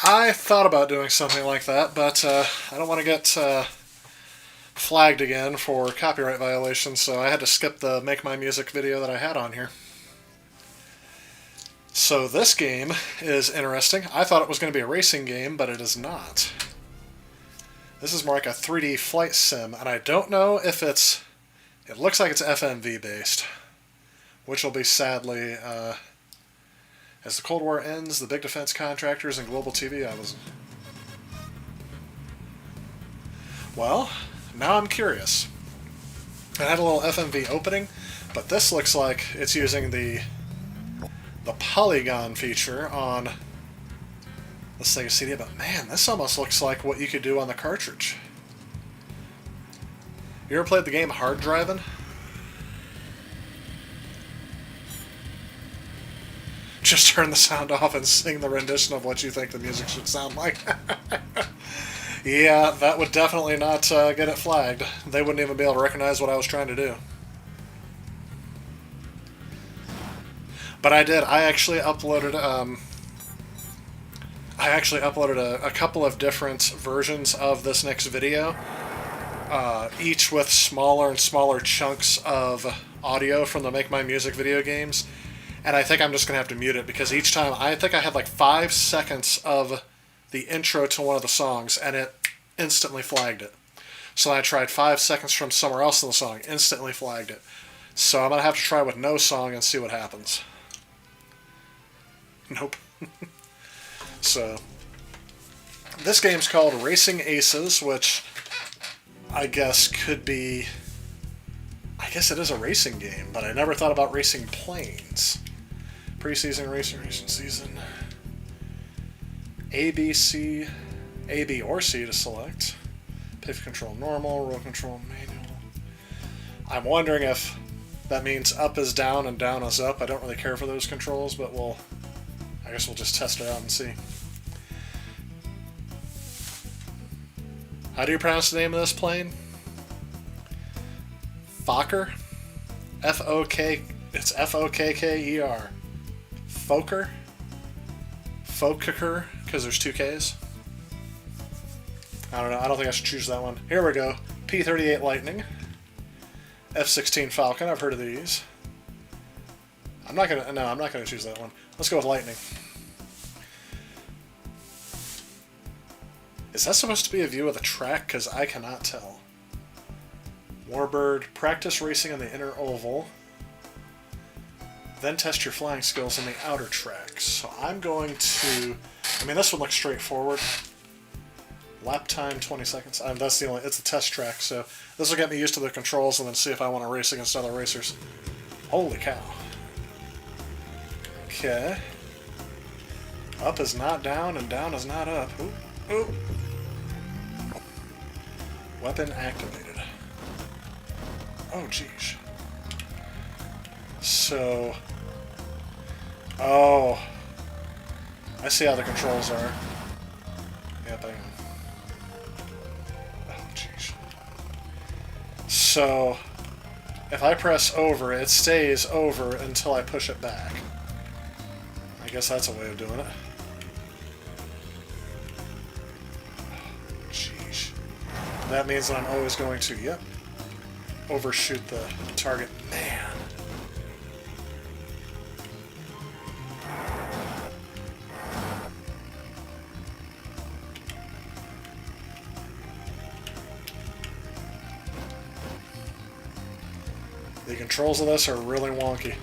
I thought about doing something like that, but I don't want to get flagged again for copyright violations, so I had to skip the Make My Music video that I had on here. So this game is interesting. I thought it was going to be a racing game, but it is not. This is more like a 3D flight sim, and I don't know if it's... It looks like it's FMV based, which will be sadly... as the Cold War ends, the big defense contractors and global TV... Well, now I'm curious. It had a little FMV opening, but this looks like it's using the polygon feature on the Sega CD, but man, this almost looks like what you could do on the cartridge. You ever played the game Hard Driving? Just turn the sound off and sing the rendition of what you think the music should sound like. Yeah, that would definitely not get it flagged. They wouldn't even be able to recognize what I was trying to do. But I did. I actually uploaded a couple of different versions of this next video, each with smaller and smaller chunks of audio from the Make My Music video games. And I think I'm just going to have to mute it because each time, I think I had like 5 seconds of the intro to one of the songs and it instantly flagged it. So I tried 5 seconds from somewhere else in the song, instantly flagged it. So I'm going to have to try with no song and see what happens. Nope. So, this game's called Racing Aces, which I guess could be... I guess it is a racing game, but I never thought about racing planes. Preseason racing season. A, B, C, A, B, or C to select. Pivot control normal, roll control manual. I'm wondering if that means up is down and down is up. I don't really care for those controls, but I guess we'll just test it out and see. How do you pronounce the name of this plane? Fokker? F-O-K... It's F-O-K-K-E-R. Fokker? Fokker, because there's 2 Ks. I don't know. I don't think I should choose that one. Here we go. P-38 Lightning. F-16 Falcon. I've heard of these. I'm not gonna choose that one. Let's go with Lightning. Is that supposed to be a view of the track? Because I cannot tell. Warbird, practice racing in the inner oval. Then test your flying skills in the outer tracks. So I'm going to... I mean, this one looks straightforward. Lap time, 20 seconds. That's the only... It's a test track, so this will get me used to the controls and then see if I want to race against other racers. Holy cow. Okay. Up is not down, and down is not up. Ooh, ooh. Weapon activated. Oh, jeez. So... Oh. I see how the controls are. Yep, hang on. Oh, jeez. So... If I press over, it stays over until I push it back. I guess that's a way of doing it. Jeez. That means that I'm always going to, yep, overshoot the target. Man. The controls of this are really wonky.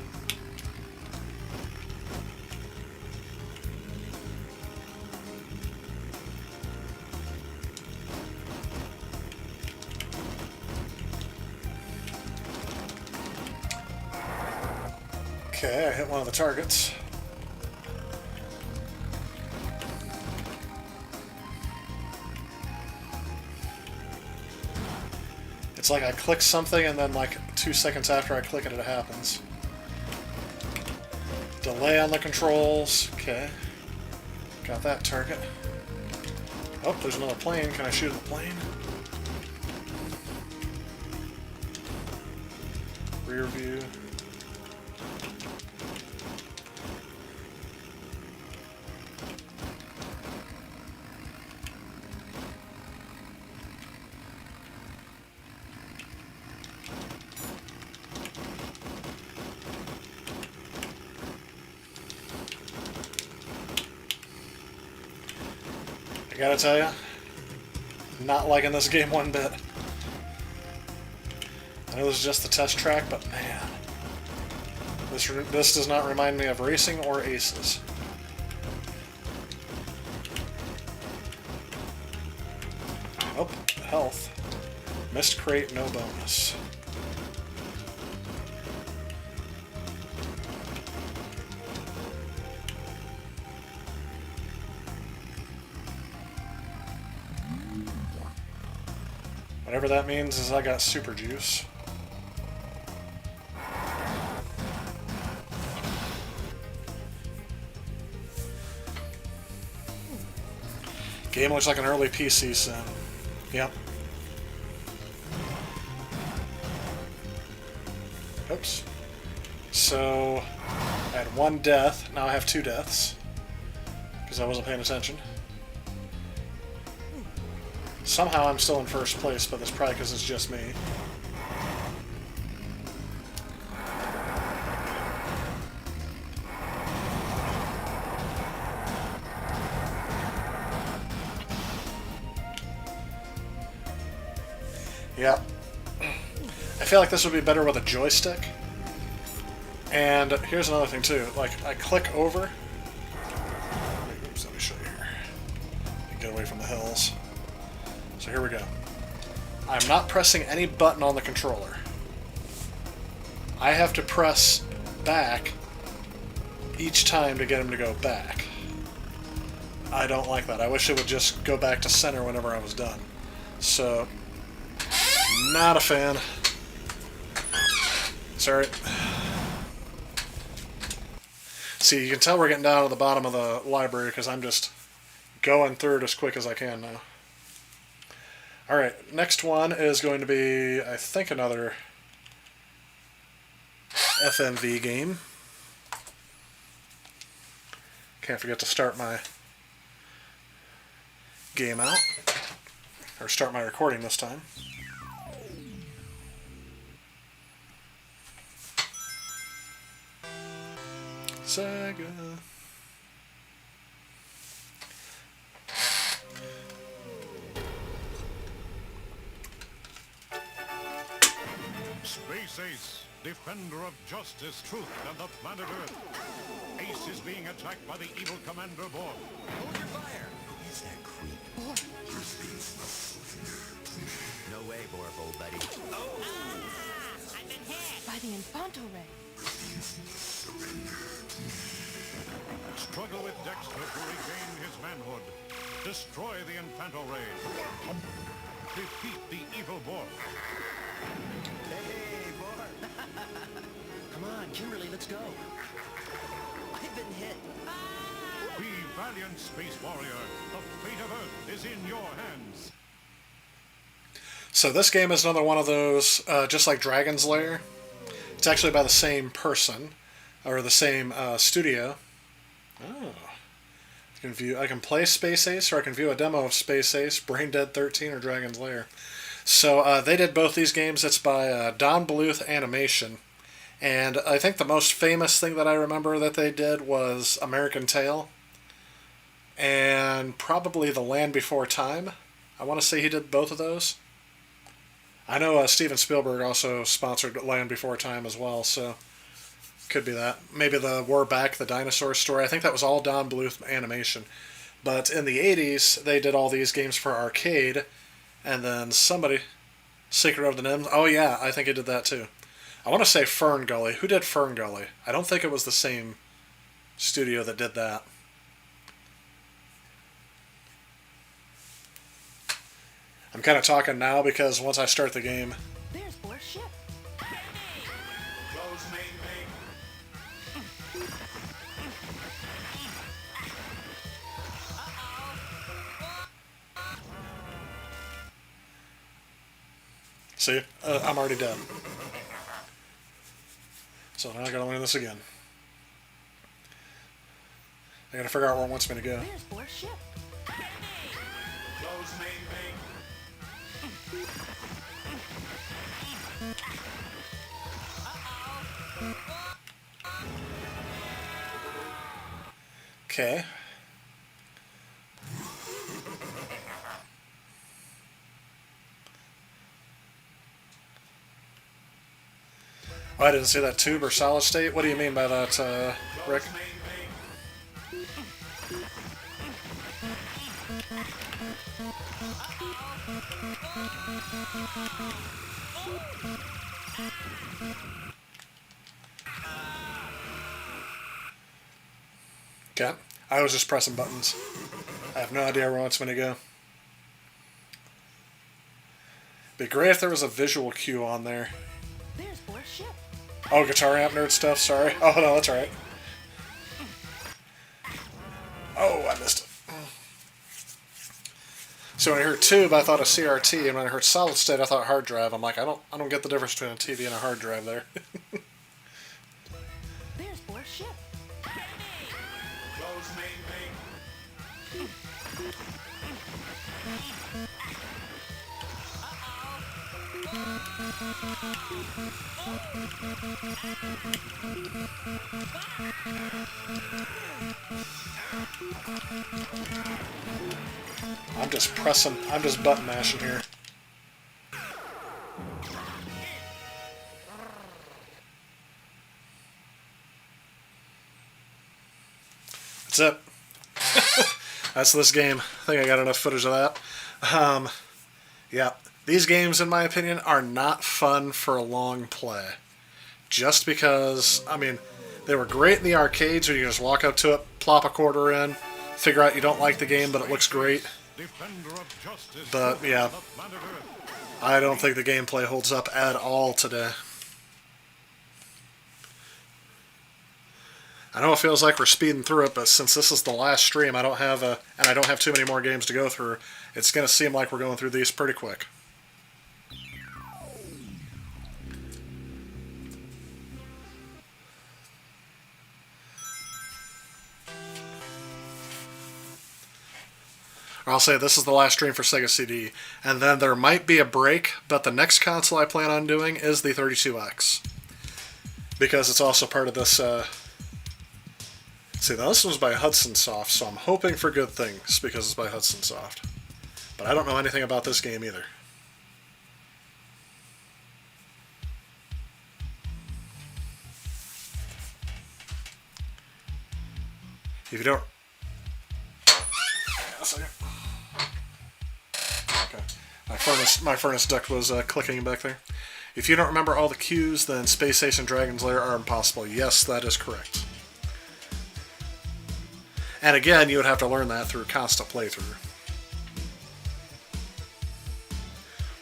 Okay, I hit one of the targets. It's like I click something and then like 2 seconds after I click it, it happens. Delay on the controls. Okay. Got that target. Oh, there's another plane. Can I shoot at the plane? Rear view. I gotta tell you, not liking this game one bit. I know this is just the test track, but man, this does not remind me of racing or Aces. Oh, health. Missed crate, no bonus. Whatever that means is I got super juice. Game looks like an early PC sim. Yep. Oops. So, I had one death, now I have 2 deaths. Because I wasn't paying attention. Somehow I'm still in first place, but that's probably because it's just me. Yep. I feel like this would be better with a joystick. And here's another thing too. Like, I click over. Oops, let me show you here. Get away from the hills. So here we go. I'm not pressing any button on the controller. I have to press back each time to get him to go back. I don't like that. I wish it would just go back to center whenever I was done. So, not a fan. Sorry. See, you can tell we're getting down to the bottom of the library because I'm just going through it as quick as I can now. Alright, next one is going to be, I think, another FMV game. Can't forget to start my game out. Or start my recording this time. Sega. Space Ace, defender of justice, truth, and the planet Earth. Ace is being attacked by the evil Commander Borg. Hold your fire! Who is that creep? Borg! No way, Borg, old buddy. Oh! Ah, I've been hit! By the Infanto Ray. Struggle with Dexter to regain his manhood. Destroy the Infanto Ray. Defeat the evil Borg. Hey, Borg! Come on, Kimberly, let's go. I've been hit. Be valiant, Space Warrior. The fate of Earth is in your hands. So this game is another one of those, just like Dragon's Lair. It's actually by the same person, or the same studio. Oh. I can play Space Ace, or I can view a demo of Space Ace, Brain Dead 13, or Dragon's Lair. So they did both these games. It's by Don Bluth Animation. And I think the most famous thing that I remember that they did was American Tail. And probably The Land Before Time. I want to say he did both of those. I know Steven Spielberg also sponsored Land Before Time as well, so could be that. Maybe the We're Back, the dinosaur story. I think that was all Don Bluth Animation. But in the 80s, they did all these games for arcade, and then somebody, Secret of the NIMS, oh yeah, I think he did that too. I want to say Fern Gully. Who did Fern Gully? I don't think it was the same studio that did that. I'm kind of talking now because once I start the game... There's Borg's ship. Close main. See? I'm already dead. So now I gotta learn this again. I gotta figure out where it wants me to go. There's Borg's ship. Close main. Okay. Oh, I didn't see that tube or solid state. What do you mean by that, Rick? Okay. I was just pressing buttons. I have no idea where it's going to go. Be great if there was a visual cue on there. There's Bort's ship. Oh, guitar amp nerd stuff, sorry. Oh, no, that's alright. Oh, I missed it. So when I heard tube, I thought of CRT, and when I heard solid state, I thought hard drive. I'm like, I don't get the difference between a TV and a hard drive there. There's Bort's ship. I'm just button mashing here. That's it. That's this game. I think I got enough footage of that. Yeah. These games, in my opinion, are not fun for a long play. Just because, I mean, they were great in the arcades where you can just walk up to it, plop a quarter in, figure out you don't like the game, but it looks great. But, yeah, I don't think the gameplay holds up at all today. I know it feels like we're speeding through it, but since this is the last stream, I don't have too many more games to go through, it's going to seem like we're going through these pretty quick. I'll say this is the last stream for Sega CD, and then there might be a break, but the next console I plan on doing is the 32X. Because it's also part of this, see, now this was by Hudson Soft, so I'm hoping for good things because it's by Hudson Soft. But I don't know anything about this game either. If you don't... A second. Okay. My furnace duct was clicking back there. If you don't remember all the cues, then Space Ace and Dragon's Lair are impossible. Yes, that is correct. And again, you would have to learn that through constant playthrough.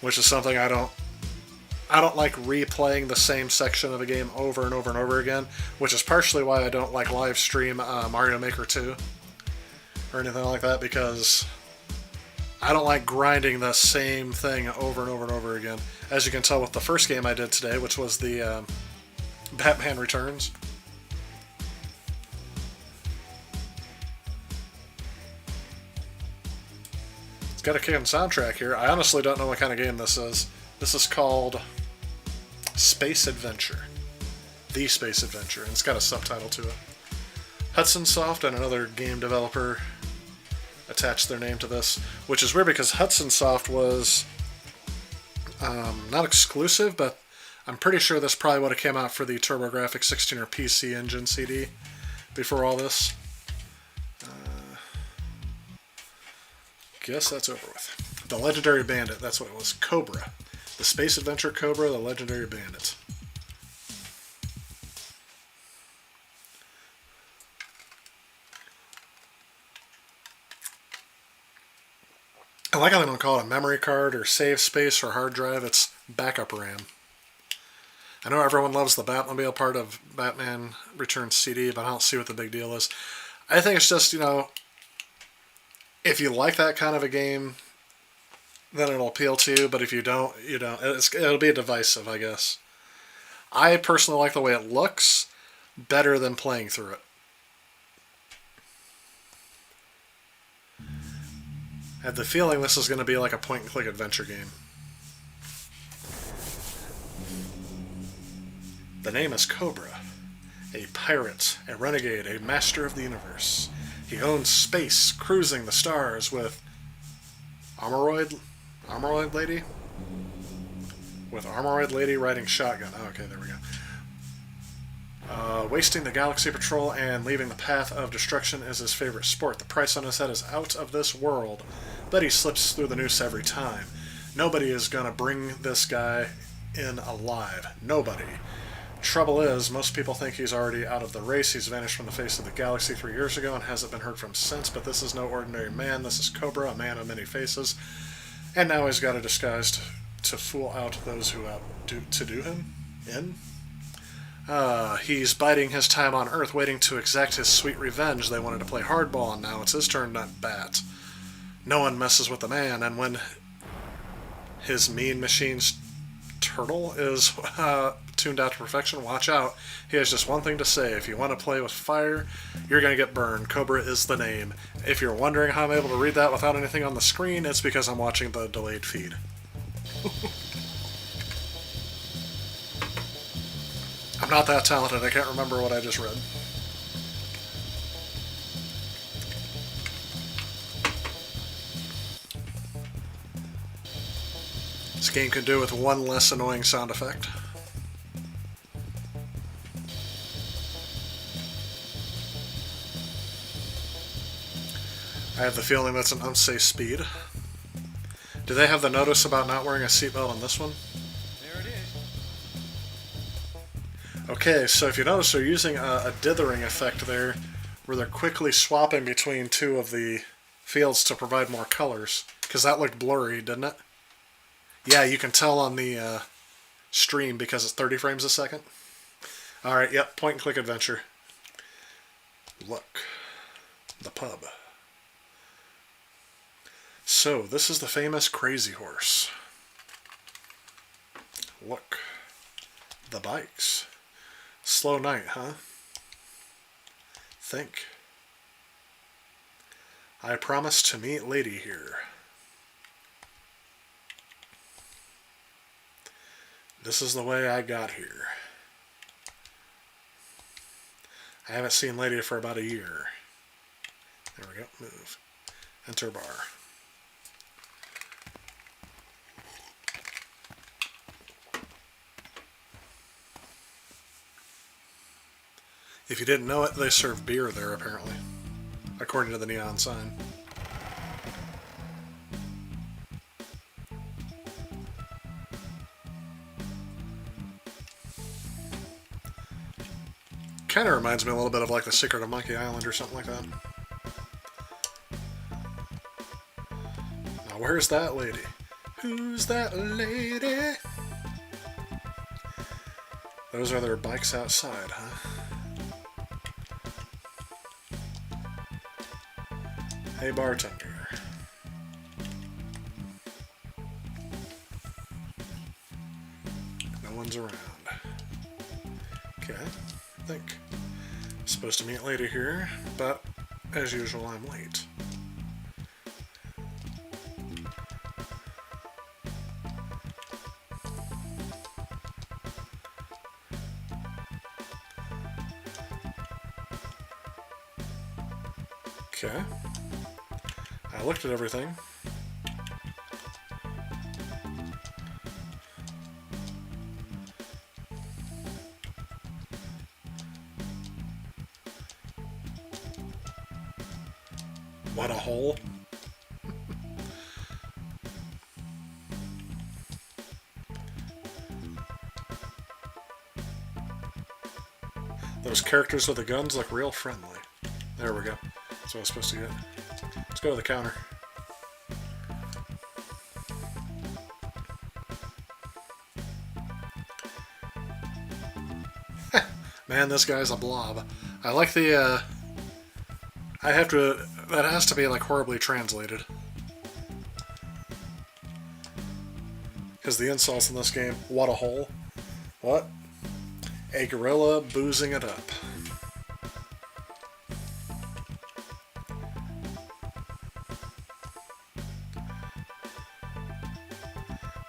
Which is something I don't like replaying the same section of a game over and over and over again, which is partially why I don't like live stream Mario Maker 2 or anything like that, because I don't like grinding the same thing over and over and over again. As you can tell with the first game I did today, which was the Batman Returns. It's got a kicking soundtrack here. I honestly don't know what kind of game this is. This is called Space Adventure. The Space Adventure, and it's got a subtitle to it. Hudson Soft and another game developer attached their name to this, which is weird because Hudson Soft was not exclusive, but I'm pretty sure this probably would have came out for the TurboGrafx 16 or PC Engine CD before all this. Guess that's over with. The Legendary Bandit, that's what it was. Cobra. The Space Adventure Cobra, the Legendary Bandit. I like how they don't call it a memory card or save space or hard drive. It's backup RAM. I know everyone loves the Batmobile part of Batman Returns CD, but I don't see what the big deal is. I think it's just, you know, if you like that kind of a game, then it'll appeal to you, but if you don't, you don't. It'll be divisive, I guess. I personally like the way it looks better than playing through it. I have the feeling this is going to be like a point-and-click adventure game. The name is Cobra. A pirate, a renegade, a master of the universe. He owns space, cruising the stars with Armoroid Lady? With Armoroid Lady riding shotgun. Oh, okay, there we go. Wasting the Galaxy Patrol and leaving the path of destruction is his favorite sport. The price on his head is out of this world, but he slips through the noose every time. Nobody is going to bring this guy in alive. Nobody. Trouble is, most people think he's already out of the race. He's vanished from the face of the galaxy 3 years ago and hasn't been heard from since, but this is no ordinary man. This is Cobra, a man of many faces. And now he's got a disguise to fool out those who do him in. He's biding his time on Earth, waiting to exact his sweet revenge. They wanted to play hardball, and now it's his turn to bat. No one messes with the man, and when his mean machine's turtle is tuned out to perfection, watch out. He has just one thing to say. If you want to play with fire, you're going to get burned. Cobra is the name. If you're wondering how I'm able to read that without anything on the screen, it's because I'm watching the delayed feed. I'm not that talented. I can't remember what I just read. This game can do with one less annoying sound effect. I have the feeling that's an unsafe speed. Do they have the notice about not wearing a seatbelt on this one? There it is. Okay, so if you notice, they're using a dithering effect there, where they're quickly swapping between two of the fields to provide more colors. Because that looked blurry, didn't it? Yeah, you can tell on the stream because it's 30 frames a second. Alright, yep, point and click adventure. Look. The pub. So, this is the famous Crazy Horse. Look. The bikes. Slow night, huh? Think. I promised to meet Lady here. This is the way I got here. I haven't seen Lady for about a year. There we go. Move. Enter bar. If you didn't know it, they serve beer there, apparently. According to the neon sign. Kind of reminds me a little bit of like The Secret of Monkey Island or something like that. Now, where's that lady? Who's that lady? Those are their bikes outside, huh? Hey, bartender. No one's around. Okay, I think I'm supposed to meet Lady here, but as usual, I'm late. Okay. I looked at everything. What a hole. Those characters with the guns look real friendly. There we go. That's what I was supposed to get. Let's go to the counter. Man, this guy's a blob. I like the, I have to, that has to be like horribly translated. Because the insults in this game, what a hole. What? A gorilla boozing it up.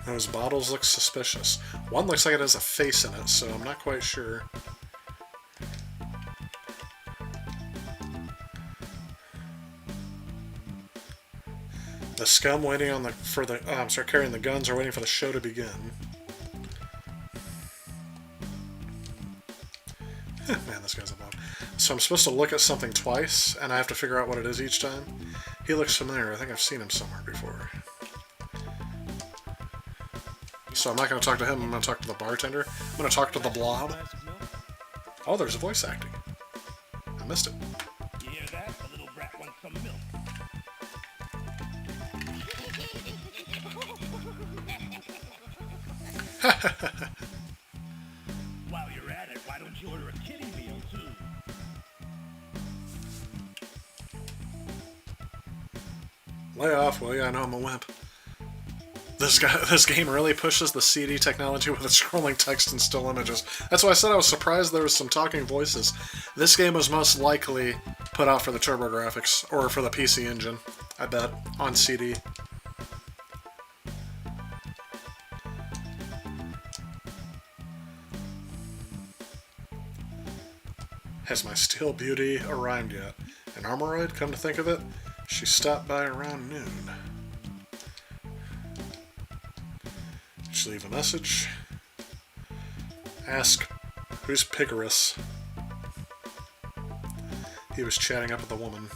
Those bottles look suspicious. One looks like it has a face in it, so I'm not quite sure. The scum waiting on the carrying the guns are waiting for the show to begin. Man, this guy's a bum. So I'm supposed to look at something twice, and I have to figure out what it is each time. He looks familiar. I think I've seen him somewhere before. So I'm not going to talk to him. I'm going to talk to the bartender. I'm going to talk to the blob. Oh, there's voice acting. I missed it. You hear that? The little brat wants some milk. While you're at it, why don't you order a kiddie meal, too? Lay off, will ya? I know I'm a wimp. This game really pushes the CD technology with its scrolling text and still images. That's why I said I was surprised there was some talking voices. This game was most likely put out for the TurboGrafx, or for the PC Engine, I bet, on CD. Has my steel beauty arrived yet? An Armoroid, come to think of it? She stopped by around noon. Just leave a message. Ask, who's Pigarus? He was chatting up with a woman.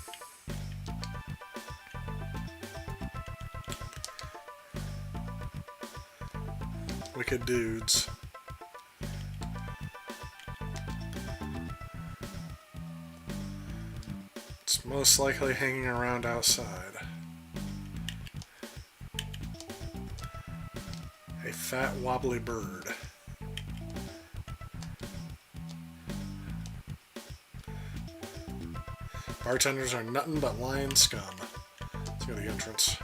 Wicked dudes. It's most likely hanging around outside. A fat, wobbly bird. Bartenders are nothing but lying scum. Let's go to the entrance.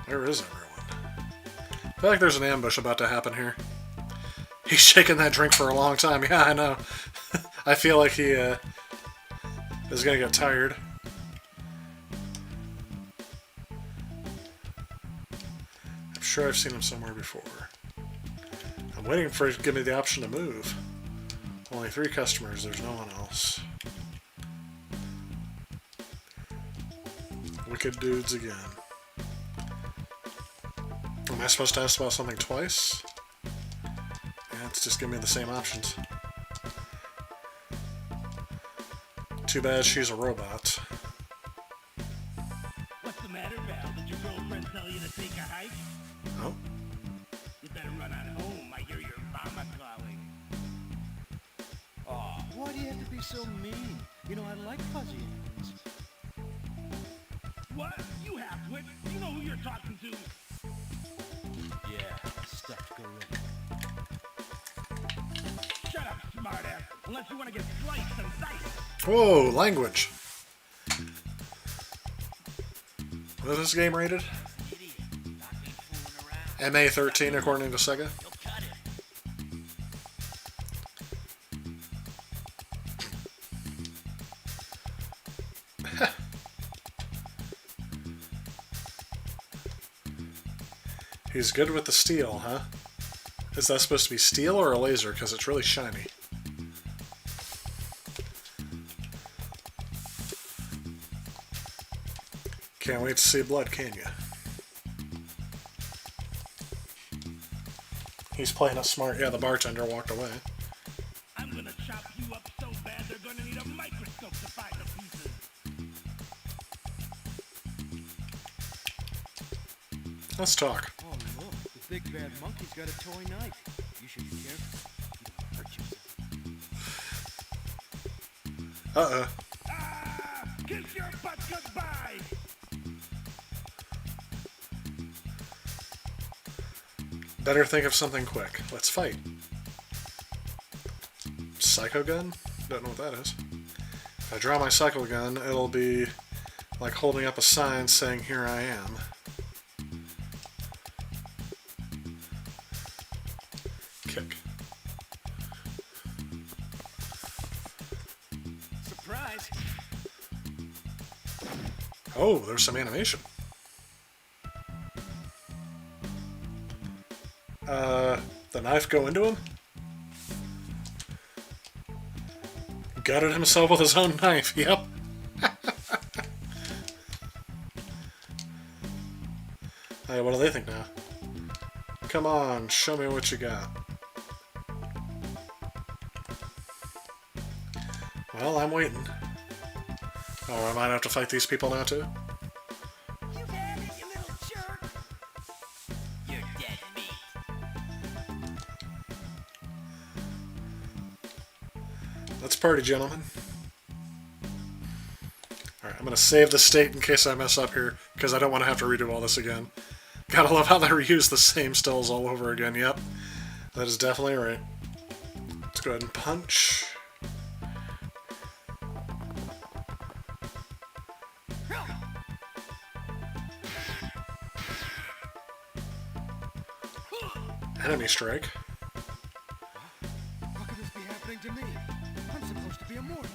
Where is everyone? I feel like there's an ambush about to happen here. He's shaking that drink for a long time. Yeah, I know. I feel like he is gonna get tired. I'm sure I've seen him somewhere before. I'm waiting for it to give me the option to move. Only 3 customers, there's no one else. Wicked dudes again. Am I supposed to ask about something twice? Yeah, it's just giving me the same options. Too bad she's a robot. What's the matter, Val? Did your girlfriend tell you to take a hike? Oh? You better run on home. I hear your mama calling. Aw, why do you have to be so mean? You know, I like fuzzy animals. What? You have to. You know who you're talking to. Yeah, stuffed gorilla. Shut up, smartass. Unless you want to get sliced and diced. Whoa, language. What is this game rated? MA13 according to Sega. He's good with the steel, huh? Is that supposed to be steel or a laser? Because it's really shiny. Can't wait to see blood, can you? He's playing it smart. Yeah, the bartender walked away. I'm gonna chop you up so bad they're gonna need a microscope to find the pieces. Let's talk. Oh, look, the big bad monkey's got a toy knife. You should be careful. You don't hurt yourself. Uh-oh. Ah! Kiss your butt goodbye! Better think of something quick. Let's fight. Psycho gun? Don't know what that is. If I draw my psycho gun, it'll be like holding up a sign saying, "Here I am." Kick. Surprise! Oh, there's some animation. The knife go into him? Gutted himself with his own knife, yep. Hey, what do they think now? Come on, show me what you got. Well, I'm waiting. Oh, I might have to fight these people now, too? You had it, you little jerk! You're dead meat. Let's party, gentlemen. Alright, I'm going to save the state in case I mess up here, because I don't want to have to redo all this again. Gotta love how they reuse the same stills all over again. Yep, that is definitely right. Let's go ahead and punch. Enemy strike. How could this be happening to me? I'm supposed to be immortal.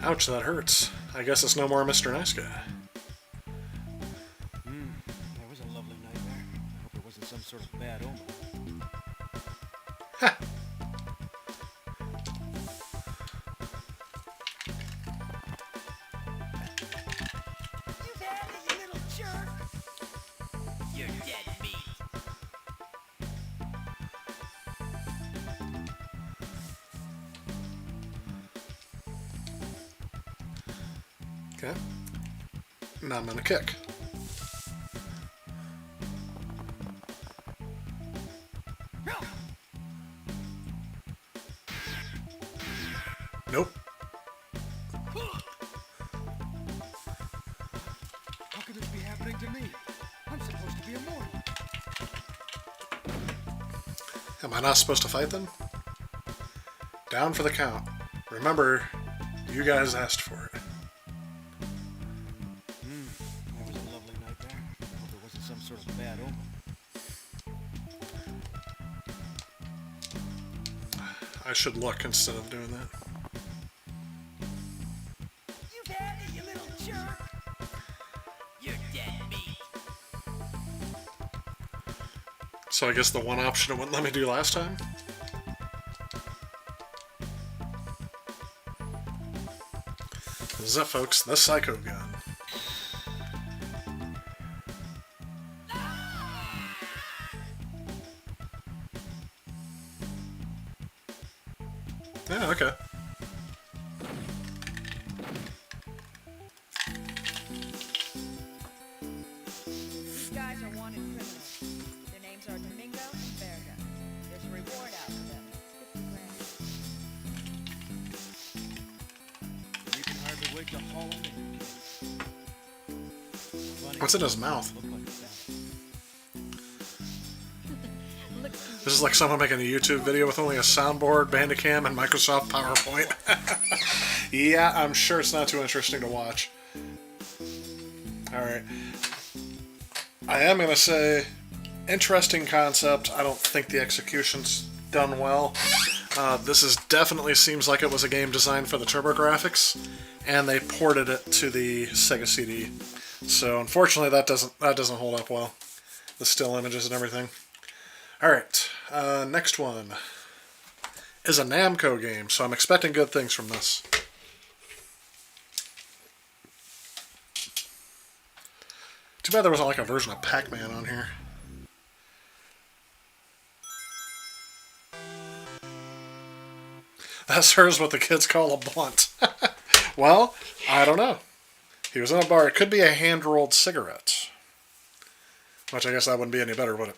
Ouch, that hurts. I guess it's no more Mr. Nice Guy. That was a lovely nightmare. I hope it wasn't some sort of bad omen. Ha! You had it, you little jerk! You're dead meat. Okay. Now I'm gonna kick. Nope. How could this be happening to me? I'm supposed to be immortal. Am I not supposed to fight them? Down for the count. Remember, you guys asked for it. That was a lovely nightmare. I hope it wasn't some sort of bad omen. I should look instead of doing that. You had it, you little jerk! You're dead meat. So I guess the one option it wouldn't let me do last time? This is it, folks. The Psycho Gun. Yeah, okay. These guys are wanted criminals. Their names are Domingo and Berga. There's a reward out for them. 50 grand. You can hardly wait to haul him in. Funny, What's in his mouth? look like a bat. This is like someone making a YouTube video with only a soundboard, Bandicam, and Microsoft PowerPoint. Yeah, I'm sure it's not too interesting to watch. Alright. I am going to say, interesting concept. I don't think the execution's done well. This is definitely seems like it was a game designed for the TurboGrafx, and they ported it to the Sega CD. So unfortunately, that doesn't hold up well. The still images and everything. Alright, next one is a Namco game, so I'm expecting good things from this. Too bad there wasn't like a version of Pac-Man on here. That serves what the kids call a blunt. Well, I don't know. He was in a bar. It could be a hand-rolled cigarette. Which I guess that wouldn't be any better, would it?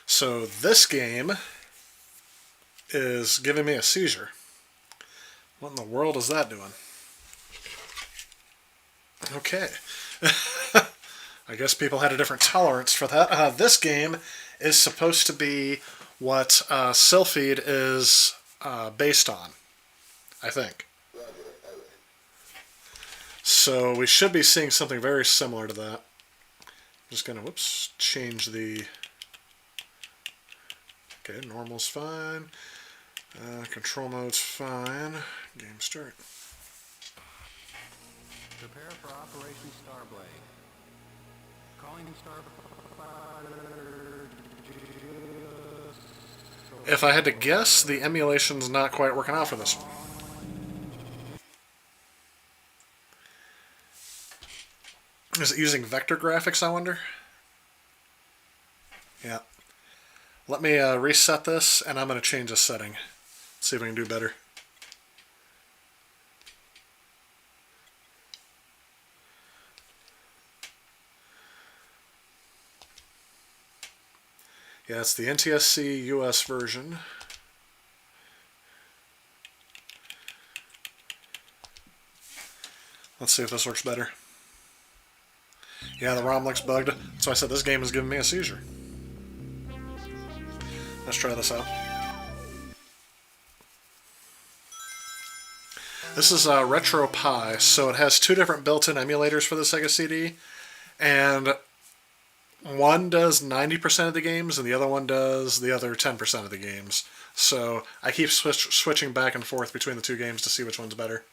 So this game is giving me a seizure. What in the world is that doing? Okay. I guess people had a different tolerance for that. This game is supposed to be what Sylphid is based on, I think. So we should be seeing something very similar to that. I'm just going to, change the... Okay, normal's fine. Control mode's fine. Game start. Prepare for Operation Starblade. Calling Starblade. If I had to guess, the emulation's not quite working out for this one. Is it using vector graphics, I wonder? Yeah. Let me reset this, and I'm going to change the setting. See if we can do better. Yeah, it's the NTSC US version. Let's see if this works better. Yeah, the ROM looks bugged, so I said this game is giving me a seizure. Let's try this out. This is RetroPie, so it has two different built-in emulators for the Sega CD, and one does 90% of the games, and the other one does the other 10% of the games. So I keep switching back and forth between the two games to see which one's better.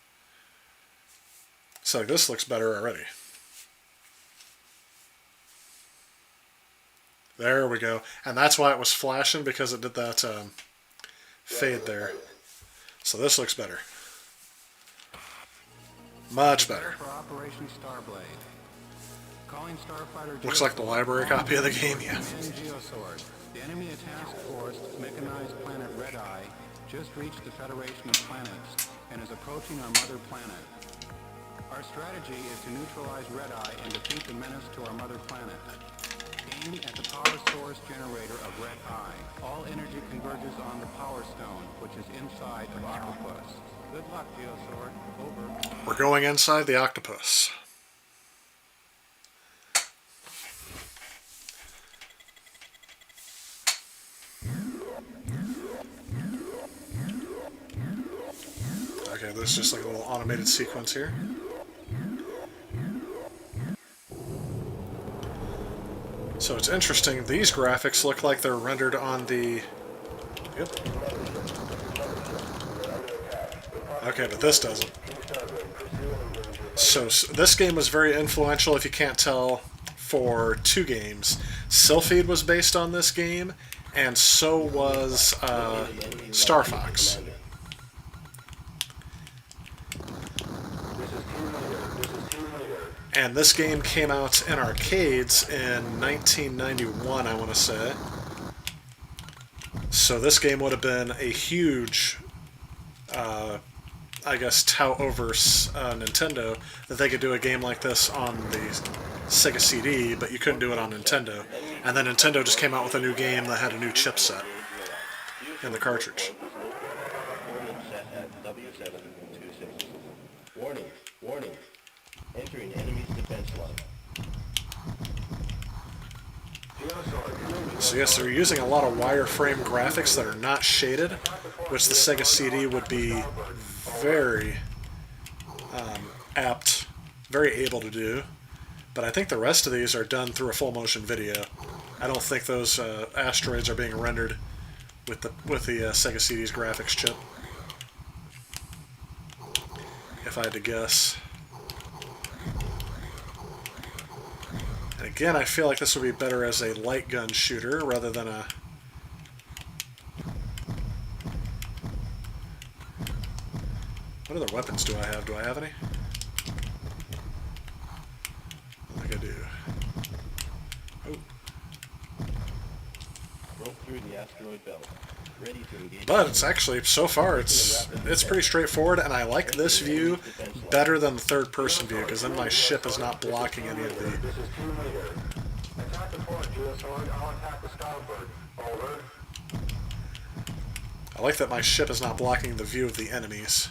So this looks better already. There we go. And that's why it was flashing, because it did that fade there. So this looks better. Much better. For Operation Starblade. Calling Starfighter Looks like the library copy of the game, yeah. Geosword. The enemy task force, mechanized planet Red Eye, just reached the Federation of Planets and is approaching our mother planet. Our strategy is to neutralize Red Eye and defeat the menace to our mother planet. Aim at the power source generator of Red Eye. All energy converges on the Power Stone, which is inside of Octopus. Good luck, Geosword. Over. We're going inside the octopus. Okay, there's just like a little automated sequence here. So it's interesting, these graphics look like they're rendered on the... Yep. Okay, but this doesn't. So this game was very influential, if you can't tell, for two games. Sylphid was based on this game, and so was Star Fox. And this game came out in arcades in 1991, I want to say. So this game would have been a huge, I guess, tout over Nintendo, that they could do a game like this on the Sega CD, but you couldn't do it on Nintendo. And then Nintendo just came out with a new game that had a new chipset in the cartridge. Warning, warning. Entering enemy's defense line. So yes, they're using a lot of wireframe graphics that are not shaded, which the Sega CD would be very apt, very able to do. But I think the rest of these are done through a full motion video. I don't think those asteroids are being rendered with the Sega CD's graphics chip, if I had to guess. And again, I feel like this would be better as a light gun shooter rather than a... What other weapons do I have? Do I have any? I think I do. Oh. Broke through the asteroid belt. Ready to engage. But it's actually, so far, it's pretty straightforward, and I like this view better than the third-person view, because then my ship is not blocking any of the... I like that my ship is not blocking the view of the enemies.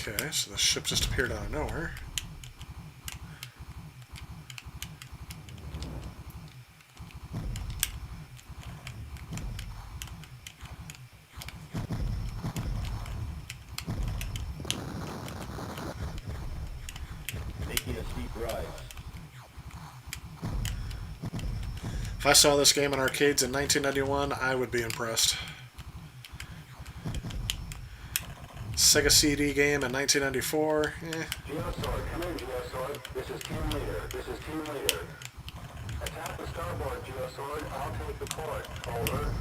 Okay, so the ship just appeared out of nowhere. Making a steep rise. If I saw this game in arcades in 1991, I would be impressed. Sega CD game in 1994. Geosword, come in, Geosword. This is Team Leader. This is Team Leader. Attack the starboard, Geosword. I'll take the port. Over.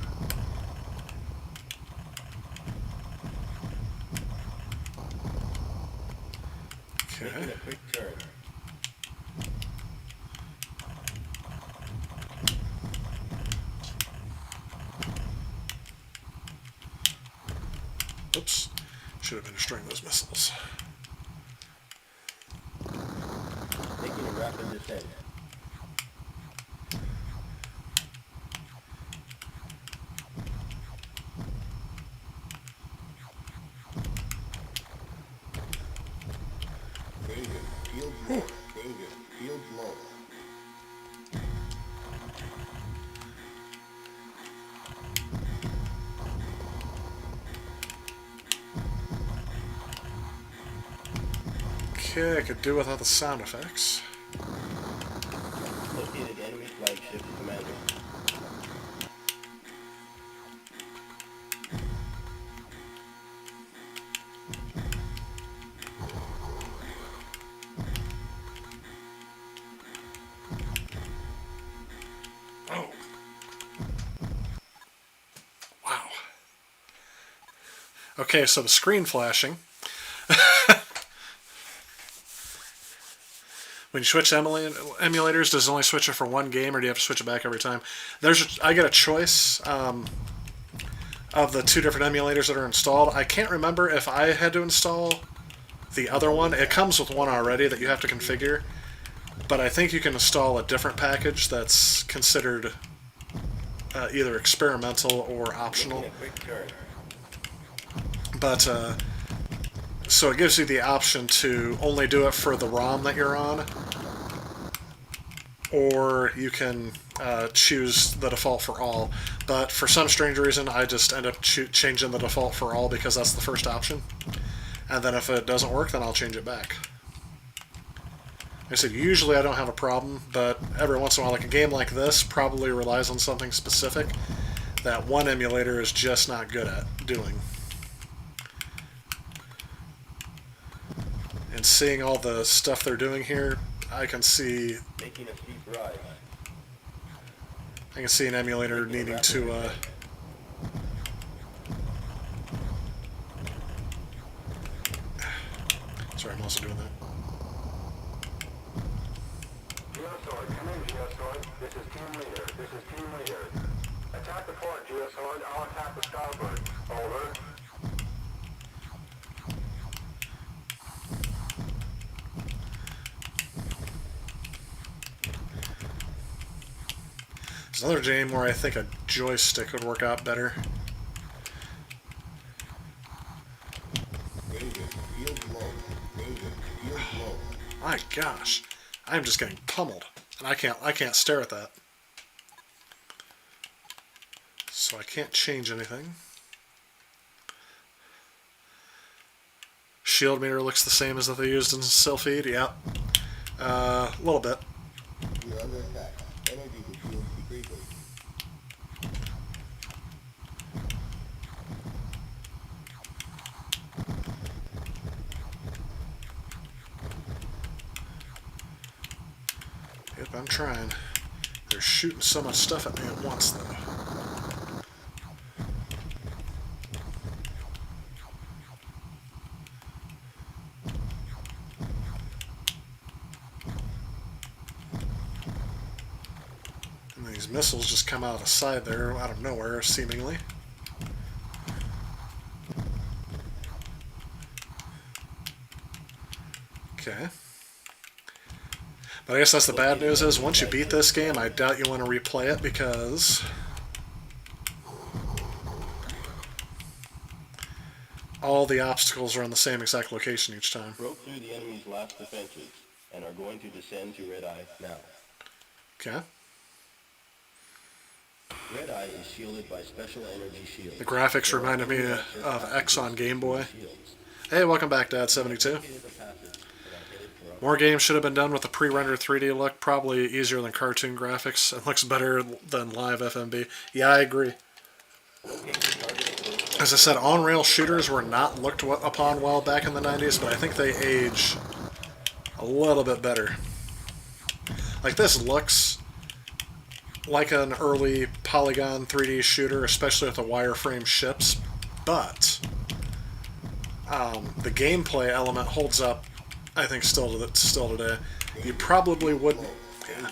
Okay. Making a quick turn. Oops. Should have been destroying those missiles. Making a rapid descent. Danger. Field low. Danger. Field low. Okay, I could do without the sound effects. Located enemy flagship commander. Oh. Wow. Okay, so the screen flashing. When you switch emulators, does it only switch it for one game, or do you have to switch it back every time? I get a choice of the two different emulators that are installed. I can't remember if I had to install the other one. It comes with one already that you have to configure, but I think you can install a different package that's considered either experimental or optional. But so it gives you the option to only do it for the ROM that you're on, or you can choose the default for all. But for some strange reason, I just end up changing the default for all because that's the first option. And then if it doesn't work, then I'll change it back. Like I said, usually I don't have a problem, but every once in a while, like a game like this probably relies on something specific that one emulator is just not good at doing. And seeing all the stuff they're doing here, I can see Making a steep rise. I can see an emulator needing to sorry, I'm also doing that. Geosword, come in, Geosword. This is Team Leader. This is Team Leader. Attack the port, Geosword. I'll attack the starboard. Over. There's another game where I think a joystick would work out better. Danger. Field low. Danger. Field low. My gosh, I'm just getting pummeled, and I can't stare at that. So I can't change anything. Shield meter looks the same as that they used in Sylpheed. Yeah, a little bit. We are under attack. Energy to field decreasing. Yep, I'm trying. They're shooting so much stuff at me at once, though. And these missiles just come out of the side there, out of nowhere, seemingly. Okay. But I guess that's the bad news is, once you beat this game, I doubt you want to replay it because all the obstacles are in the same exact location each time. Broke through the enemy's last defenses and are going to descend to Red Eye now. Okay. Red Eye is shielded by special energy shields. The graphics reminded me of X on Game Boy. Hey, welcome back, Dad72. More games should have been done with the pre-rendered 3D look. Probably easier than cartoon graphics. It looks better than live FMV. Yeah, I agree. As I said, on-rail shooters were not looked upon well back in the 90s, but I think they age a little bit better. Like, this looks like an early polygon 3D shooter, especially with the wireframe ships, but the gameplay element holds up, I think, still today. You probably wouldn't... Yeah.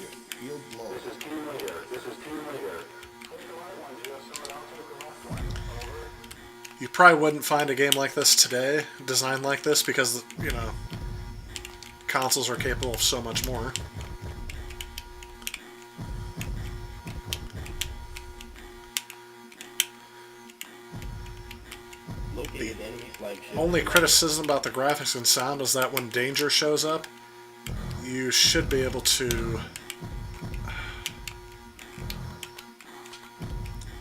You probably wouldn't find a game like this today, designed like this, because, you know, consoles are capable of so much more. The only criticism about the graphics and sound is that when danger shows up, you should be able to...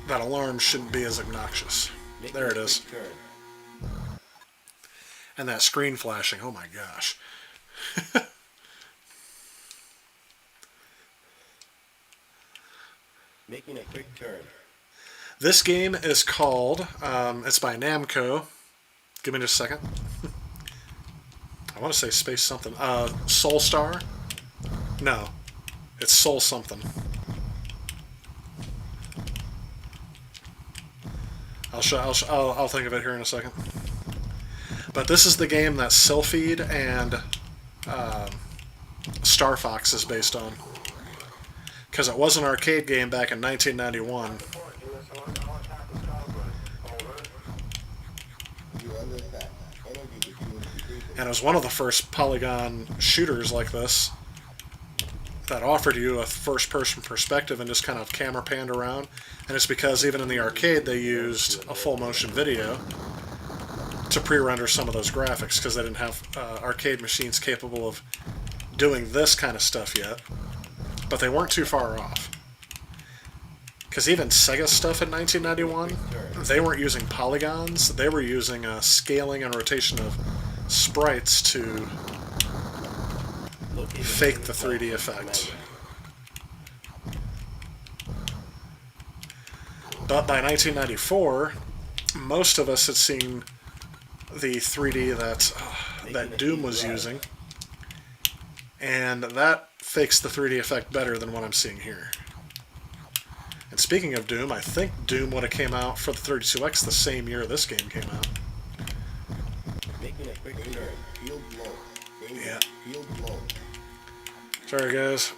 That alarm shouldn't be as obnoxious. There it is. And that screen flashing, oh my gosh. Making a quick turn. This game is called, it's by Namco. Give me just a second. I want to say Space something. Soul Star? No. It's Soul something. I'll think of it here in a second. But this is the game that Sylphied and Star Fox is based on. Because it was an arcade game back in 1991. And it was one of the first polygon shooters like this that offered you a first-person perspective and just kind of camera panned around. And it's because even in the arcade they used a full-motion video to pre-render some of those graphics, because they didn't have arcade machines capable of doing this kind of stuff yet. But they weren't too far off. Because even Sega stuff in 1991, they weren't using polygons, they were using scaling and rotation of sprites to fake the 3D effect. But by 1994, most of us had seen the 3D that Doom was using, and that fakes the 3D effect better than what I'm seeing here. And speaking of Doom, I think Doom would have came out for the 32X the same year this game came out. Yeah. Sorry, guys.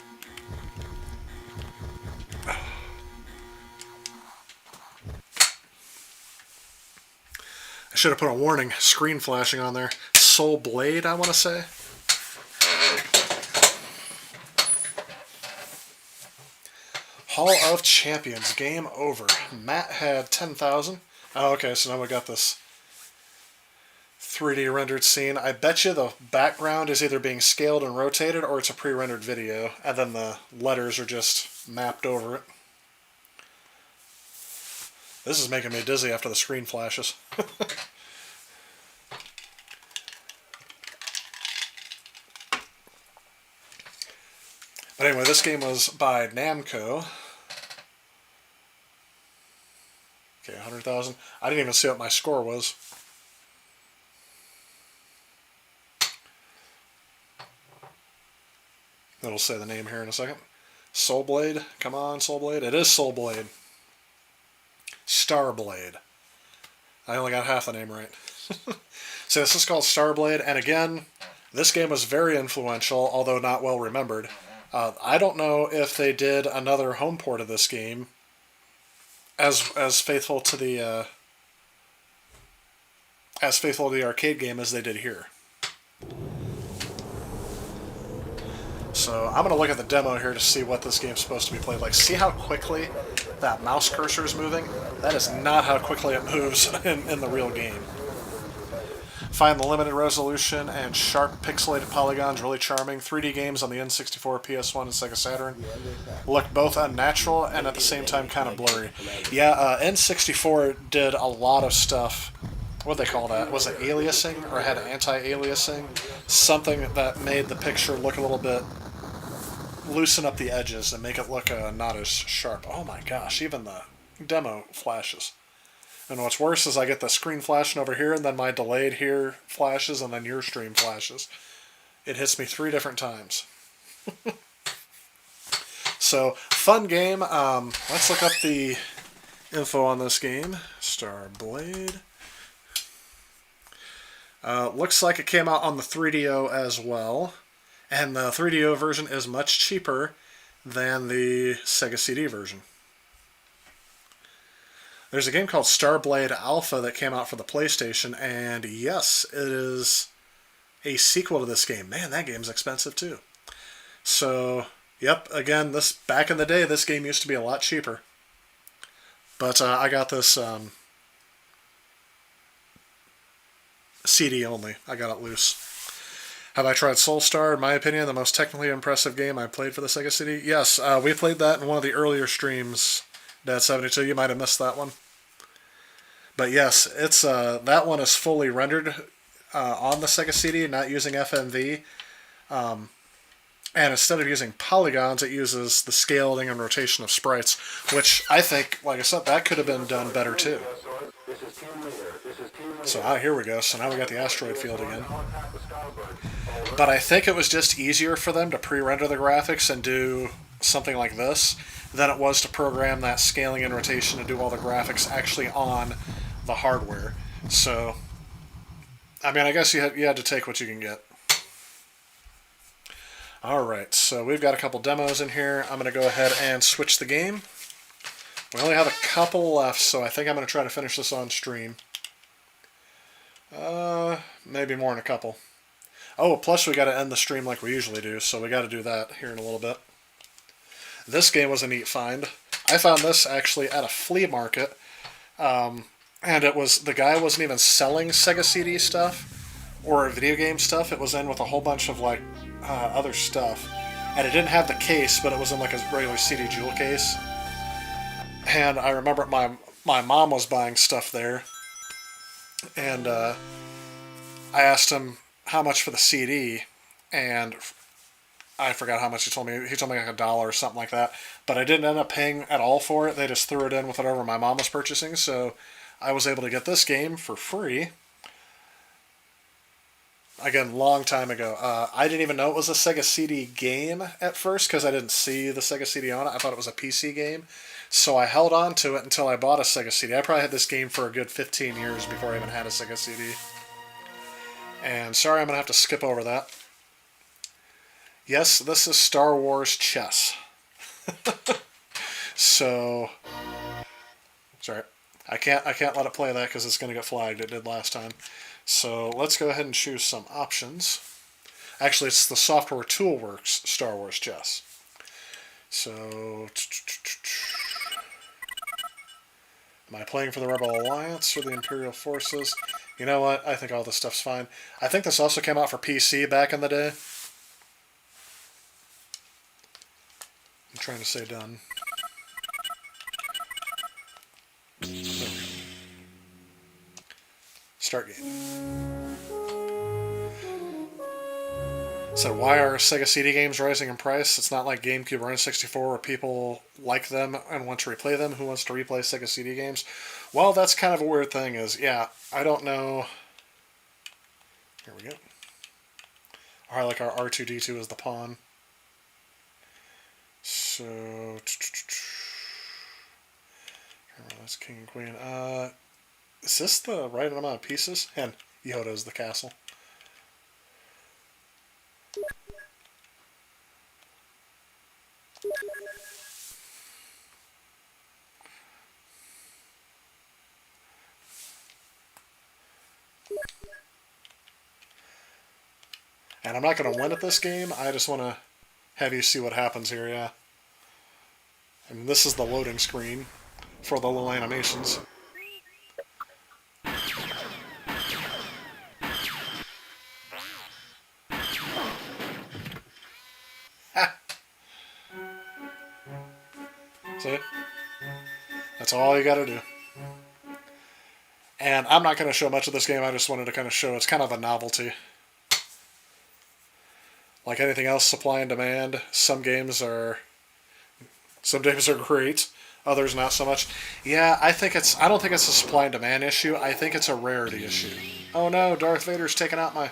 I should have put a warning, screen flashing on there. Soul Blade, I want to say. Hall of Champions, game over. Matt had 10,000. Oh, okay, so now we got this 3D rendered scene. I bet you the background is either being scaled and rotated or it's a pre-rendered video, and then the letters are just mapped over it. This is making me dizzy after the screen flashes. But anyway, this game was by Namco. Okay, 100,000. I didn't even see what my score was. It'll say the name here in a second. Soul Blade. Come on, Soul Blade. It is Soul Blade. Starblade. I only got half the name right. So this is called Starblade, and again, this game was very influential, although not well remembered. I don't know if they did another home port of this game as faithful to the arcade game as they did here. So I'm going to look at the demo here to see what this game's supposed to be played like. See how quickly that mouse cursor is moving? That is not how quickly it moves in the real game. Find the limited resolution and sharp pixelated polygons really charming. 3D games on the N64, PS1, and Sega Saturn look both unnatural and at the same time kind of blurry. Yeah, N64 did a lot of stuff what they call that? Was it aliasing or had anti-aliasing? Something that made the picture look a little bit, loosen up the edges and make it look not as sharp. Oh my gosh, even the demo flashes. And what's worse is I get the screen flashing over here, and then my delayed here flashes, and then your stream flashes. It hits me 3 different times. So, fun game. Let's look up the info on this game. Starblade. Looks like it came out on the 3DO as well. And the 3DO version is much cheaper than the Sega CD version. There's a game called Starblade Alpha that came out for the PlayStation, and yes, it is a sequel to this game. Man, that game's expensive too. So, yep, again, this back in the day, this game used to be a lot cheaper. But I got this CD only. I got it loose. Have I tried Soulstar? In my opinion, the most technically impressive game I played for the Sega CD. Yes, we played that in one of the earlier streams, Dad72. You might have missed that one. But yes, it's that one is fully rendered on the Sega CD, not using FMV. And instead of using polygons, it uses the scaling and rotation of sprites, which I think, like I said, that could have been done better too. So here we go. So now we got the asteroid field again. But I think it was just easier for them to pre-render the graphics and do something like this than it was to program that scaling and rotation and do all the graphics actually on the hardware. So, I mean, I guess you had to take what you can get. Alright, so we've got a couple demos in here. I'm going to go ahead and switch the game. We only have a couple left, so I think I'm going to try to finish this on stream. Maybe more in a couple. Oh, plus we got to end the stream like we usually do, so we got to do that here in a little bit. This game was a neat find. I found this actually at a flea market, and it was, the guy wasn't even selling Sega CD stuff or video game stuff. It was in with a whole bunch of like other stuff, and it didn't have the case, but it was in like a regular CD jewel case. And I remember my mom was buying stuff there, and I asked him how much for the CD, and I forgot how much he told me. He told me like $1 or something like that. But I didn't end up paying at all for it. They just threw it in with whatever my mom was purchasing. So I was able to get this game for free. Again, long time ago. I didn't even know it was a Sega CD game at first because I didn't see the Sega CD on it. I thought it was a PC game. So I held on to it until I bought a Sega CD. I probably had this game for a good 15 years before I even had a Sega CD. And sorry, I'm going to have to skip over that. Yes, this is Star Wars chess. So, sorry, I can't let it play that because it's going to get flagged. It did last time. So let's go ahead and choose some options. Actually, it's the Software Toolworks Star Wars chess. So, am I playing for the Rebel Alliance or the Imperial Forces? You know what? I think all this stuff's fine. I think this also came out for PC back in the day. I'm trying to say done. Start game. So why are Sega CD games rising in price? It's not like GameCube or N64 where people like them and want to replay them. Who wants to replay Sega CD games? Well, that's kind of a weird thing is, yeah, I don't know. Here we go. I like our R2-D2 as the pawn. So, that's king and queen. Is this the right amount of pieces? And Yoda's the castle. And I'm not going to win at this game. I just want to have you see what happens here, yeah. And this is the loading screen for the little animations. Ha! See? That's all you gotta do. And I'm not going to show much of this game. I just wanted to kind of show it's kind of a novelty. Like anything else, supply and demand. Some games are great, others not so much. Yeah, I don't think it's a supply and demand issue. I think it's a rarity issue. Oh no, Darth Vader's taking out my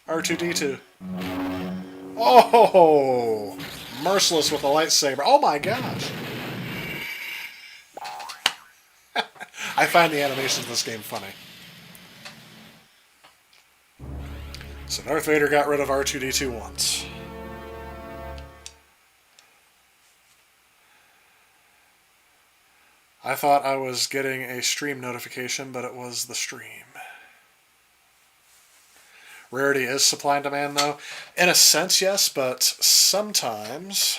R2-D2. Oh, merciless with a lightsaber. Oh my gosh. I find the animations of this game funny. So Darth Vader got rid of R2-D2 once. I thought I was getting a stream notification, but it was the stream. Rarity is supply and demand, though. In a sense, yes, but sometimes...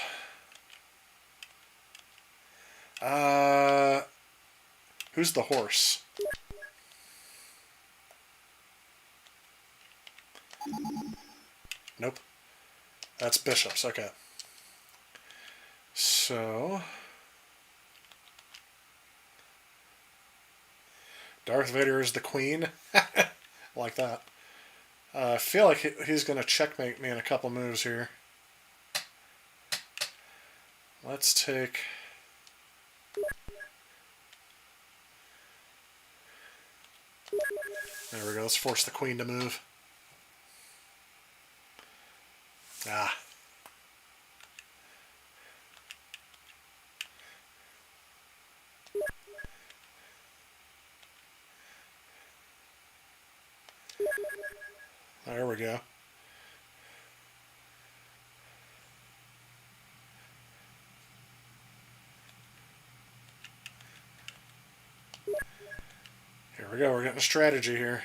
who's the horse? Nope. That's bishops, okay. So... Darth Vader is the queen. Like that. I feel like he's going to checkmate me in a couple moves here. Let's take... There we go. Let's force the queen to move. Ah. There we go. Here we go. We're getting a strategy here.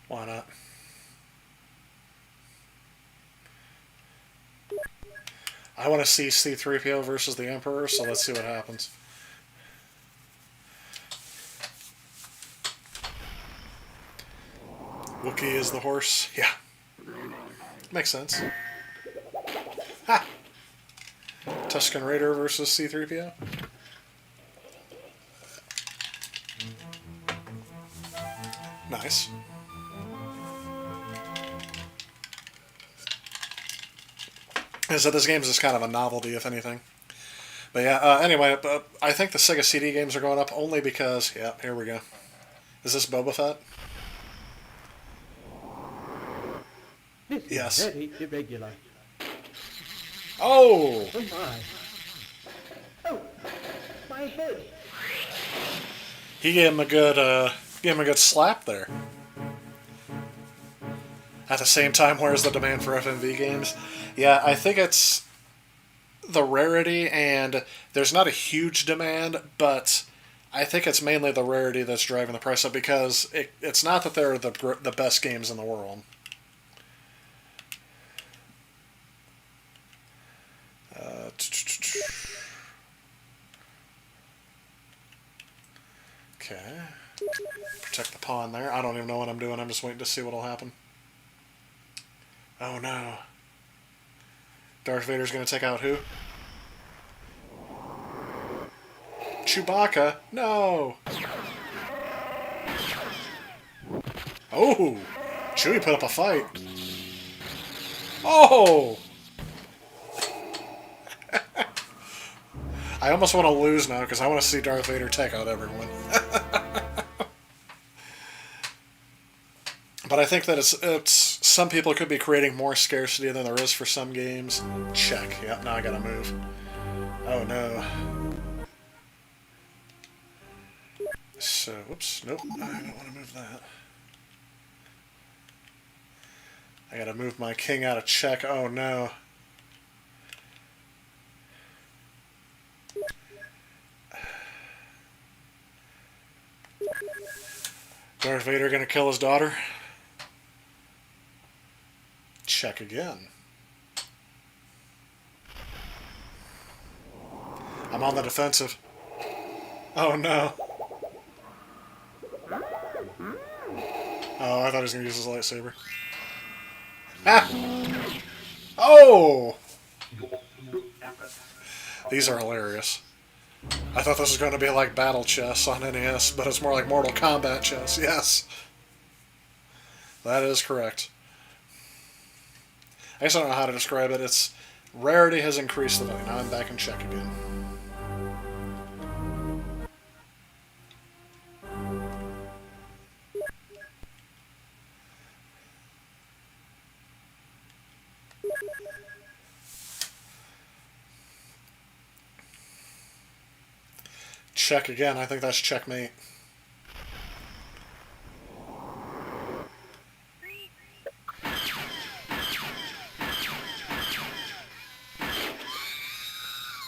Why not? I want to see C-3PO versus the Emperor, so let's see what happens. Wookiee is the horse. Yeah. Makes sense. Ha! Tusken Raider versus C-3PO. Nice. And so this game is just kind of a novelty, if anything. But yeah, anyway, I think the Sega CD games are going up only because... Yeah, here we go. Is this Boba Fett? This yes. is very irregular. Oh! Oh my. Oh, my head. He gave him a good slap there. At the same time, where's the demand for FMV games? Yeah, I think it's the rarity, and there's not a huge demand, but I think it's mainly the rarity that's driving the price up, because it's not that they're the best games in the world. Okay. Protect the pawn there. I don't even know what I'm doing. I'm just waiting to see what'll happen. Oh no. Darth Vader's gonna take out who? Chewbacca? No! Oh! Chewie put up a fight. Oh! I almost want to lose now because I want to see Darth Vader take out everyone. But I think that it's some people could be creating more scarcity than there is for some games. Check. Yep, now I gotta move. Oh no. So, whoops, nope, I don't want to move that. I gotta move my king out of check. Oh no. Darth Vader gonna kill his daughter? Check again. I'm on the defensive. Oh no. Oh, I thought he was going to use his lightsaber. Ah! Oh! These are hilarious. I thought this was going to be like Battle Chess on NES, but it's more like Mortal Kombat chess. Yes. That is correct. I guess I don't know how to describe it. Its rarity has increased the value. Now I'm back in check again. Check again. I think that's checkmate.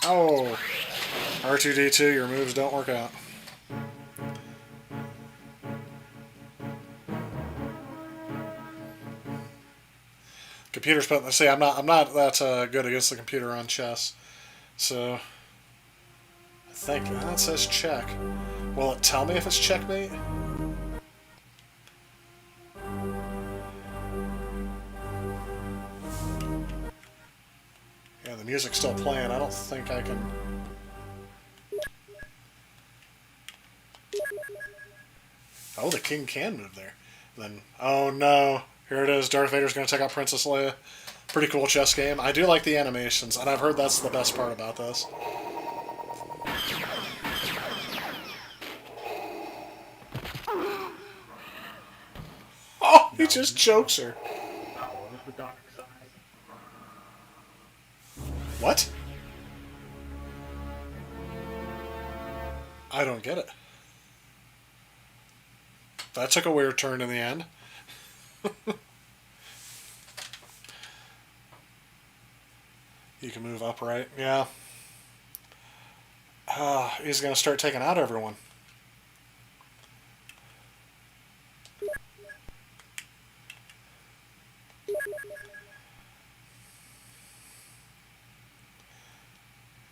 Oh, R2-D2, your moves don't work out. Computer's putting. See, I'm not that good against the computer on chess, so I think that says check. Will it tell me if it's checkmate? Yeah, the music's still playing. I don't think I can. Oh, the king can move there. Then, oh no. Here it is. Darth Vader's going to take out Princess Leia. Pretty cool chess game. I do like the animations, and I've heard that's the best part about this. Oh, he just chokes her. What? I don't get it. That took a weird turn in the end. You can move upright, yeah. He's going to start taking out everyone.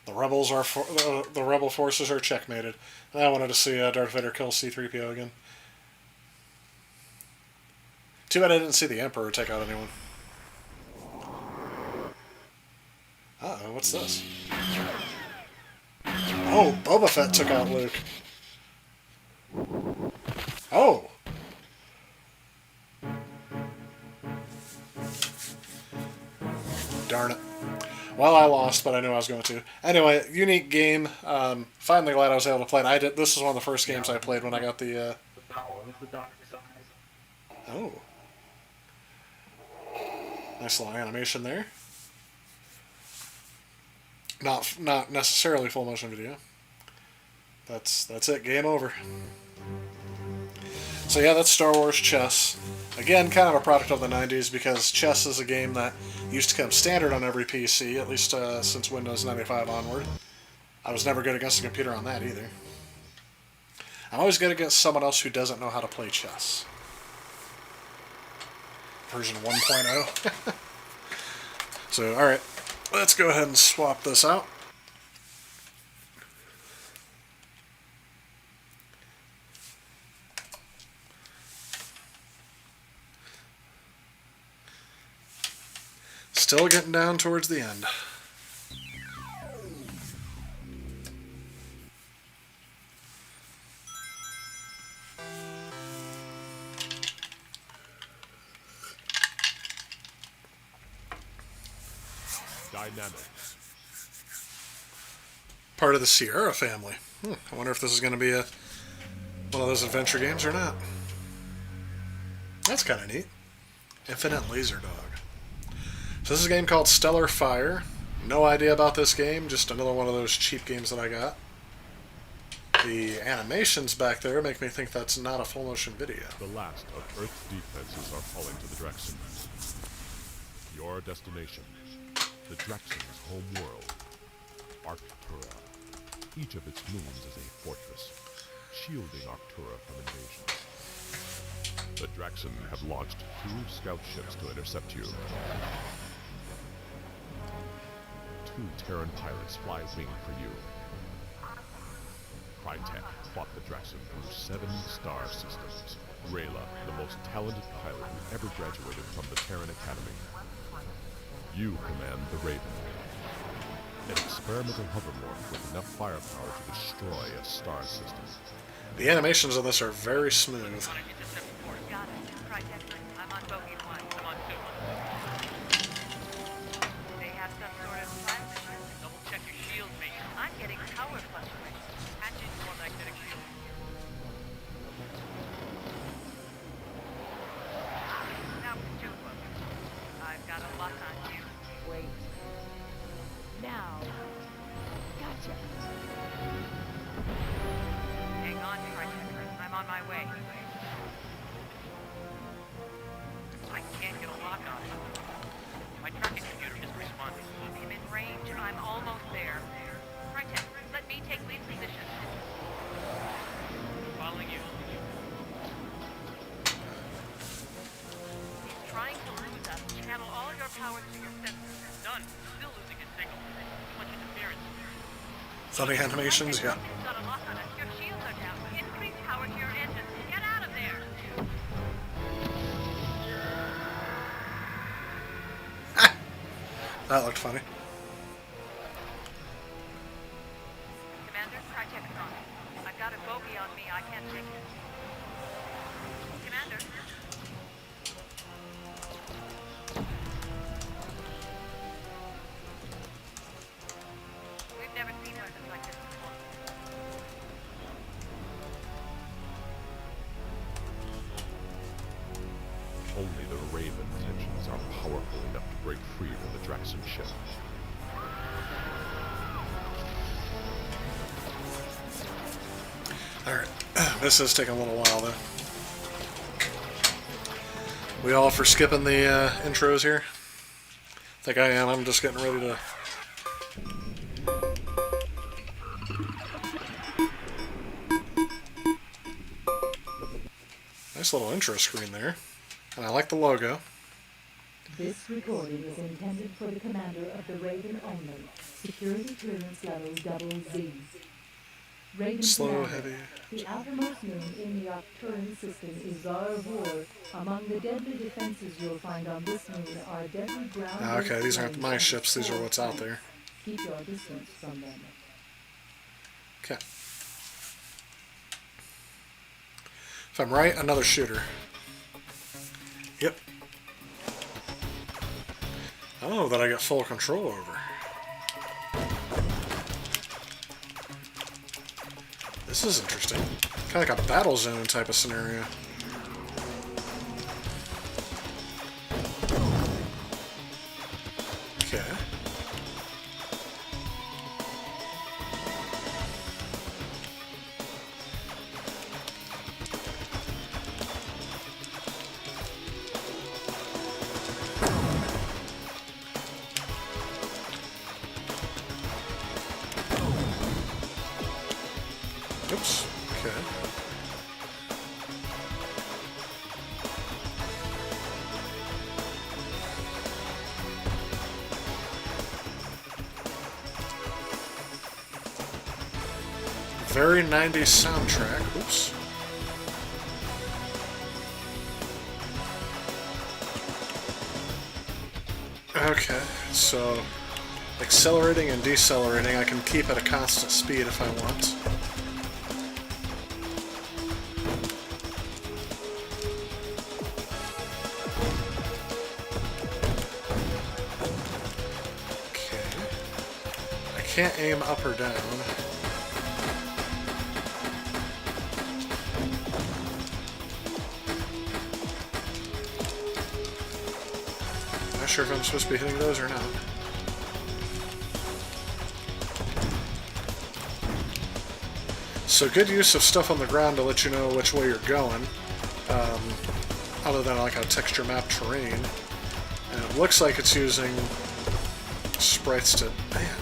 The rebels are the rebel forces are checkmated. I wanted to see Darth Vader kill C-3PO again. Too bad I didn't see the Emperor take out anyone. Uh-oh, what's this? Oh, Boba Fett took out Luke. Oh! Darn it. Well, I lost, but I knew I was going to. Anyway, unique game. Finally glad I was able to play it. This is one of the first games I played when I got the... Oh. Nice little animation there. Not necessarily full motion video. That's it. Game over. So yeah, that's Star Wars Chess. Again, kind of a product of the 90s because chess is a game that used to come standard on every PC, at least since Windows 95 onward. I was never good against a computer on that either. I'm always good against someone else who doesn't know how to play chess. Version 1.0. So, alright. Let's go ahead and swap this out. Still getting down towards the end. Dynamics. Part of the Sierra family. I wonder if this is going to be one of those adventure games or not. That's kind of neat. Infinite Laser Dog. So this is a game called Stellar Fire. No idea about this game, just another one of those cheap games that I got. The animations back there make me think that's not a full motion video. The last of Earth's defenses are falling to the Draxxon. Your destination, the Draxxon's home world, Arctura. Each of its moons is a fortress, shielding Arctura from invasions. The Draxxon have launched 2 scout ships to intercept you. 2 Terran pilots fly wing for you. Crytek fought the Draxon through 7 star systems. Rayla, the most talented pilot who ever graduated from the Terran Academy. You command the Raven, an experimental hovermorph with enough firepower to destroy a star system. The animations on this are very smooth. I'm on bogey 1. I'm on 2. They have some sort of plan mission. Double check your shield, mate. I'm getting power fluctuations. Patch in your magnetic shield. Now, Joe, I've got a lock on you. Wait. Now. Gotcha. Hang on, Trichecker. I'm on my way. I can't get a lock on it. My tracking computer isn't responding. Keep him in range. I'm almost there. Tricheck, let me take lead position. Following you. He's trying to lose us. Channel all your power through your sensors. Done. Still losing his signal. Too much interference. Funny animations, yeah. Got a lock on us. Your shields are down. Increase power to your engines. Get out of there. That looked funny. Commander, Crytek's on. I've got a bogey on me. I can't take it. Commander. We've never seen weapons like this before. Only the Raven's engines are powerful enough to break free from the Draxon ship. Alright, this is taking a little while though. We all for skipping the intros here? I think I am. I'm just getting ready to... Nice little intro screen there. And I like the logo. This recording is intended for the commander of the Raven only. Security clearance level ZZ. Raven Slow, commander, heavy. the outermost moon in the Arcturian system is Zarvor. Among the deadly defenses you'll find on this moon are deadly ground. Ah, okay, these aren't my ships. These are what's out there. Keep your distance from them. Okay. If I'm right, another shooter. Yep. Oh, that I got full control over. This is interesting. Kind of like a battle zone type of scenario. Okay. Oops. Okay. Very 90s soundtrack. Oops. Okay, so accelerating and decelerating, I can keep at a constant speed if I want. Can't aim up or down. Not sure if I'm supposed to be hitting those or not. So good use of stuff on the ground to let you know which way you're going, other than like a texture map terrain. And it looks like it's using sprites to... Man,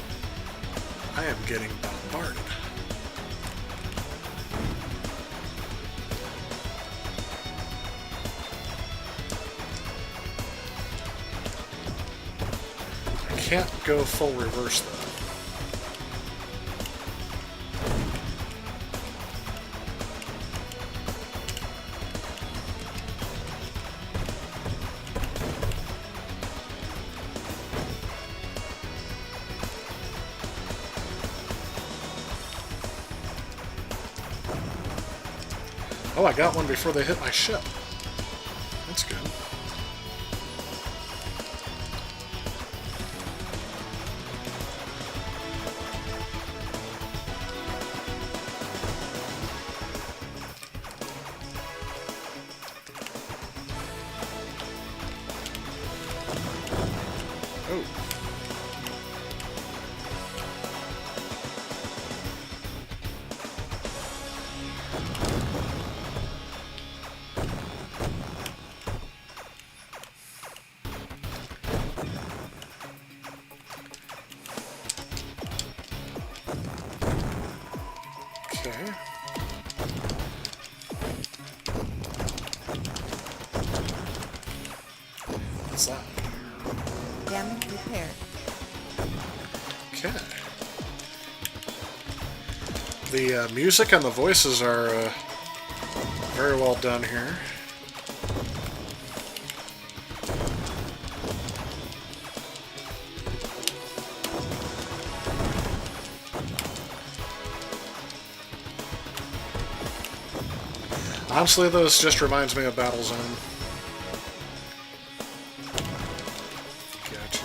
I am getting bombarded. I can't go full reverse though. Oh, I got one before they hit my ship. That's good. Oh. Okay. What's that? Damage repaired. Okay. The music and the voices are very well done here. Honestly, this just reminds me of Battlezone. Gotcha.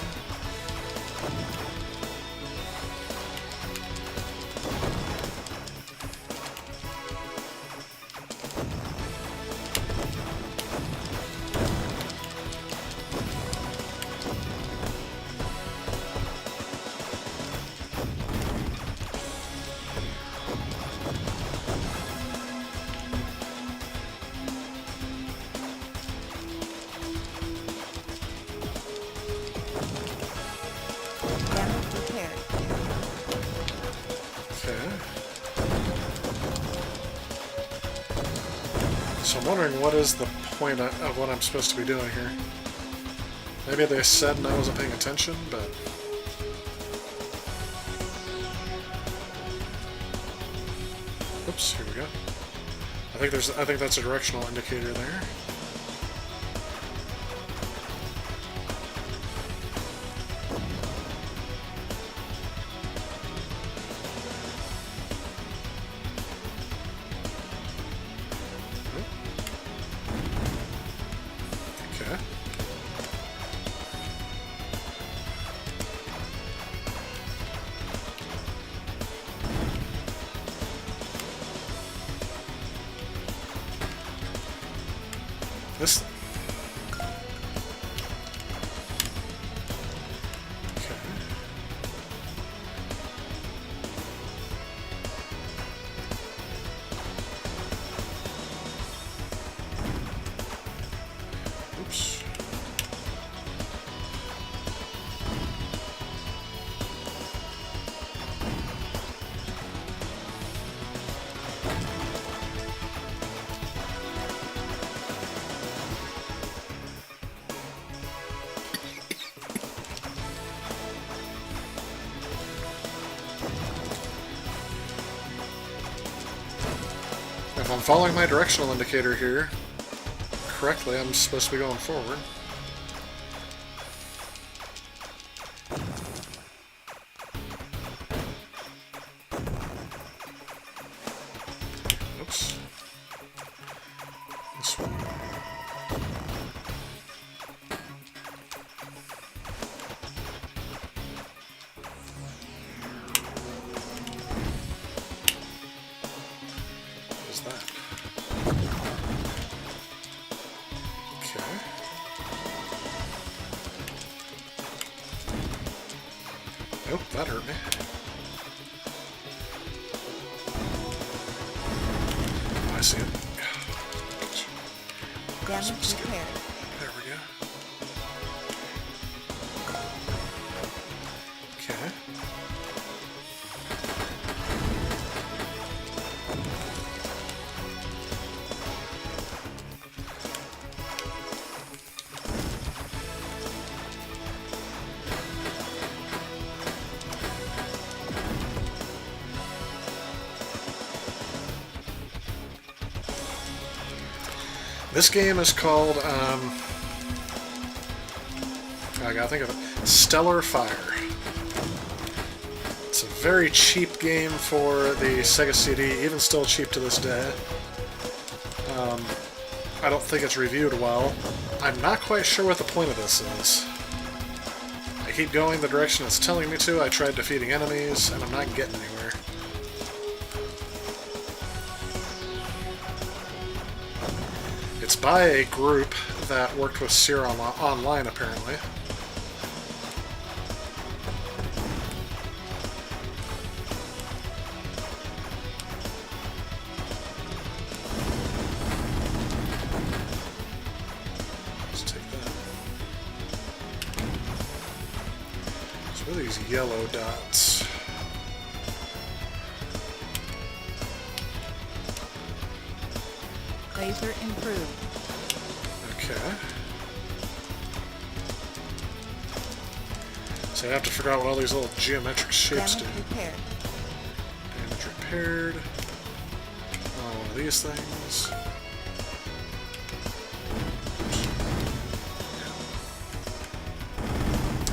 Damage repaired. Okay. So I'm wondering what is the point of what I'm supposed to be doing here. Maybe they said and I wasn't paying attention, but... Oops, here we go. I think that's a directional indicator there. Okay. This thing. Okay. Oops. If I'm following my directional indicator here correctly, I'm supposed to be going forward. Oops. This one. What is that? Okay. Oh, that hurt me. Oh, I see it. Damage repaired. There we go. Okay. This game is called, I gotta think of it, Stellar Fire. It's a very cheap game for the Sega CD, even still cheap to this day. I don't think it's reviewed well. I'm not quite sure what the point of this is. I keep going the direction it's telling me to. I tried defeating enemies, and I'm not getting anywhere. It's by a group that worked with Sierra Online, apparently. Let's take that. So what are these yellow dots? Laser improved. Okay. So I have to figure out what all these little geometric shapes do. Repaired. Damage repaired. Oh, one of these things.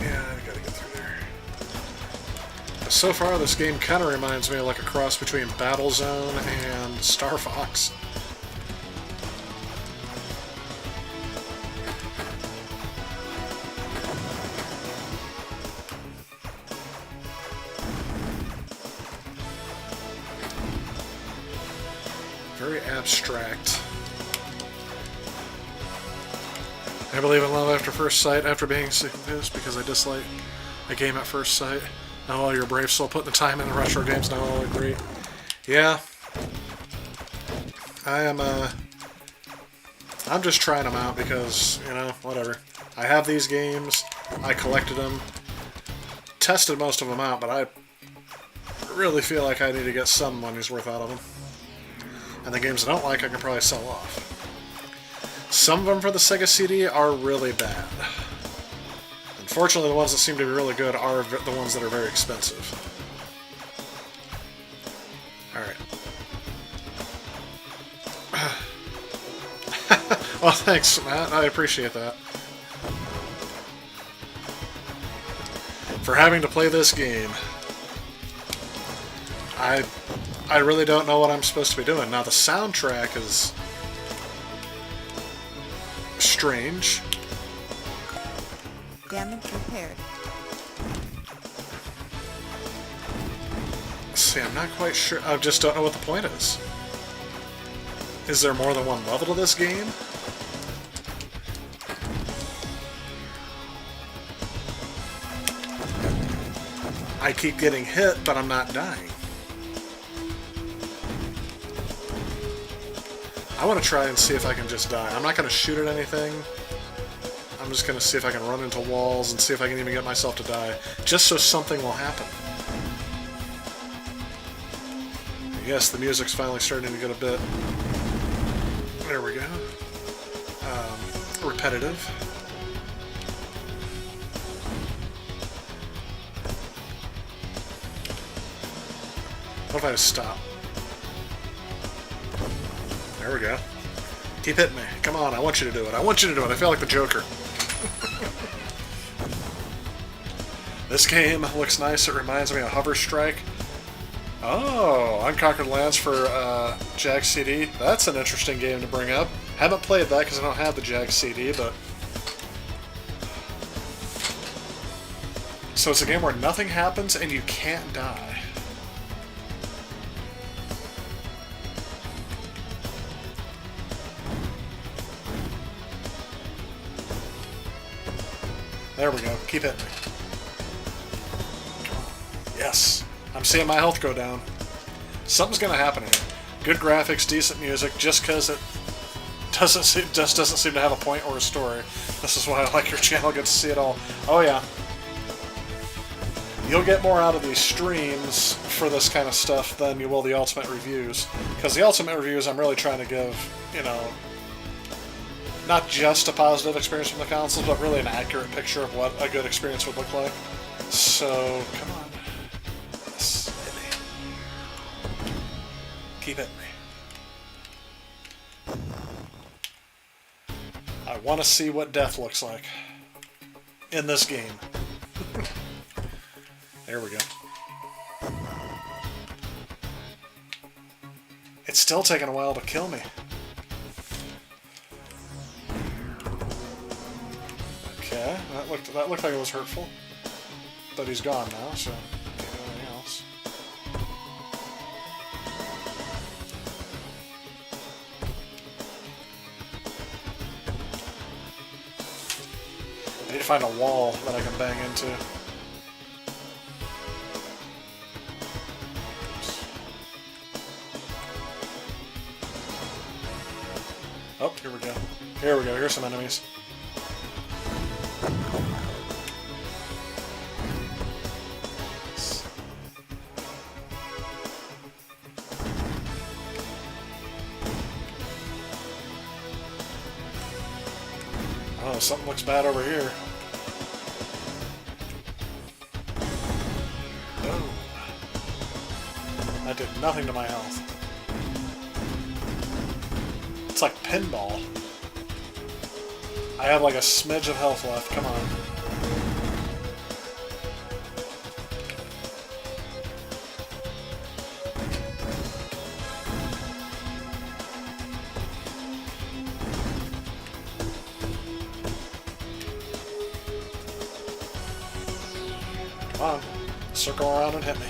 Yeah, I gotta get through there. But so far, this game kind of reminds me of like a cross between Battlezone and Star Fox. Very abstract. I believe in love after first sight after being sick of this because I dislike a game at first sight. Oh, well, you're brave soul putting the time in the retro games, now I'll agree. Yeah. I'm just trying them out because, you know, whatever. I have these games, I collected them, tested most of them out, but I really feel like I need to get some money's worth out of them. And the games I don't like, I can probably sell off. Some of them for the Sega CD are really bad. Unfortunately, the ones that seem to be really good are the ones that are very expensive. Alright. Well, thanks, Matt. I appreciate that. For having to play this game. I really don't know what I'm supposed to be doing. Now, the soundtrack is strange. Damage repaired. See, I'm not quite sure. I just don't know what the point is. Is there more than one level to this game? I keep getting hit, but I'm not dying. I want to try and see if I can just die. I'm not going to shoot at anything. I'm just going to see if I can run into walls and see if I can even get myself to die. Just so something will happen. Yes, the music's finally starting to get a bit... There we go. Repetitive. What if I just stop? There we go. Keep hitting me. Come on, I want you to do it. I want you to do it. I feel like the Joker. This game looks nice. It reminds me of Hover Strike. Oh, Unconquered Lands for Jag CD. That's an interesting game to bring up. Haven't played that because I don't have the Jag CD, but... So it's a game where nothing happens and you can't die. There we go. Keep hitting me. Yes. I'm seeing my health go down. Something's going to happen here. Good graphics, decent music, just because it just doesn't seem to have a point or a story. This is why I like your channel, get to see it all. Oh yeah. You'll get more out of these streams for this kind of stuff than you will the Ultimate Reviews. Because the Ultimate Reviews, I'm really trying to give, you know, not just a positive experience from the consoles, but really an accurate picture of what a good experience would look like. So, come on. Yes, hit me. Keep hitting me. I want to see what death looks like in this game. There we go. It's still taking a while to kill me. Okay, that looked like it was hurtful. But he's gone now, so can't do anything else. I need to find a wall that I can bang into. Oh, here we go. Here we go. Here's some enemies. Oh, something looks bad over here. Oh. That did nothing to my health. It's like pinball. I have like a smidge of health left. Come on. Come on. Circle around and hit me.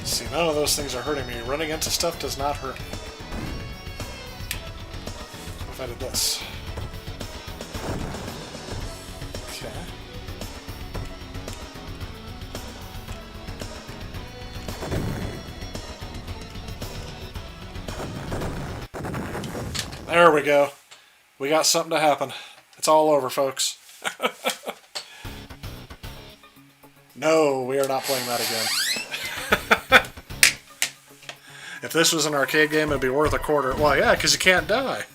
See, none of those things are hurting me. Running into stuff does not hurt me. What if I did this? Okay. There we go. We got something to happen. It's all over, folks. No, we are not playing that again. If this was an arcade game, it'd be worth a quarter. Well, yeah, because you can't die.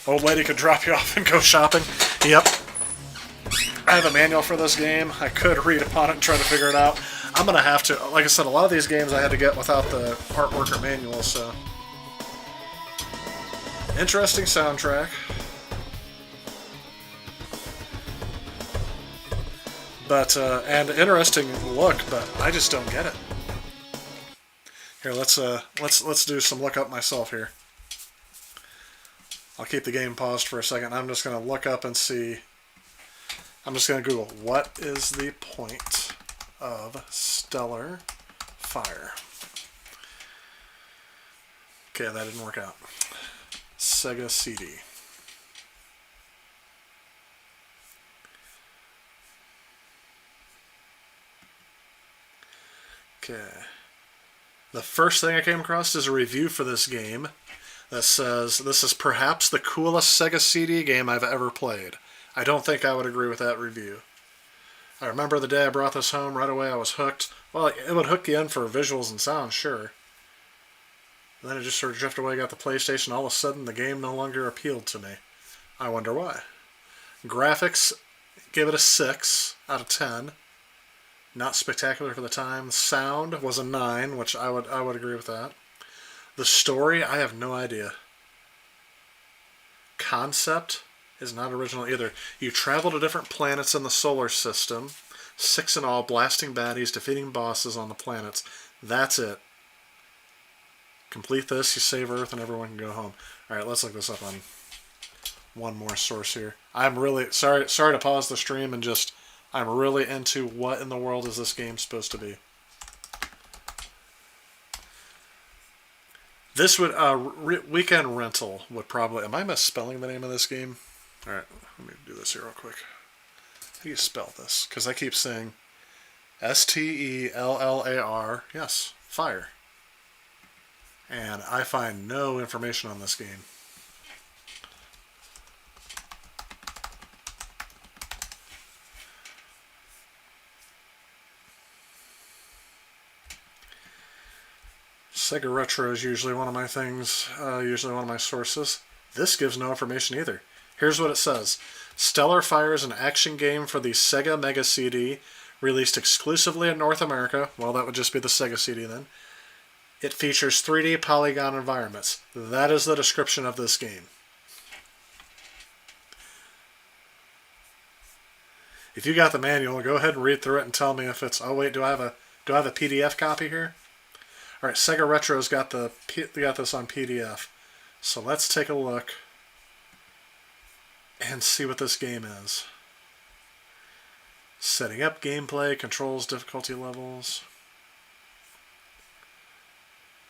Old lady could drop you off and go shopping. Yep. I have a manual for this game. I could read upon it and try to figure it out. I'm going to have to. Like I said, a lot of these games I had to get without the artwork or manual, so. Interesting soundtrack. But, and interesting look, but I just don't get it. Here, let's do some look up myself here. I'll keep the game paused for a second. I'm just going to look up and see. I'm just going to Google, what is the point of stellar fire? Okay, that didn't work out. Sega CD. Okay. The first thing I came across is a review for this game that says, this is perhaps the coolest Sega CD game I've ever played. I don't think I would agree with that review. I remember the day I brought this home, right away I was hooked. Well, it would hook you in for visuals and sound, sure. And then it just sort of drifted away, got the PlayStation, all of a sudden the game no longer appealed to me. I wonder why. Graphics, give it a 6 out of 10. Not spectacular for the time. Sound was a 9, which I would agree with that. The story, I have no idea. Concept is not original either. You travel to different planets in the solar system, 6 in all, blasting baddies, defeating bosses on the planets. That's it. Complete this, you save Earth, and everyone can go home. Alright, let's look this up on one more source here. I'm really sorry to pause the stream and just... I'm really into what in the world is this game supposed to be. This would, Weekend Rental would probably, am I misspelling the name of this game? Alright, let me do this here real quick. How do you spell this? Because I keep saying S-T-E-L-L-A-R, yes, fire. And I find no information on this game. Sega Retro is usually one of my things, usually one of my sources. This gives no information either. Here's what it says. Stellar Fire is an action game for the Sega Mega CD, released exclusively in North America. Well, that would just be the Sega CD then. It features 3D polygon environments. That is the description of this game. If you got the manual, go ahead and read through it and tell me if it's... Oh wait, do I have a PDF copy here? All right, Sega Retro's got this on PDF. So let's take a look and see what this game is. Setting up gameplay, controls, difficulty levels.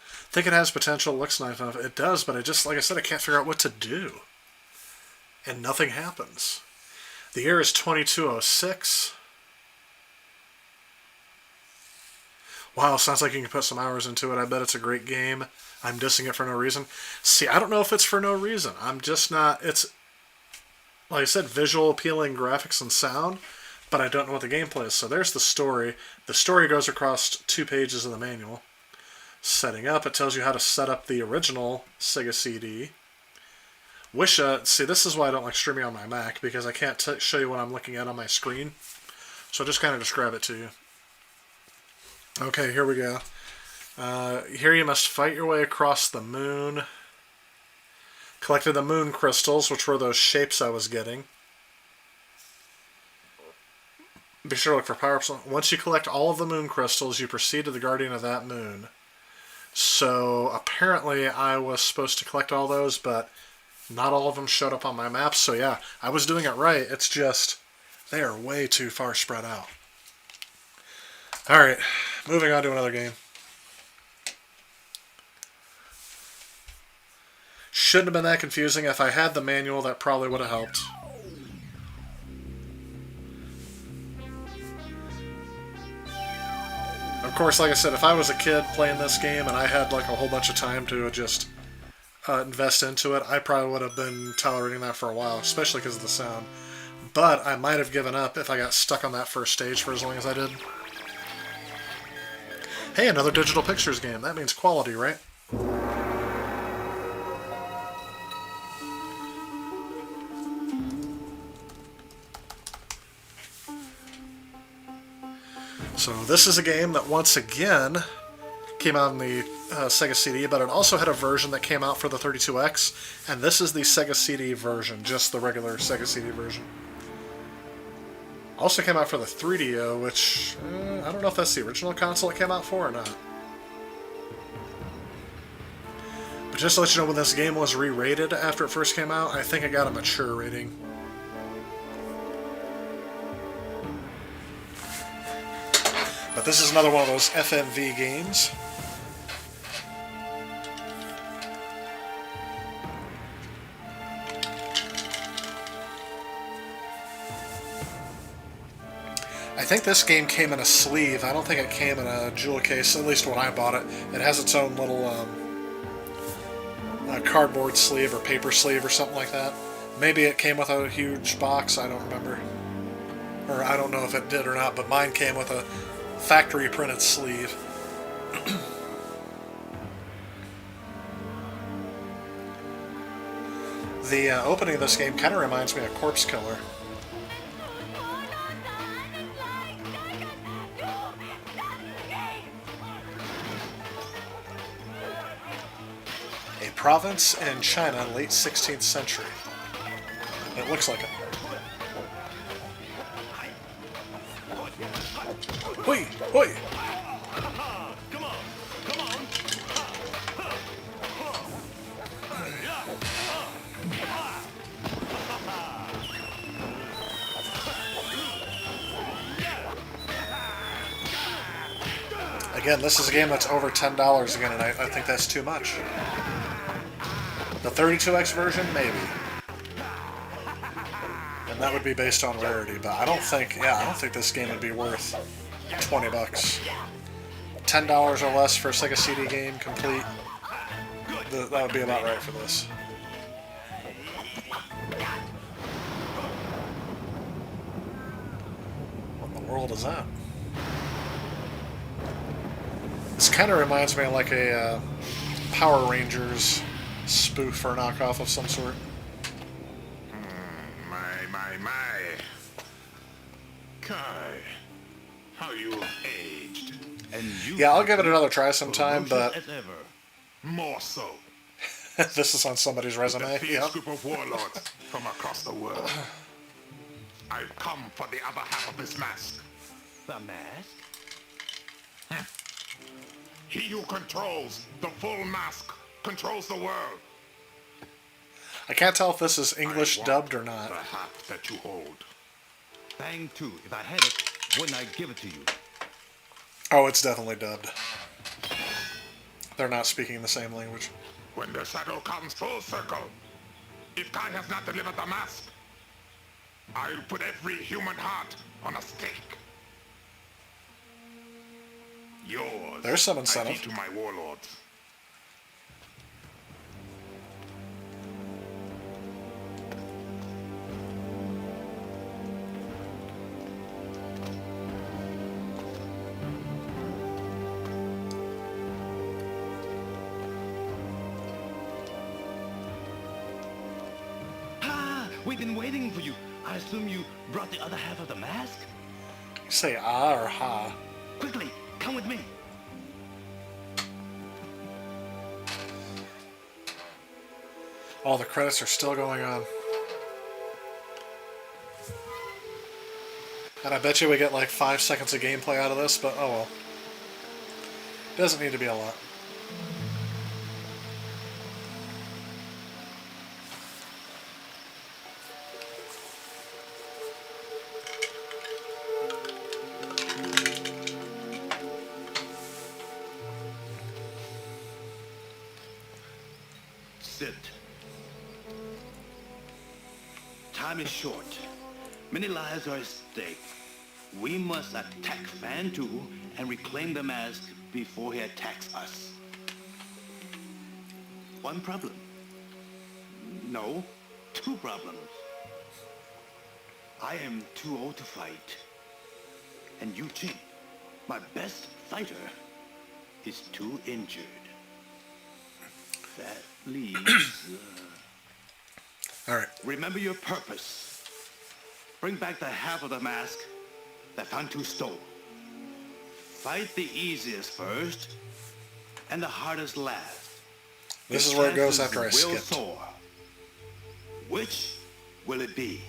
I think it has potential, looks nice enough. It does, but like I said, I can't figure out what to do. And nothing happens. The year is 2206. Wow, sounds like you can put some hours into it. I bet it's a great game. I'm dissing it for no reason. See, I don't know if it's for no reason. I'm just not... It's, like I said, visual appealing graphics and sound, but I don't know what the gameplay is. So there's the story. The story goes across 2 pages of the manual. Setting up, it tells you how to set up the original Sega CD. See, this is why I don't like streaming on my Mac, because I can't show you what I'm looking at on my screen. So I'll just kind of describe it to you. Okay, here we go. Here you must fight your way across the moon. Collected the moon crystals, which were those shapes I was getting. Be sure to look for power-ups. Once you collect all of the moon crystals, you proceed to the guardian of that moon. So apparently I was supposed to collect all those, but not all of them showed up on my map. So yeah, I was doing it right. It's just they are way too far spread out. Alright, moving on to another game. Shouldn't have been that confusing. If I had the manual, that probably would have helped. Of course, like I said, if I was a kid playing this game and I had like a whole bunch of time to just invest into it, I probably would have been tolerating that for a while, especially because of the sound. But I might have given up if I got stuck on that first stage for as long as I did. Hey, another digital pictures game. That means quality, right? So this is a game that once again came out on the Sega CD, but it also had a version that came out for the 32X, and this is the Sega CD version, just the regular Sega CD version. Also came out for the 3DO, which I don't know if that's the original console it came out for or not. But just to let you know, when this game was re-rated after it first came out, I think it got a mature rating. But this is another one of those FMV games. I think this game came in a sleeve. I don't think it came in a jewel case, at least when I bought it. It has its own little cardboard sleeve or paper sleeve or something like that. Maybe it came with a huge box, I don't remember. Or I don't know if it did or not, but mine came with a factory printed sleeve. The opening of this game kind of reminds me of Corpse Killer. A province in China, late 16th century. It looks like it. Hoi! Hoi! Again, this is a game that's over $10 again, and I think that's too much. The 32X version, maybe. And that would be based on rarity, but I don't think this game would be worth $20. $10 or less for a Sega CD game, complete. That would be about right for this. What in the world is that? This kind of reminds me of like a Power Rangers spoof or knockoff of some sort. My. Kai, how you aged. And you Yeah, I'll give it another try sometime, but as ever. More so. this is on somebody's resume. With a fierce Yeah. group of warlords from across the world. I've come for the other half of this mask. The mask? He who controls the full mask controls the world. I can't tell if this is English dubbed or not. The hat that you hold. Thing too. If I had it, wouldn't I give it to you? Oh, it's definitely dubbed. They're not speaking the same language. When the shadow comes full circle, if Kai has not delivered the mask, I'll put every human heart on a stake. Yours. There's some I incentive. feed to my warlords. We've been waiting for you. I assume you brought the other half of the mask? You say ah or ha? Quickly, come with me. All the credits are still going on. And I bet you we get like 5 seconds of gameplay out of this, but oh well. Doesn't need to be a lot. Sit. Time is short. Many lives are at stake. We must attack Fan 2 and reclaim the mask before he attacks us. One problem. No, 2 problems. I am too old to fight. And Yu Jing, my best fighter, is too injured. That leaves... All right. Remember your purpose. Bring back the half of the mask that Fantu stole. Fight the easiest first, and the hardest last. This Your is where it goes chances after I will skipped. soar. Which will it be?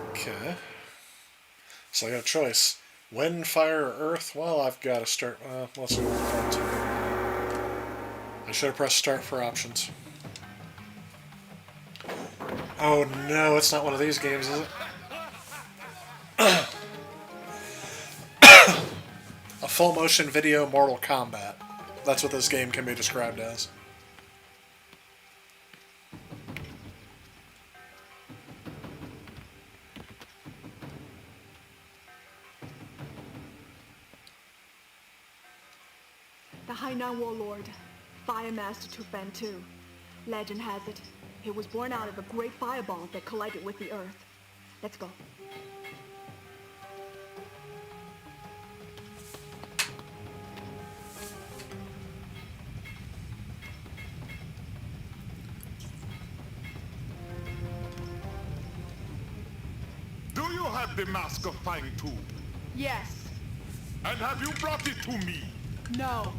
Okay. So I got a choice. Wind, fire, or earth? Well, I've got to start... let's go with that. I should have pressed start for options. Oh no, it's not one of these games, is it? A full motion video Mortal Kombat. That's what this game can be described as. The Hainan warlord, Fire Master Tufan II. Legend has it, he was born out of a great fireball that collided with the earth. Let's go. Do you have the mask of Fang Tu? Yes. And have you brought it to me? No.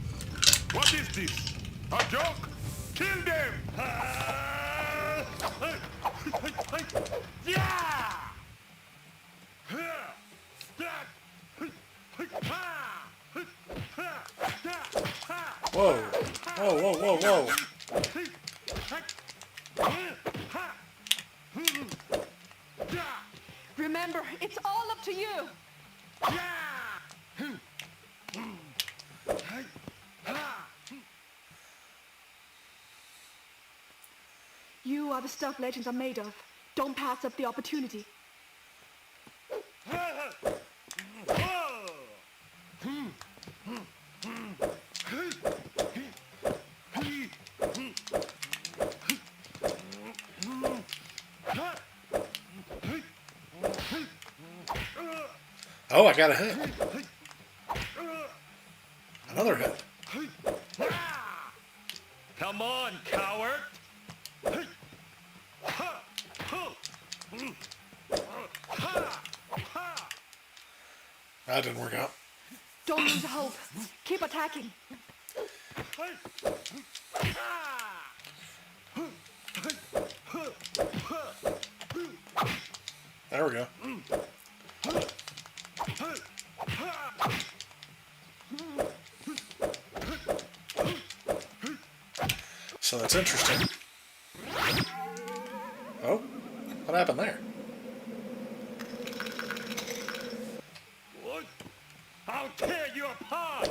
What is this? A joke? Kill them! Yeah! Whoa. Whoa, whoa, whoa, whoa. Remember, it's all up to you. You are the stuff legends are made of. Don't pass up the opportunity. Oh, I got a hit. Another hit. Come on, coward! That didn't work out. Don't lose hope. Keep attacking. There we go. So that's interesting. Oh, what happened there? I'll tear you apart!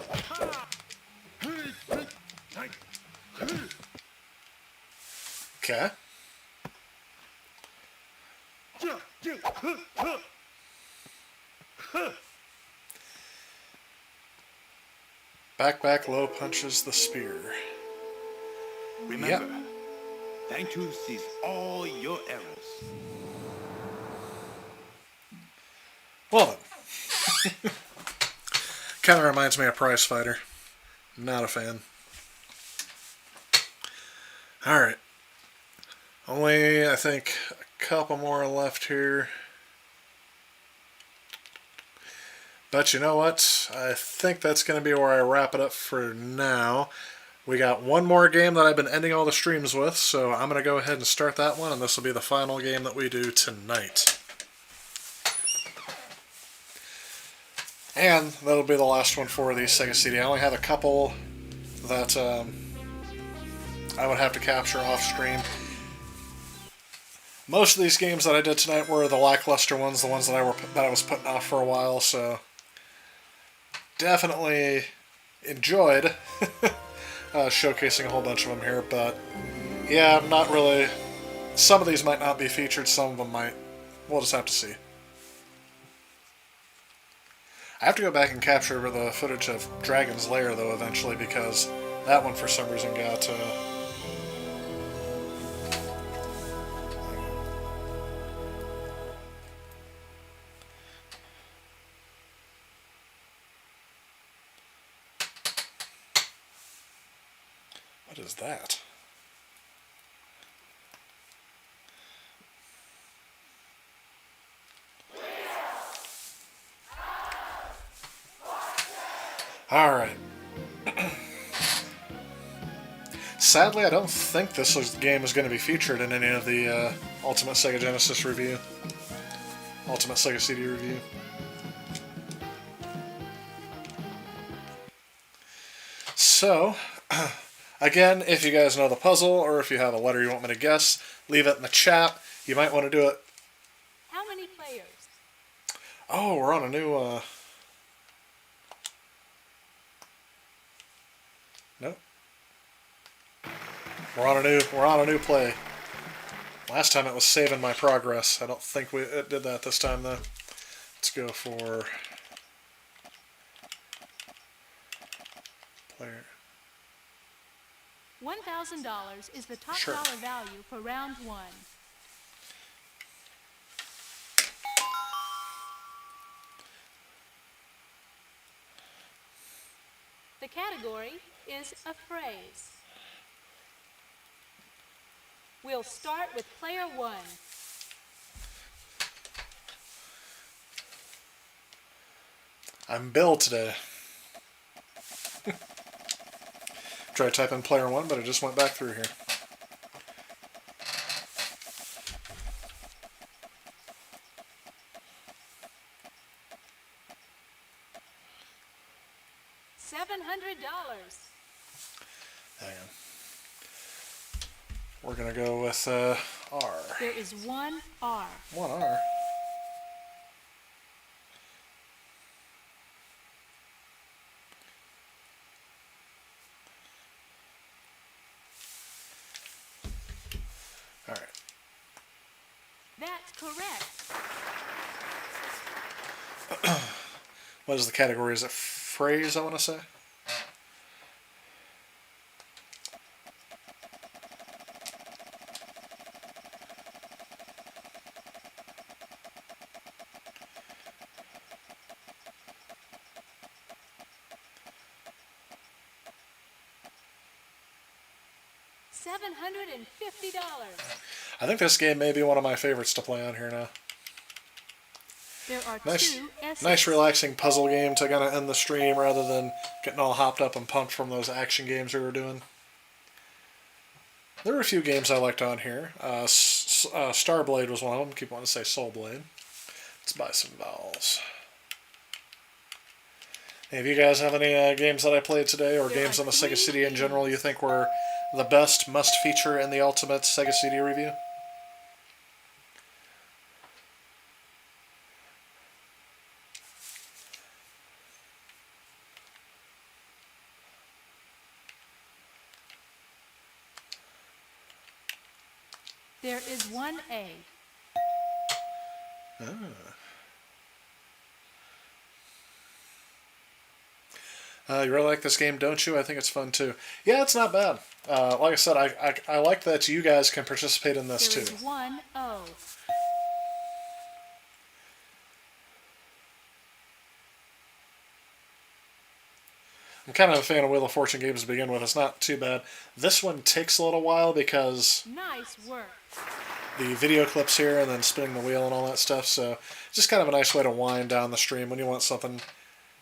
Okay. Back, low punches the spear. Remember, Fangtooth sees all your errors. Well then. Kind of reminds me of Prize Fighter. Not a fan. Alright. Only, I think, a couple more left here. But you know what? I think that's going to be where I wrap it up for now. We got one more game that I've been ending all the streams with, so I'm going to go ahead and start that one, and this will be the final game that we do tonight. And that'll be the last one for the Sega CD. I only had a couple that I would have to capture off stream. Most of these games that I did tonight were the lackluster ones, the ones that I was putting off for a while, so definitely enjoyed showcasing a whole bunch of them here, but yeah, I'm not really... Some of these might not be featured, some of them might. We'll just have to see. I have to go back and capture the footage of Dragon's Lair, though, eventually, because that one, for some reason, got... What is that? Alright. Sadly, I don't think this game is going to be featured in any of the Ultimate Sega Genesis review. Ultimate Sega CD review. So, again, if you guys know the puzzle, or if you have a letter you want me to guess, leave it in the chat. You might want to do it. How many players? Oh, we're on a new... Nope. We're on a new play. Last time it was saving my progress. I don't think it did that this time, though. Let's go for... player. $1,000 is the top Sure. dollar value for round one. The category is a phrase. We'll start with player one. I'm Bill today. Try to type in player one, but it just went back through here. $700. Hang on. We're going to go with R. There is one R. One R. All right. That's correct. What is the category? Is it phrase, I want to say? $750. I think this game may be one of my favorites to play on here now. There are Nice, two S's. nice relaxing puzzle game to kind of end the stream rather than getting all hopped up and pumped from those action games we were doing. There were a few games I liked on here. Starblade was one of them. Keep wanting to say Soul Blade. Let's buy some vowels. Hey, if you guys have any games that I played today or games on the Sega CD in general you think were the best must feature in the ultimate Sega CD review? There is one A. Ah. You really like this game, don't you? I think it's fun too. Yeah, it's not bad. Like I said, I like that you guys can participate in this There too. is one O. I'm kind of a fan of Wheel of Fortune games to begin with. It's not too bad. This one takes a little while because Nice work. the video clips here and then spinning the wheel and all that stuff. So it's just kind of a nice way to wind down the stream when you want something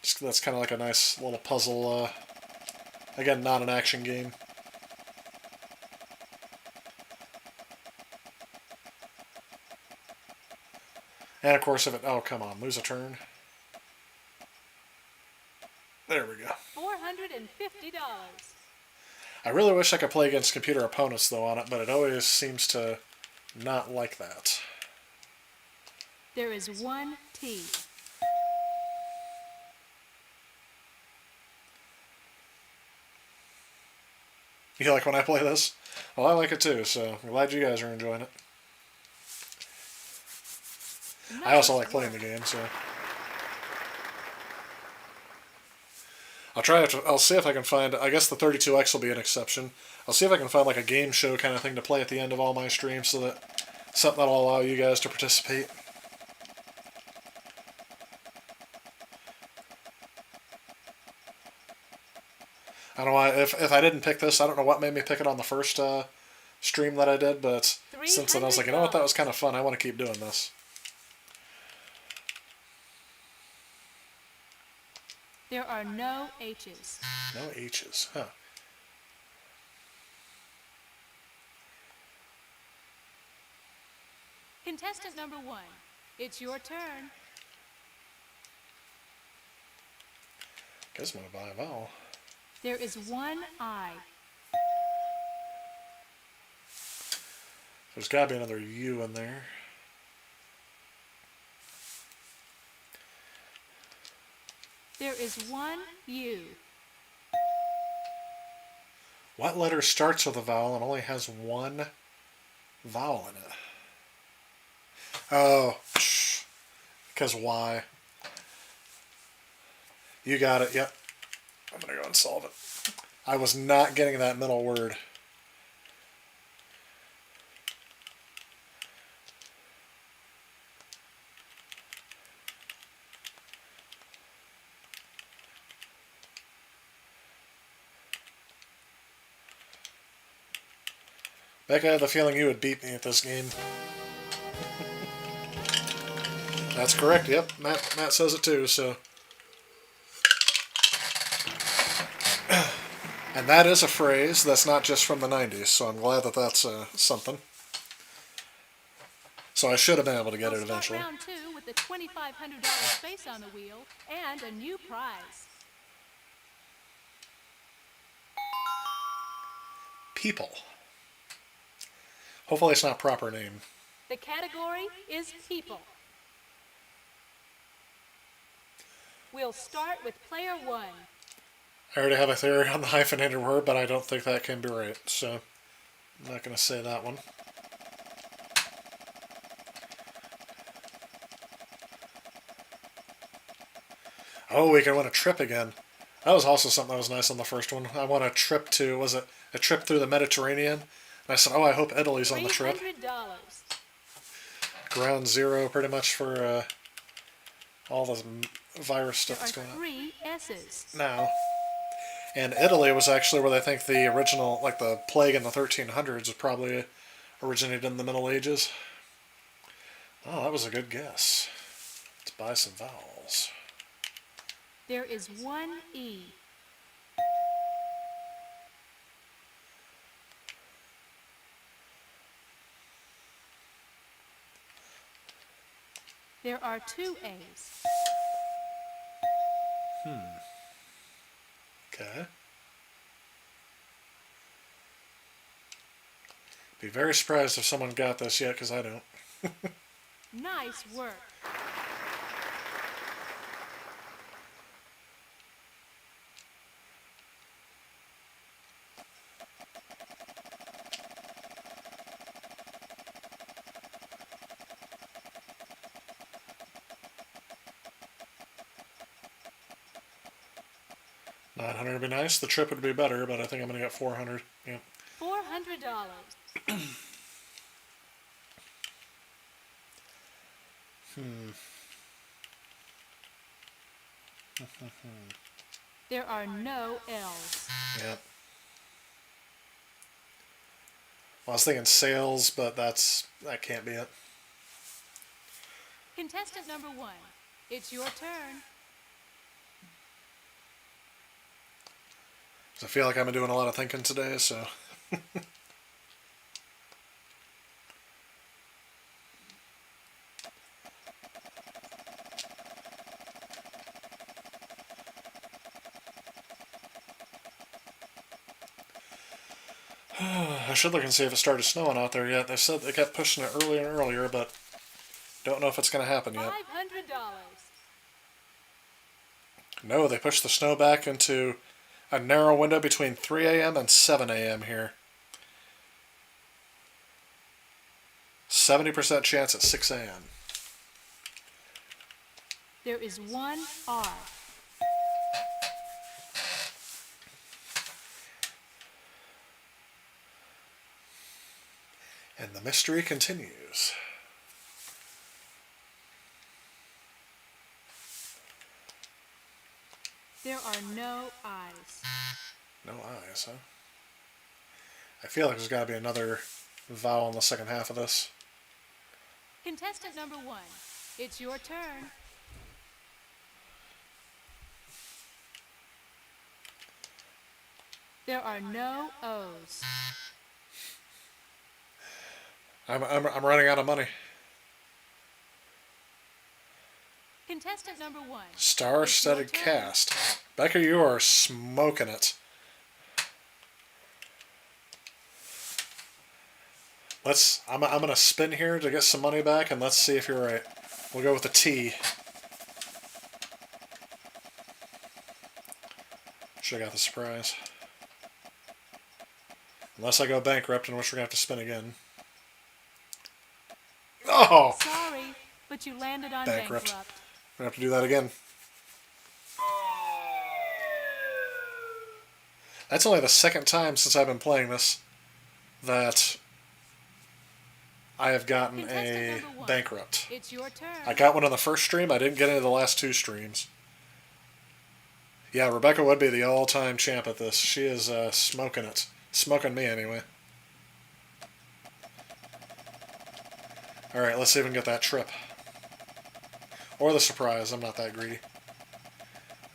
just that's kind of like a nice little puzzle. Again, not an action game. And of course, if it... Oh, come on. Lose a turn. There we go. $450. I really wish I could play against computer opponents, though, on it, but it always seems to not like that. There is one T. You like when I play this? Well, I like it too, so I'm glad you guys are enjoying it. I also like playing the game, so... I'll see if I can find... I guess the 32X will be an exception. I'll see if I can find like a game show kind of thing to play at the end of all my streams so that... Something that'll allow you guys to participate. I don't know why... If I didn't pick this, I don't know what made me pick it on the first stream that I did, but since then I was like, you know what, that was kind of fun. I want to keep doing this. There are no H's. No H's, huh. Contestant number 1, it's your turn. Guess I'm going to buy a vowel. There is one I. There's got to be another U in there. There is one U. What letter starts with a vowel and only has one vowel in it? Oh, because why? You got it, yep. I'm going to go and solve it. I was not getting that middle word. Becca, I had the feeling you would beat me at this game. That's correct, yep. Matt says it too, so... And that is a phrase that's not just from the 90s, so I'm glad that that's something. So I should have been able to get it eventually. Round 2 with a $2,500 space on the wheel and a new prize. People. Hopefully it's not proper name. The category is people. We'll start with player 1. I already have a theory on the hyphenated word, but I don't think that can be right, so I'm not going to say that one. Oh, we can win a trip again. That was also something that was nice on the first one. I won a trip to, was it a trip through the Mediterranean? And I said, oh, I hope Italy's on the trip. $300. Ground zero, pretty much, for all the virus stuff that's going on. 3 S's. Now, and Italy was actually where they think the original, like the plague in the 1300s, was probably originated in the Middle Ages. Oh, that was a good guess. Let's buy some vowels. There is one E. There are two A's. Okay. Be very surprised if someone got this yet, because I don't. Nice work. $900 would be nice. The trip would be better, but I think I'm going to get $400. Yep. $400. There are no L's. Yep. Well, I was thinking sales, but that can't be it. Contestant number 1, it's your turn. I feel like I've been doing a lot of thinking today, so. I should look and see if it started snowing out there yet. They said they kept pushing it earlier and earlier, but don't know if it's going to happen yet. $500. No, they pushed the snow back into a narrow window between 3 a.m. and 7 a.m. here. 70% chance at 6 a.m. There is one R. And the mystery continues. There are no I's. No eyes, huh? I feel like there's got to be another vowel in the second half of this. Contestant number 1, it's your turn. There are no O's. I'm running out of money. Contestant number 1. Star-studded cast. Becca, you are smoking it. I'm gonna spin here to get some money back, and let's see if you're right. We'll go with the T. Should have got the surprise. Unless I go bankrupt, in which we're gonna have to spin again. Oh! Sorry, but you landed on Bankrupt. bankrupt. We're gonna have to do that again. That's only the second time since I've been playing this that I have gotten a bankrupt. It's your turn. I got one on the first stream. I didn't get into the last 2 streams. Yeah, Rebecca would be the all-time champ at this. She is smoking it. Smoking me, anyway. Alright, let's see if we can get that trip. Or the surprise. I'm not that greedy.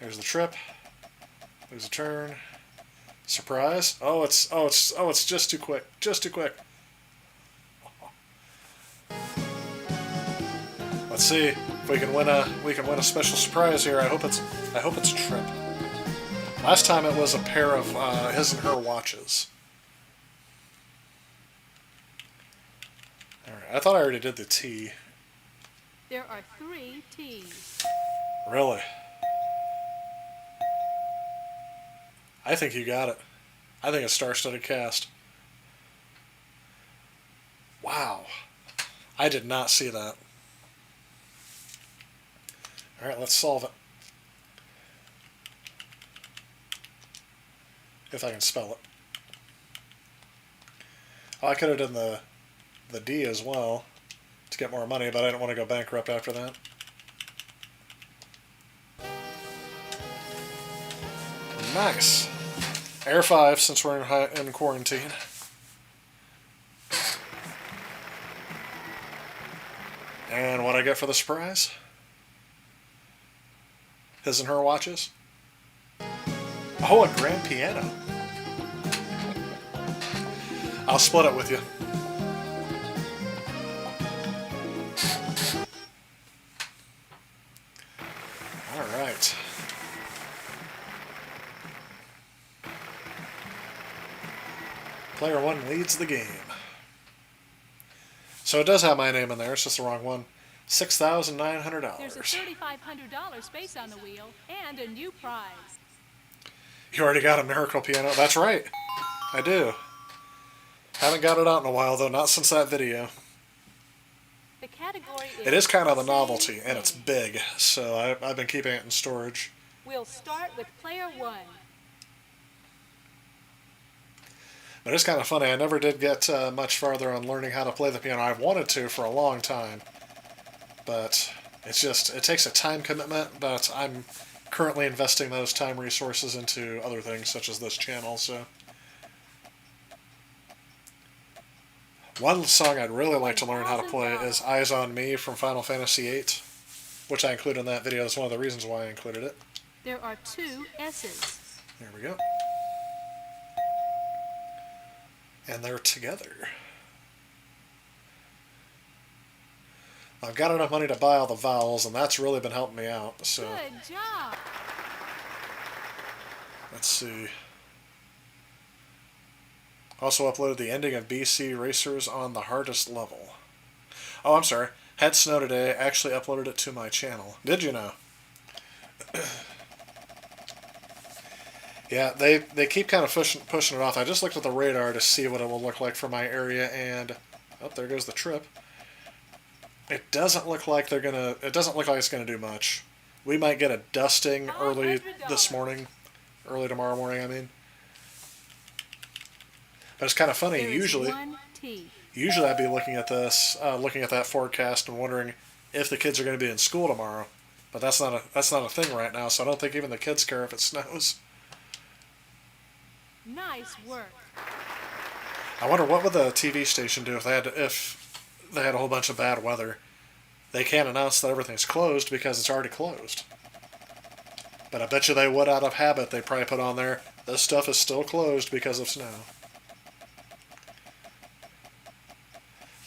There's the trip. There's a turn. Surprise. Oh, it's just too quick. Just too quick. Let's see if we can win a special surprise here. I hope it's a trip. Last time it was a pair of his and her watches. Alright, I thought I already did the T. There are 3 T's. Really? I think you got it. I think it's star-studded cast. Wow. I did not see that. Alright, let's solve it. If I can spell it. Oh, I could have done the D as well to get more money, but I didn't want to go bankrupt after that. Nice. Air 5 since we're in quarantine. And what I get for the surprise? His and her watches. Oh, a grand piano. I'll split it with you. All right. Player 1 leads the game. So it does have my name in there. It's just the wrong one. $6,900. There's a $3,500 space on the wheel and a new prize. You already got a miracle piano. That's right. I do. Haven't got it out in a while, though. Not since that video. The category It is kind of a Same novelty, and Name. it's big, so I've been keeping it in storage. We'll start with player 1. But it's kind of funny. I never did get much farther on learning how to play the piano. I've wanted to for a long time, but it's just, it takes a time commitment, but I'm currently investing those time resources into other things, such as this channel, so. One song I'd really like to learn how to play is Eyes on Me from Final Fantasy VIII, which I included in that video. That's one of the reasons why I included it. There are 2 S's. There we go. And they're together. I've got enough money to buy all the vowels, and that's really been helping me out. So Good job. let's see. Also uploaded the ending of BC Racers on the hardest level. Oh, I'm sorry. Had snow today. Actually uploaded it to my channel. Did you know? Yeah, they keep kind of pushing it off. I just looked at the radar to see what it will look like for my area, and oh, there goes the trip. It doesn't look like they're gonna. It doesn't look like it's gonna do much. We might get a dusting early this morning, early tomorrow morning. I mean, but it's kind of funny. Usually I'd be looking at this, looking at that forecast, and wondering if the kids are going to be in school tomorrow. But that's not a thing right now. So I don't think even the kids care if it snows. Nice work. I wonder what would the TV station do if they had a whole bunch of bad weather. They can't announce that everything's closed because it's already closed. But I bet you they would out of habit. They probably put on there, this stuff is still closed because of snow.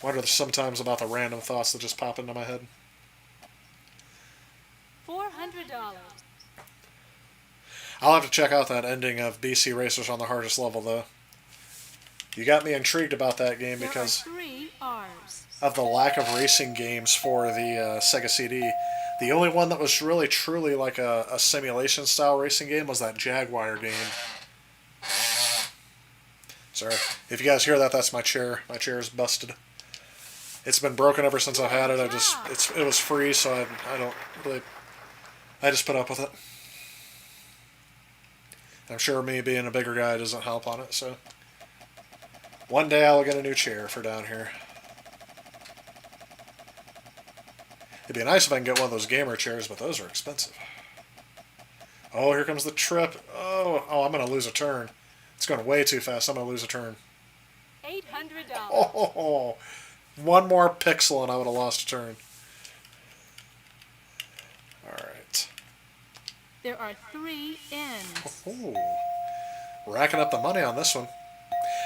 Wonder sometimes about the random thoughts that just pop into my head. $400. I'll have to check out that ending of BC Racers on the hardest level, though. You got me intrigued about that game because There are 3 R's. of the lack of racing games for the Sega CD. The only one that was really truly like a simulation style racing game was that Jaguar game. Sorry. If you guys hear that, that's my chair. My chair is busted. It's been broken ever since I've had it. It was free, so I don't really. I just put up with it. I'm sure me being a bigger guy doesn't help on it. So one day I'll get a new chair for down here. It'd be nice if I can get one of those gamer chairs, but those are expensive. Oh, here comes the trip. Oh, I'm gonna lose a turn. It's going way too fast. I'm gonna lose a turn. $800. Oh. One more pixel and I would have lost a turn. Alright. There are 3 N's. Oh, racking up the money on this one.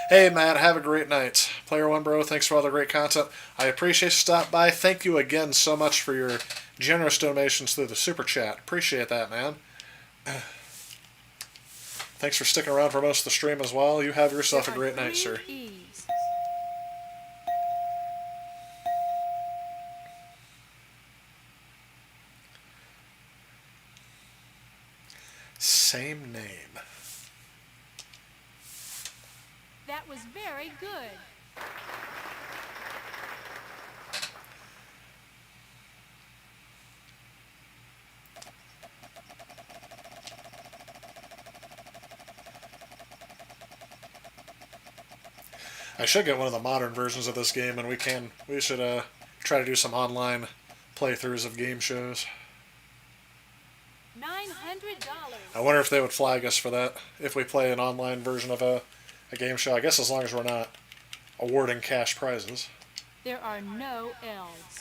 Hey, Matt, have a great night. Player 1 Bro, thanks for all the great content. I appreciate you stopping by. Thank you again so much for your generous donations through the Super Chat. Appreciate that, man. Thanks for sticking around for most of the stream as well. You have yourself a great night, sir. E's. Same name. That was very good. I should get one of the modern versions of this game, and we should try to do some online playthroughs of game shows. $900. I wonder if they would flag us for that if we play an online version of a game show. I guess as long as we're not awarding cash prizes. There are no L's.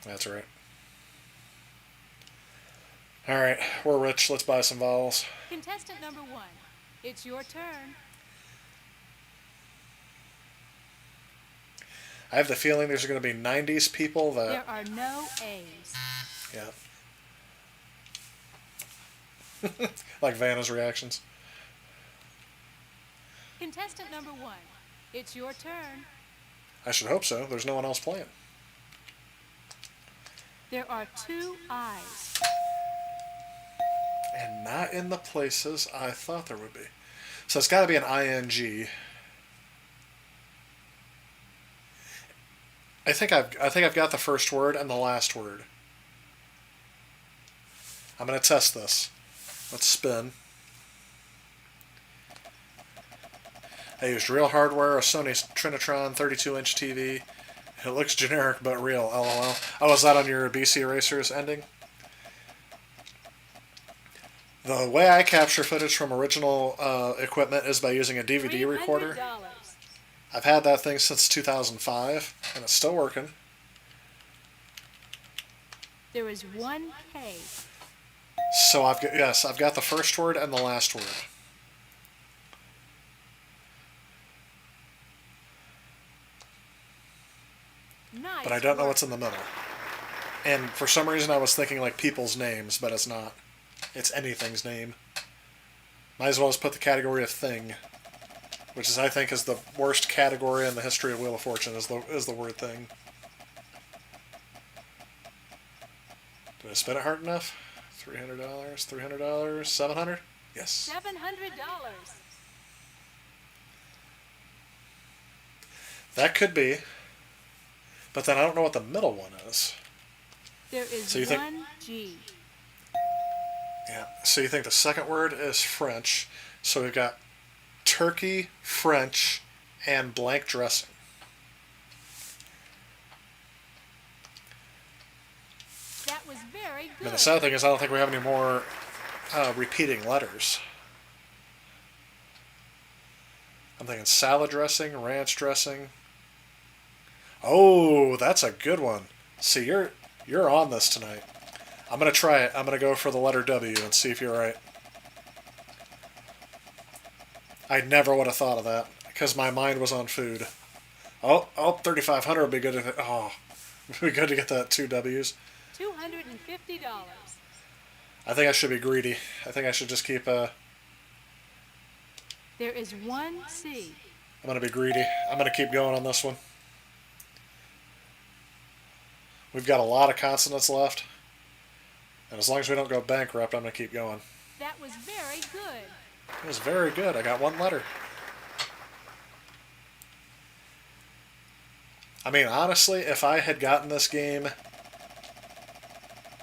That's right. Alright, we're rich. Let's buy some vowels. Contestant number 1, it's your turn. I have the feeling there's going to be 90s people that... There are no A's. Yeah. Like Vanna's reactions. Contestant number 1, it's your turn. I should hope so. There's no one else playing. There are 2 I's. And not in the places I thought there would be. So it's got to be an ing. I think I've got the first word and the last word. I'm going to test this. Let's spin. I used real hardware, a Sony Trinitron 32-inch TV. It looks generic but real, lol. Oh, is that on your BC Racers ending? The way I capture footage from original equipment is by using a DVD recorder. I've had that thing since 2005, and it's still working. There is 1 K. So I've got the first word and the last word. Nice But I don't know work. what's in the middle. And for some reason I was thinking like people's names, but it's not. It's anything's name. Might as well just put the category of thing, which is I think is the worst category in the history of Wheel of Fortune is the word thing. Did I spin it hard enough? $300, $300, $700? Yes. $700. That could be. But then I don't know what the middle one is. There is So you think- 1 G. Yeah. So you think the second word is French. So we've got turkey, French, and blank dressing. That was very I good. mean, the sad thing is I don't think we have any more repeating letters. I'm thinking salad dressing, ranch dressing. Oh, that's a good one. See, you're on this tonight. I'm going to try it. I'm going to go for the letter W and see if you're right. I never would have thought of that because my mind was on food. Oh, 3,500 would be good if it, would be good to get that 2 W's. $250. I think I should be greedy. I think I should just keep There is 1 C. I'm going to be greedy. I'm going to keep going on this one. We've got a lot of consonants left. And as long as we don't go bankrupt, I'm going to keep going. That was very good. It was very good. I got 1 letter. I mean, honestly, if I had gotten this game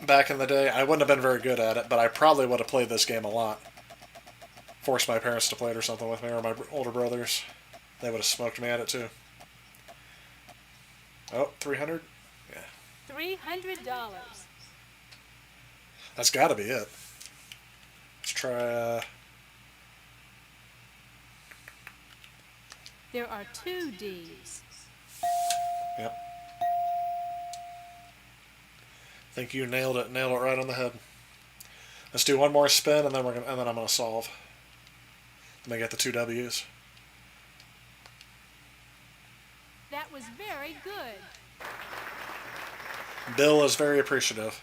back in the day, I wouldn't have been very good at it, but I probably would have played this game a lot. Forced my parents to play it or something with me, or my older brothers. They would have smoked me at it too. Oh, 300? Yeah. $300. That's got to be it. Let's try... There are 2 D's. Yep. I think you nailed it right on the head. Let's do 1 more spin, and then I'm gonna solve. Let me get the 2 W's. That was very good. Bill is very appreciative.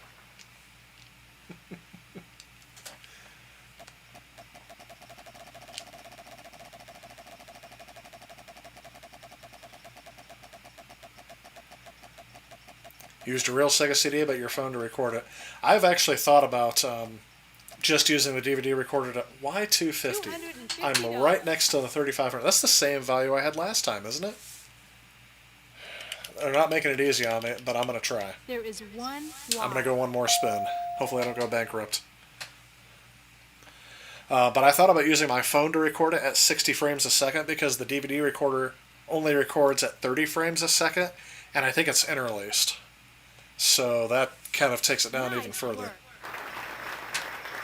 Used a real Sega CD, but your phone to record it. I've actually thought about just using the DVD recorder to... Why $250? I'm right next to the $3,500. That's the same value I had last time, isn't it? They're not making it easy on me, but I'm going to try. There is 1 Y. I'm going to go 1 more spin. Hopefully I don't go bankrupt. But I thought about using my phone to record it at 60 frames a second because the DVD recorder only records at 30 frames a second, and I think it's interlaced. So that kind of takes it down even further.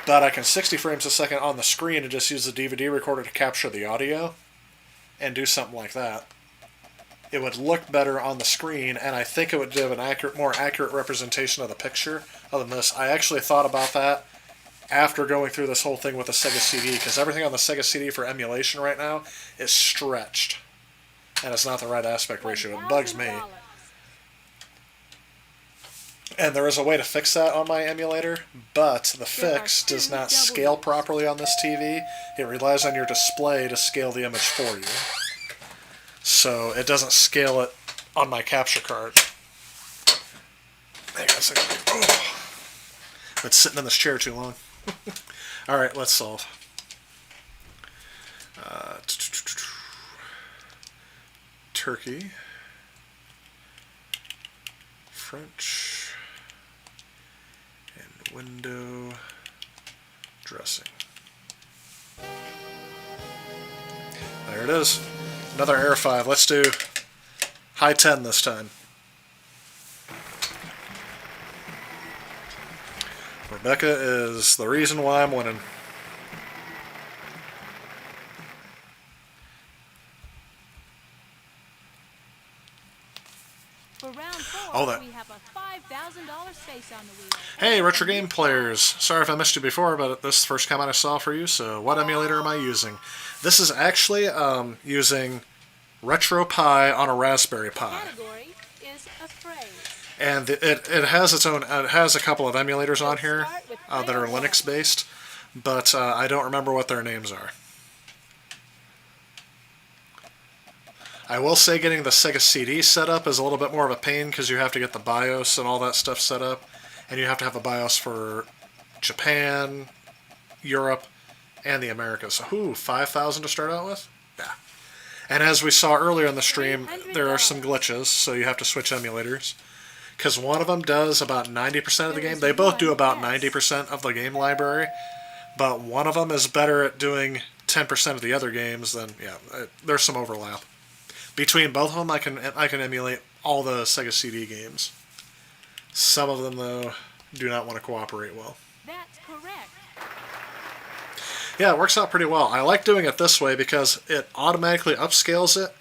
But I can 60 frames a second on the screen and just use the DVD recorder to capture the audio and do something like that. It would look better on the screen, and I think it would give an more accurate representation of the picture. Other than this, I actually thought about that, after going through this whole thing with the Sega CD, because everything on the Sega CD for emulation right now is stretched. And it's not the right aspect ratio. It bugs me. And there is a way to fix that on my emulator, but the fix does not scale properly on this TV. It relies on your display to scale the image for you. So it doesn't scale it on my capture card. Hang on a second. Oh. Been sitting in this chair too long. Alright, let's solve. Turkey. French. And window dressing. There it is. Another Air 5. Let's do high 10 this time. Rebecca is the reason why I'm winning. For round 4, Oh, that. we have a $5,000 space on the wheel. Hey, Retro Game Players. Sorry if I missed you before, but this is the first comment I saw for you, so what emulator am I using? This is actually using RetroPie on a Raspberry Pi. Category is a phrase. And it has its own, it has a couple of emulators on here that are Linux based, but I don't remember what their names are. I will say getting the Sega CD set up is a little bit more of a pain because you have to get the BIOS and all that stuff set up, and you have to have a BIOS for Japan, Europe, and the Americas. So, $5,000 to start out with? Yeah. And as we saw earlier in the stream, there are some glitches, so you have to switch emulators. Because one of them does about 90% of the game. They both do about 90% of the game library, but one of them is better at doing 10% of the other games. Then, yeah, there's some overlap. Between both of them, I can emulate all the Sega CD games. Some of them, though, do not want to cooperate well. That's correct. Yeah, it works out pretty well. I like doing it this way because it automatically upscales it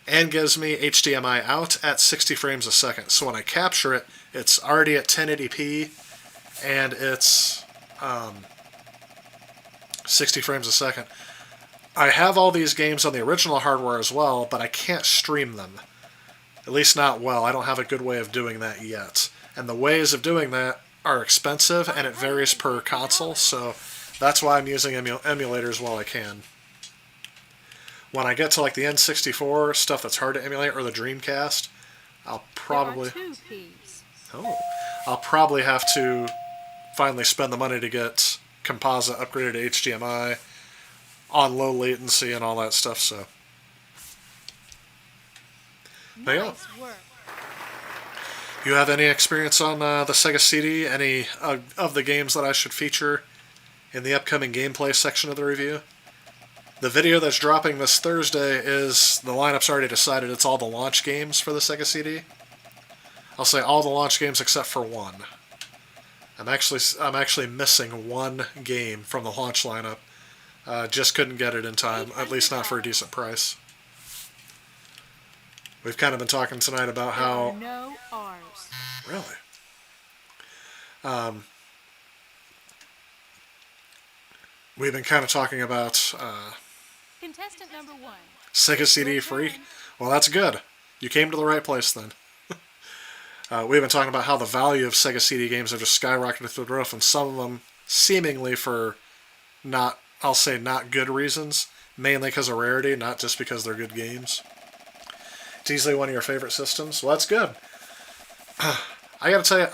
and gives me HDMI out at 60 frames a second. So when I capture it, it's already at 1080p and it's 60 frames a second. I have all these games on the original hardware as well, but I can't stream them. At least not well. I don't have a good way of doing that yet. And the ways of doing that are expensive, and it varies per console, so that's why I'm using emulators while I can. When I get to like the N64, stuff that's hard to emulate, or the Dreamcast, I'll probably have to finally spend the money to get composite upgraded to HDMI on low latency and all that stuff. So, but yeah. You have any experience on the Sega CD? Any of the games that I should feature in the upcoming gameplay section of the review? The video that's dropping this Thursday is, the lineup's already decided, it's all the launch games for the Sega CD. I'll say all the launch games except for one. I'm actually missing one game from the launch lineup. Just couldn't get it in time, at least not for a decent price. We've kind of been talking tonight about how... No R's. Really? We've been kind of talking about Contestant number 1. Sega CD Freak. Well, that's good. You came to the right place then. We've been talking about how the value of Sega CD games have just skyrocketed through the roof, and some of them seemingly for not good reasons, mainly because of rarity, not just because they're good games. It's easily one of your favorite systems. Well, that's good. I gotta tell you,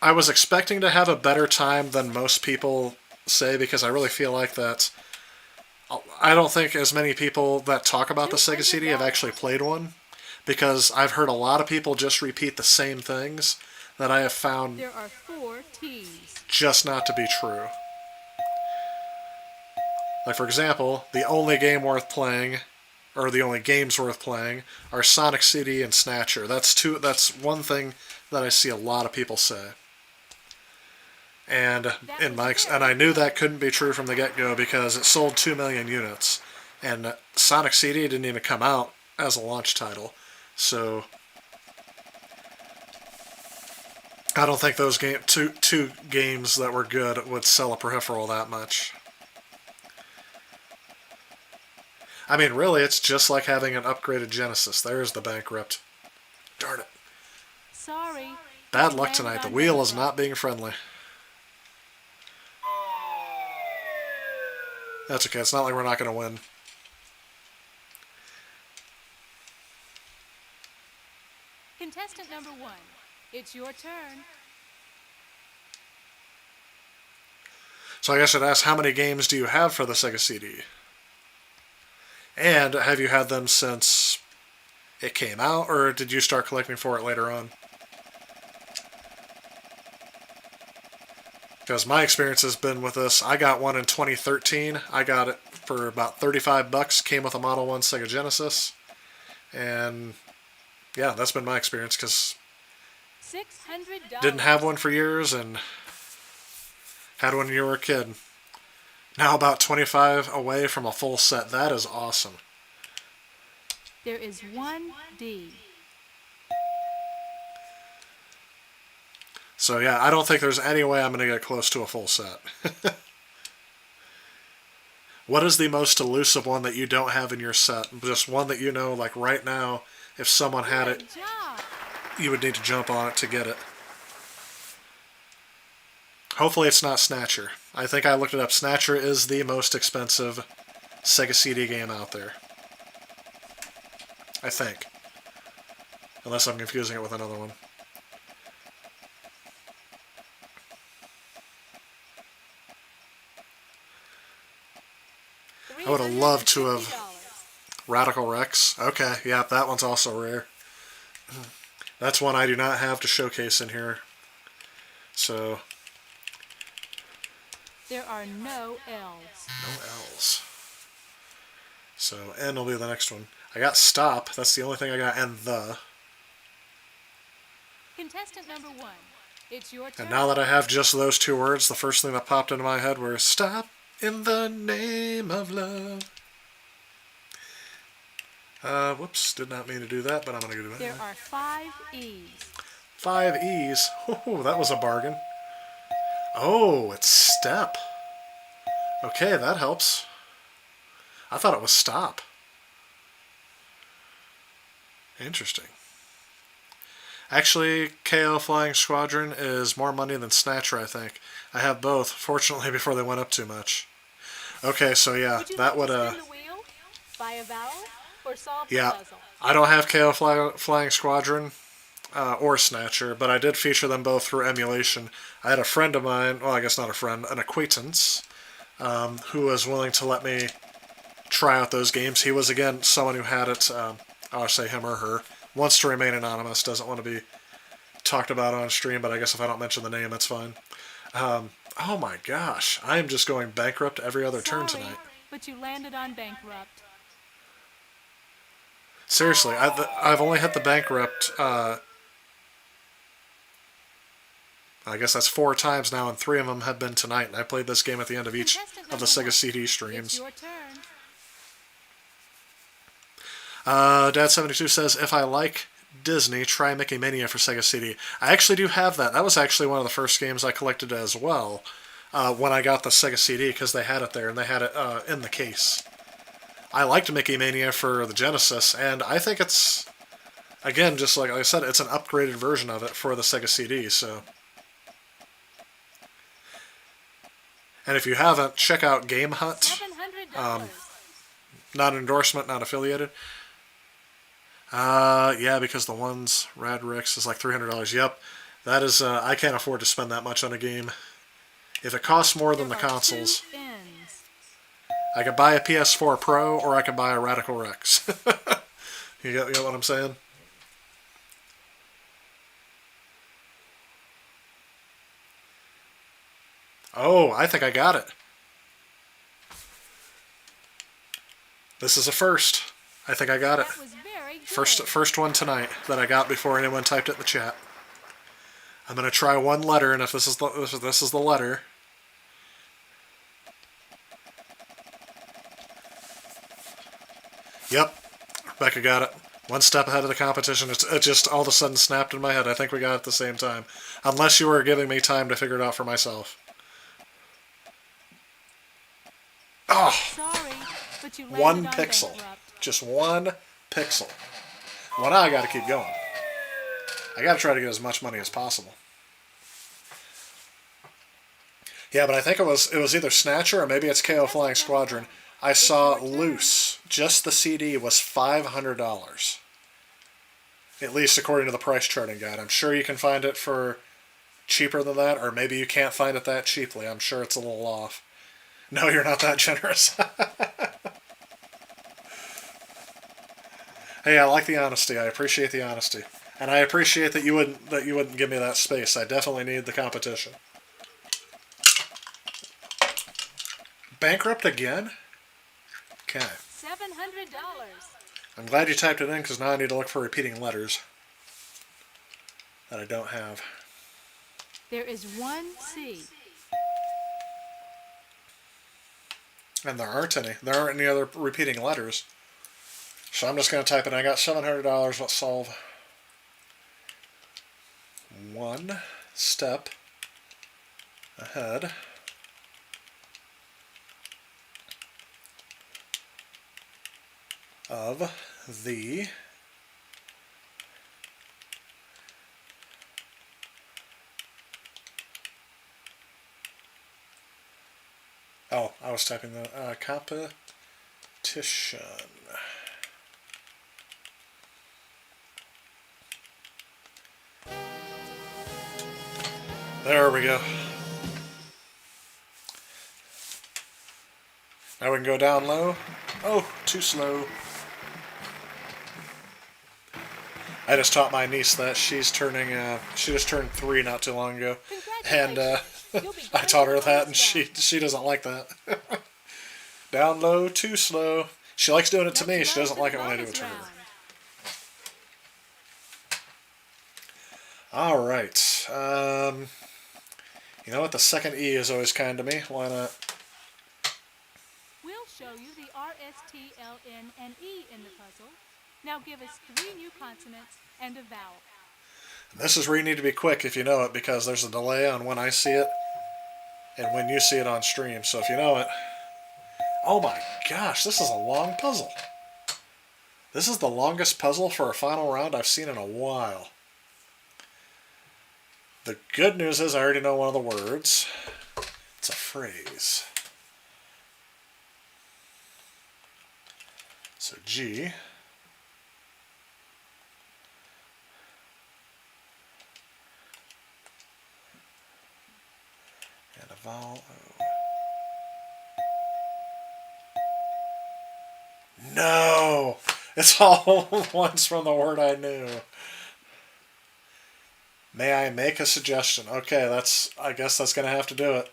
I was expecting to have a better time than most people say, because I really feel like that I don't think as many people that talk about the Sega CD have actually played one, because I've heard a lot of people just repeat the same things that I have found there are 4 T's. Just not to be true. Like, for example, the only game worth playing, or the only games worth playing, are Sonic CD and Snatcher. That's one thing that I see a lot of people say. And I knew that couldn't be true from the get-go because it sold 2 million units, and Sonic CD didn't even come out as a launch title. So I don't think those two games that were good would sell a peripheral that much. I mean, really, it's just like having an upgraded Genesis. There's the bankrupt. Darn it. Sorry. Bad luck tonight. The wheel is not being friendly. That's okay. It's not like we're not going to win. Contestant number 1, it's your turn. So I guess I'd ask, how many games do you have for the Sega CD? And have you had them since it came out, or did you start collecting for it later on? Because my experience has been with this, I got one in 2013. I got it for about $35. Came with a Model 1 Sega Genesis. And yeah, that's been my experience, because $600. didn't have one for years and had one when you were a kid. Now about 25 away from a full set. That is awesome. There is 1D. So yeah, I don't think there's any way I'm going to get close to a full set. What is the most elusive one that you don't have in your set? Just one that you know, like right now, if someone had it, you would need to jump on it to get it. Hopefully it's not Snatcher. I think I looked it up. Snatcher is the most expensive Sega CD game out there. I think. Unless I'm confusing it with another one. I would have loved to have Radical Rex. Okay, yeah, that one's also rare. That's one I do not have to showcase in here. So... There are no L's. No L's. So N will be the next one. I got stop. That's the only thing I got. And the. Contestant number 1, it's your turn. And now that I have just those two words, the first thing that popped into my head was stop in the name of love. Whoops, did not mean to do that, but I'm going to do it anyway. There are 5 E's. 5 E's. Oh, that was a bargain. Oh, it's step. Okay, that helps. I thought it was stop. Interesting. Actually, KO Flying Squadron is more money than Snatcher, I think. I have both, fortunately, before they went up too much. Okay, so yeah, that would, spin the wheel, buy a vowel, or solve the yeah, puzzle? I don't have KO Flying Squadron or Snatcher, but I did feature them both through emulation. I had a friend of mine, well, I guess not a friend, an acquaintance, who was willing to let me try out those games. He was, again, someone who had it, I'll say him or her, wants to remain anonymous, doesn't want to be talked about on stream, but I guess if I don't mention the name, that's fine. Oh my gosh, I am just going bankrupt every other turn tonight. But you landed on bankrupt. Seriously, I've only hit the bankrupt, I guess that's 4 times now, and 3 of them have been tonight, and I played this game at the end of each of the Sega CD streams. It's your turn. Dad72 says, if I like Disney, try Mickey Mania for Sega CD. I actually do have that. That was actually one of the first games I collected as well when I got the Sega CD, because they had it there, and they had it in the case. I liked Mickey Mania for the Genesis, and I think it's, again, just like I said, it's an upgraded version of it for the Sega CD, so... And if you haven't, check out Game Hut. Not an endorsement, not affiliated. Yeah, because the ones, Rad Rix is like $300. Yep, that is, I can't afford to spend that much on a game. If it costs more than the consoles, I could buy a PS4 Pro, or I could buy a Radical Rex. You get what I'm saying? Oh, I think I got it. This is a first. I think I got it. First one tonight that I got before anyone typed it in the chat. I'm gonna try one letter, and if this is the letter. Yep, Rebecca got it. One step ahead of the competition. It just all of a sudden snapped in my head. I think we got it at the same time. Unless you were giving me time to figure it out for myself. Oh! Sorry, but you One landed on pixel. bankrupt. Just one pixel. Well, now I got to keep going. I got to try to get as much money as possible. Yeah, but I think it was either Snatcher or maybe it's KO Flying Squadron. I saw loose. Just the CD was $500. At least according to the price charting guide. I'm sure you can find it for cheaper than that, or maybe you can't find it that cheaply. I'm sure it's a little off. No, you're not that generous. Hey, I like the honesty. I appreciate the honesty. And I appreciate that you wouldn't give me that space. I definitely need the competition. Bankrupt again? Okay. $700. I'm glad you typed it in because now I need to look for repeating letters that I don't have. There is one C. And there aren't any. There aren't any other repeating letters. So I'm just going to type in, I got $700, let's solve one step ahead of the oh, I was typing the competition. There we go. Now we can go down low. Oh, too slow. I just taught my niece that she's turning. She just turned 3 not too long ago, and I taught her that, and she doesn't like that. Down low, too slow. She likes doing it to me. She doesn't like it when I do it to her. All right. You know what? The second E is always kind to me. Why not? We'll show you the R, S, T, L, N, and E in the puzzle. Now give us 3 new consonants and a vowel. And this is where you need to be quick if you know it, because there's a delay on when I see it and when you see it on stream. So if you know it... Oh my gosh, this is a long puzzle. This is the longest puzzle for a final round I've seen in a while. The good news is I already know one of the words. It's a phrase. So G. And a vowel O. No! It's all ones from the word I knew. May I make a suggestion? Okay, I guess that's gonna have to do it.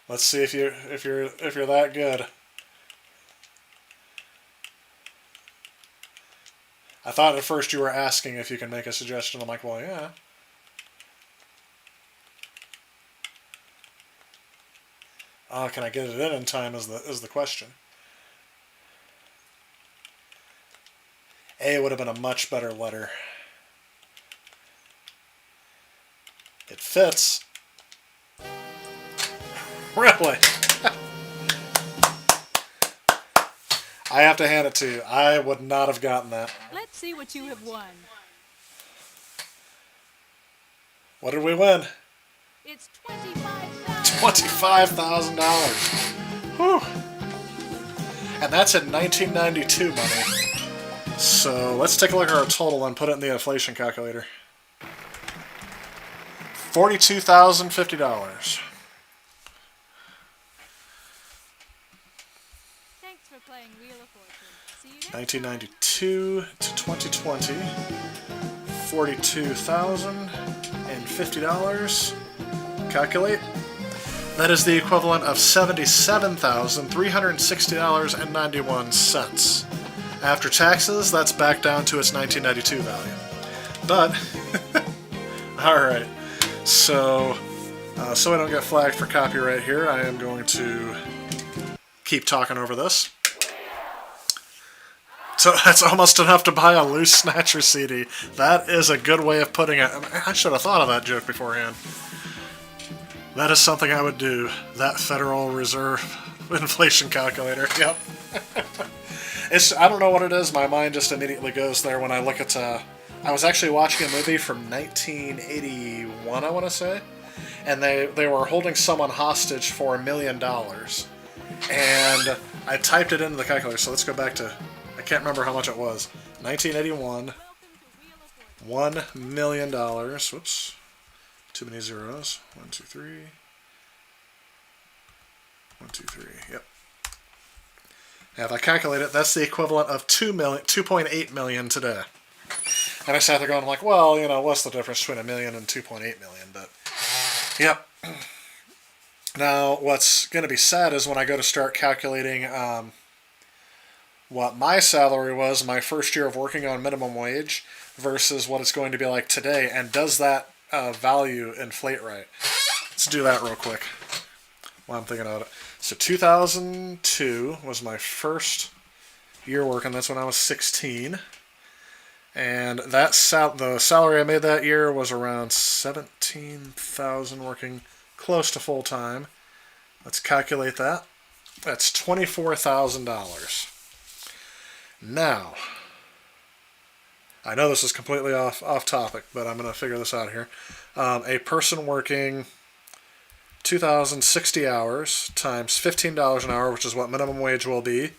Let's see if you're that good. I thought at first you were asking if you can make a suggestion. I'm like, well, yeah. Can I get it in time is the question. A would have been a much better letter. It fits. Really? I have to hand it to you. I would not have gotten that. Let's see what you have won. What did we win? It's $25,000. $25,000. Whew. And that's in 1992 money. So let's take a look at our total and put it in the inflation calculator. $42,050. Thanks for playing Wheel of Fortune. See you next 1992 to 2020. $42,050. Calculate. That is the equivalent of $77,360.91. After taxes, that's back down to its 1992 value. But, alright. So I don't get flagged for copyright here, I am going to keep talking over this. So that's almost enough to buy a loose Snatcher CD. That is a good way of putting it. I should have thought of that joke beforehand. That is something I would do. That Federal Reserve inflation calculator. Yep. I don't know what it is. My mind just immediately goes there when I look at... I was actually watching a movie from 1981, I want to say. And they were holding someone hostage for $1 million. And I typed it into the calculator. So let's go back to... I can't remember how much it was. 1981. $1 million. Whoops. Too many zeros. 1, 2, 3. 1, 2, 3. Yep. And if I calculate it, that's the equivalent of 2.8 million today. And I sat there going, like, well, you know, what's the difference between $1 million and 2.8 million? But, yep. Now, what's going to be sad is when I go to start calculating what my salary was my first year of working on minimum wage versus what it's going to be like today, and does that value inflate right? Let's do that real quick while I'm thinking about it. So 2002 was my first year working. That's when I was 16. And that the salary I made that year was around $17,000 working close to full time. Let's calculate that. That's $24,000. Now, I know this is completely off topic, but I'm going to figure this out here. A person working 2,060 hours times $15 an hour, which is what minimum wage will be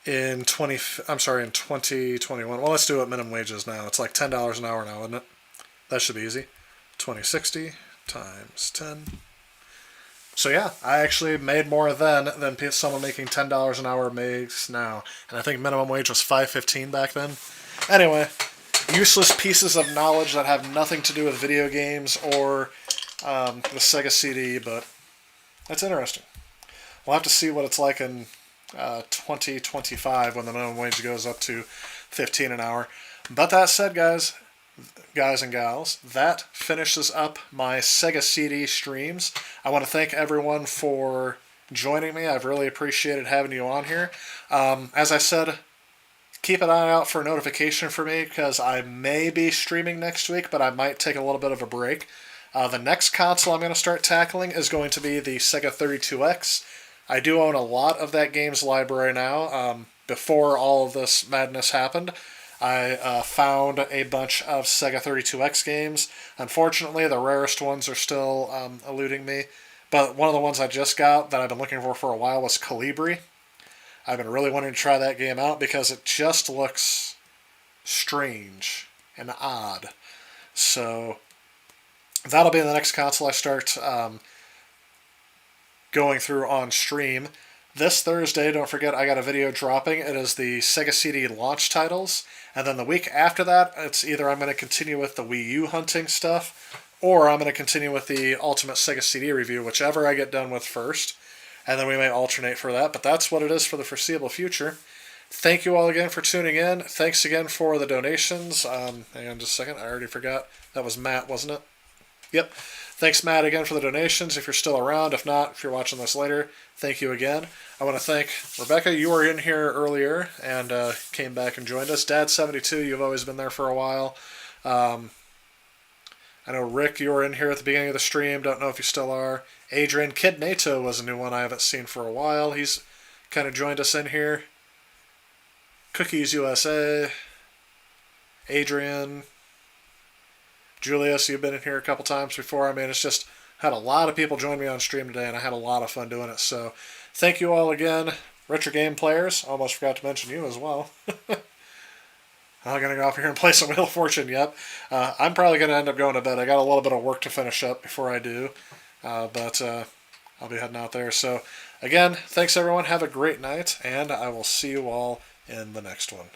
in 2021. Well, let's do what minimum wage is now. It's like $10 an hour now, isn't it? That should be easy. 2060 times 10. So yeah, I actually made more then than someone making $10 an hour makes now. And I think minimum wage was $5.15 back then. Anyway, useless pieces of knowledge that have nothing to do with video games or the Sega CD, but that's interesting. We'll have to see what it's like in 2025 when the minimum wage goes up to $15 an hour. But that said, guys and gals, that finishes up my Sega CD streams. I want to thank everyone for joining me. I've really appreciated having you on here. As I said, keep an eye out for a notification for me because I may be streaming next week, but I might take a little bit of a break. The next console I'm going to start tackling is going to be the Sega 32X. I do own a lot of that game's library now. Before all of this madness happened, I found a bunch of Sega 32X games. Unfortunately, the rarest ones are still eluding me. But one of the ones I just got that I've been looking for a while was Calibri. I've been really wanting to try that game out because it just looks strange and odd. So that'll be the next console I start going through on stream. This Thursday, don't forget, I got a video dropping. It is the Sega CD launch titles. And then the week after that, it's either I'm going to continue with the Wii U hunting stuff, or I'm going to continue with the Ultimate Sega CD review, whichever I get done with first. And then we may alternate for that. But that's what it is for the foreseeable future. Thank you all again for tuning in. Thanks again for the donations. Hang on just a second. I already forgot. That was Matt, wasn't it? Yep. Thanks, Matt, again for the donations. If you're still around, if not, if you're watching this later, thank you again. I want to thank Rebecca. You were in here earlier and came back and joined us. Dad72, you've always been there for a while. I know, Rick, you were in here at the beginning of the stream. Don't know if you still are. Adrian, Kid Nato was a new one I haven't seen for a while. He's kind of joined us in here. Cookies USA. Adrian. Julius, you've been in here a couple times before. I mean, it's just had a lot of people join me on stream today, and I had a lot of fun doing it. So thank you all again. Retro Game Players, almost forgot to mention you as well. I'm going to go off here and play some Wheel of Fortune, yep. I'm probably going to end up going to bed. I got a little bit of work to finish up before I do, but I'll be heading out there. So again, thanks everyone. Have a great night, and I will see you all in the next one.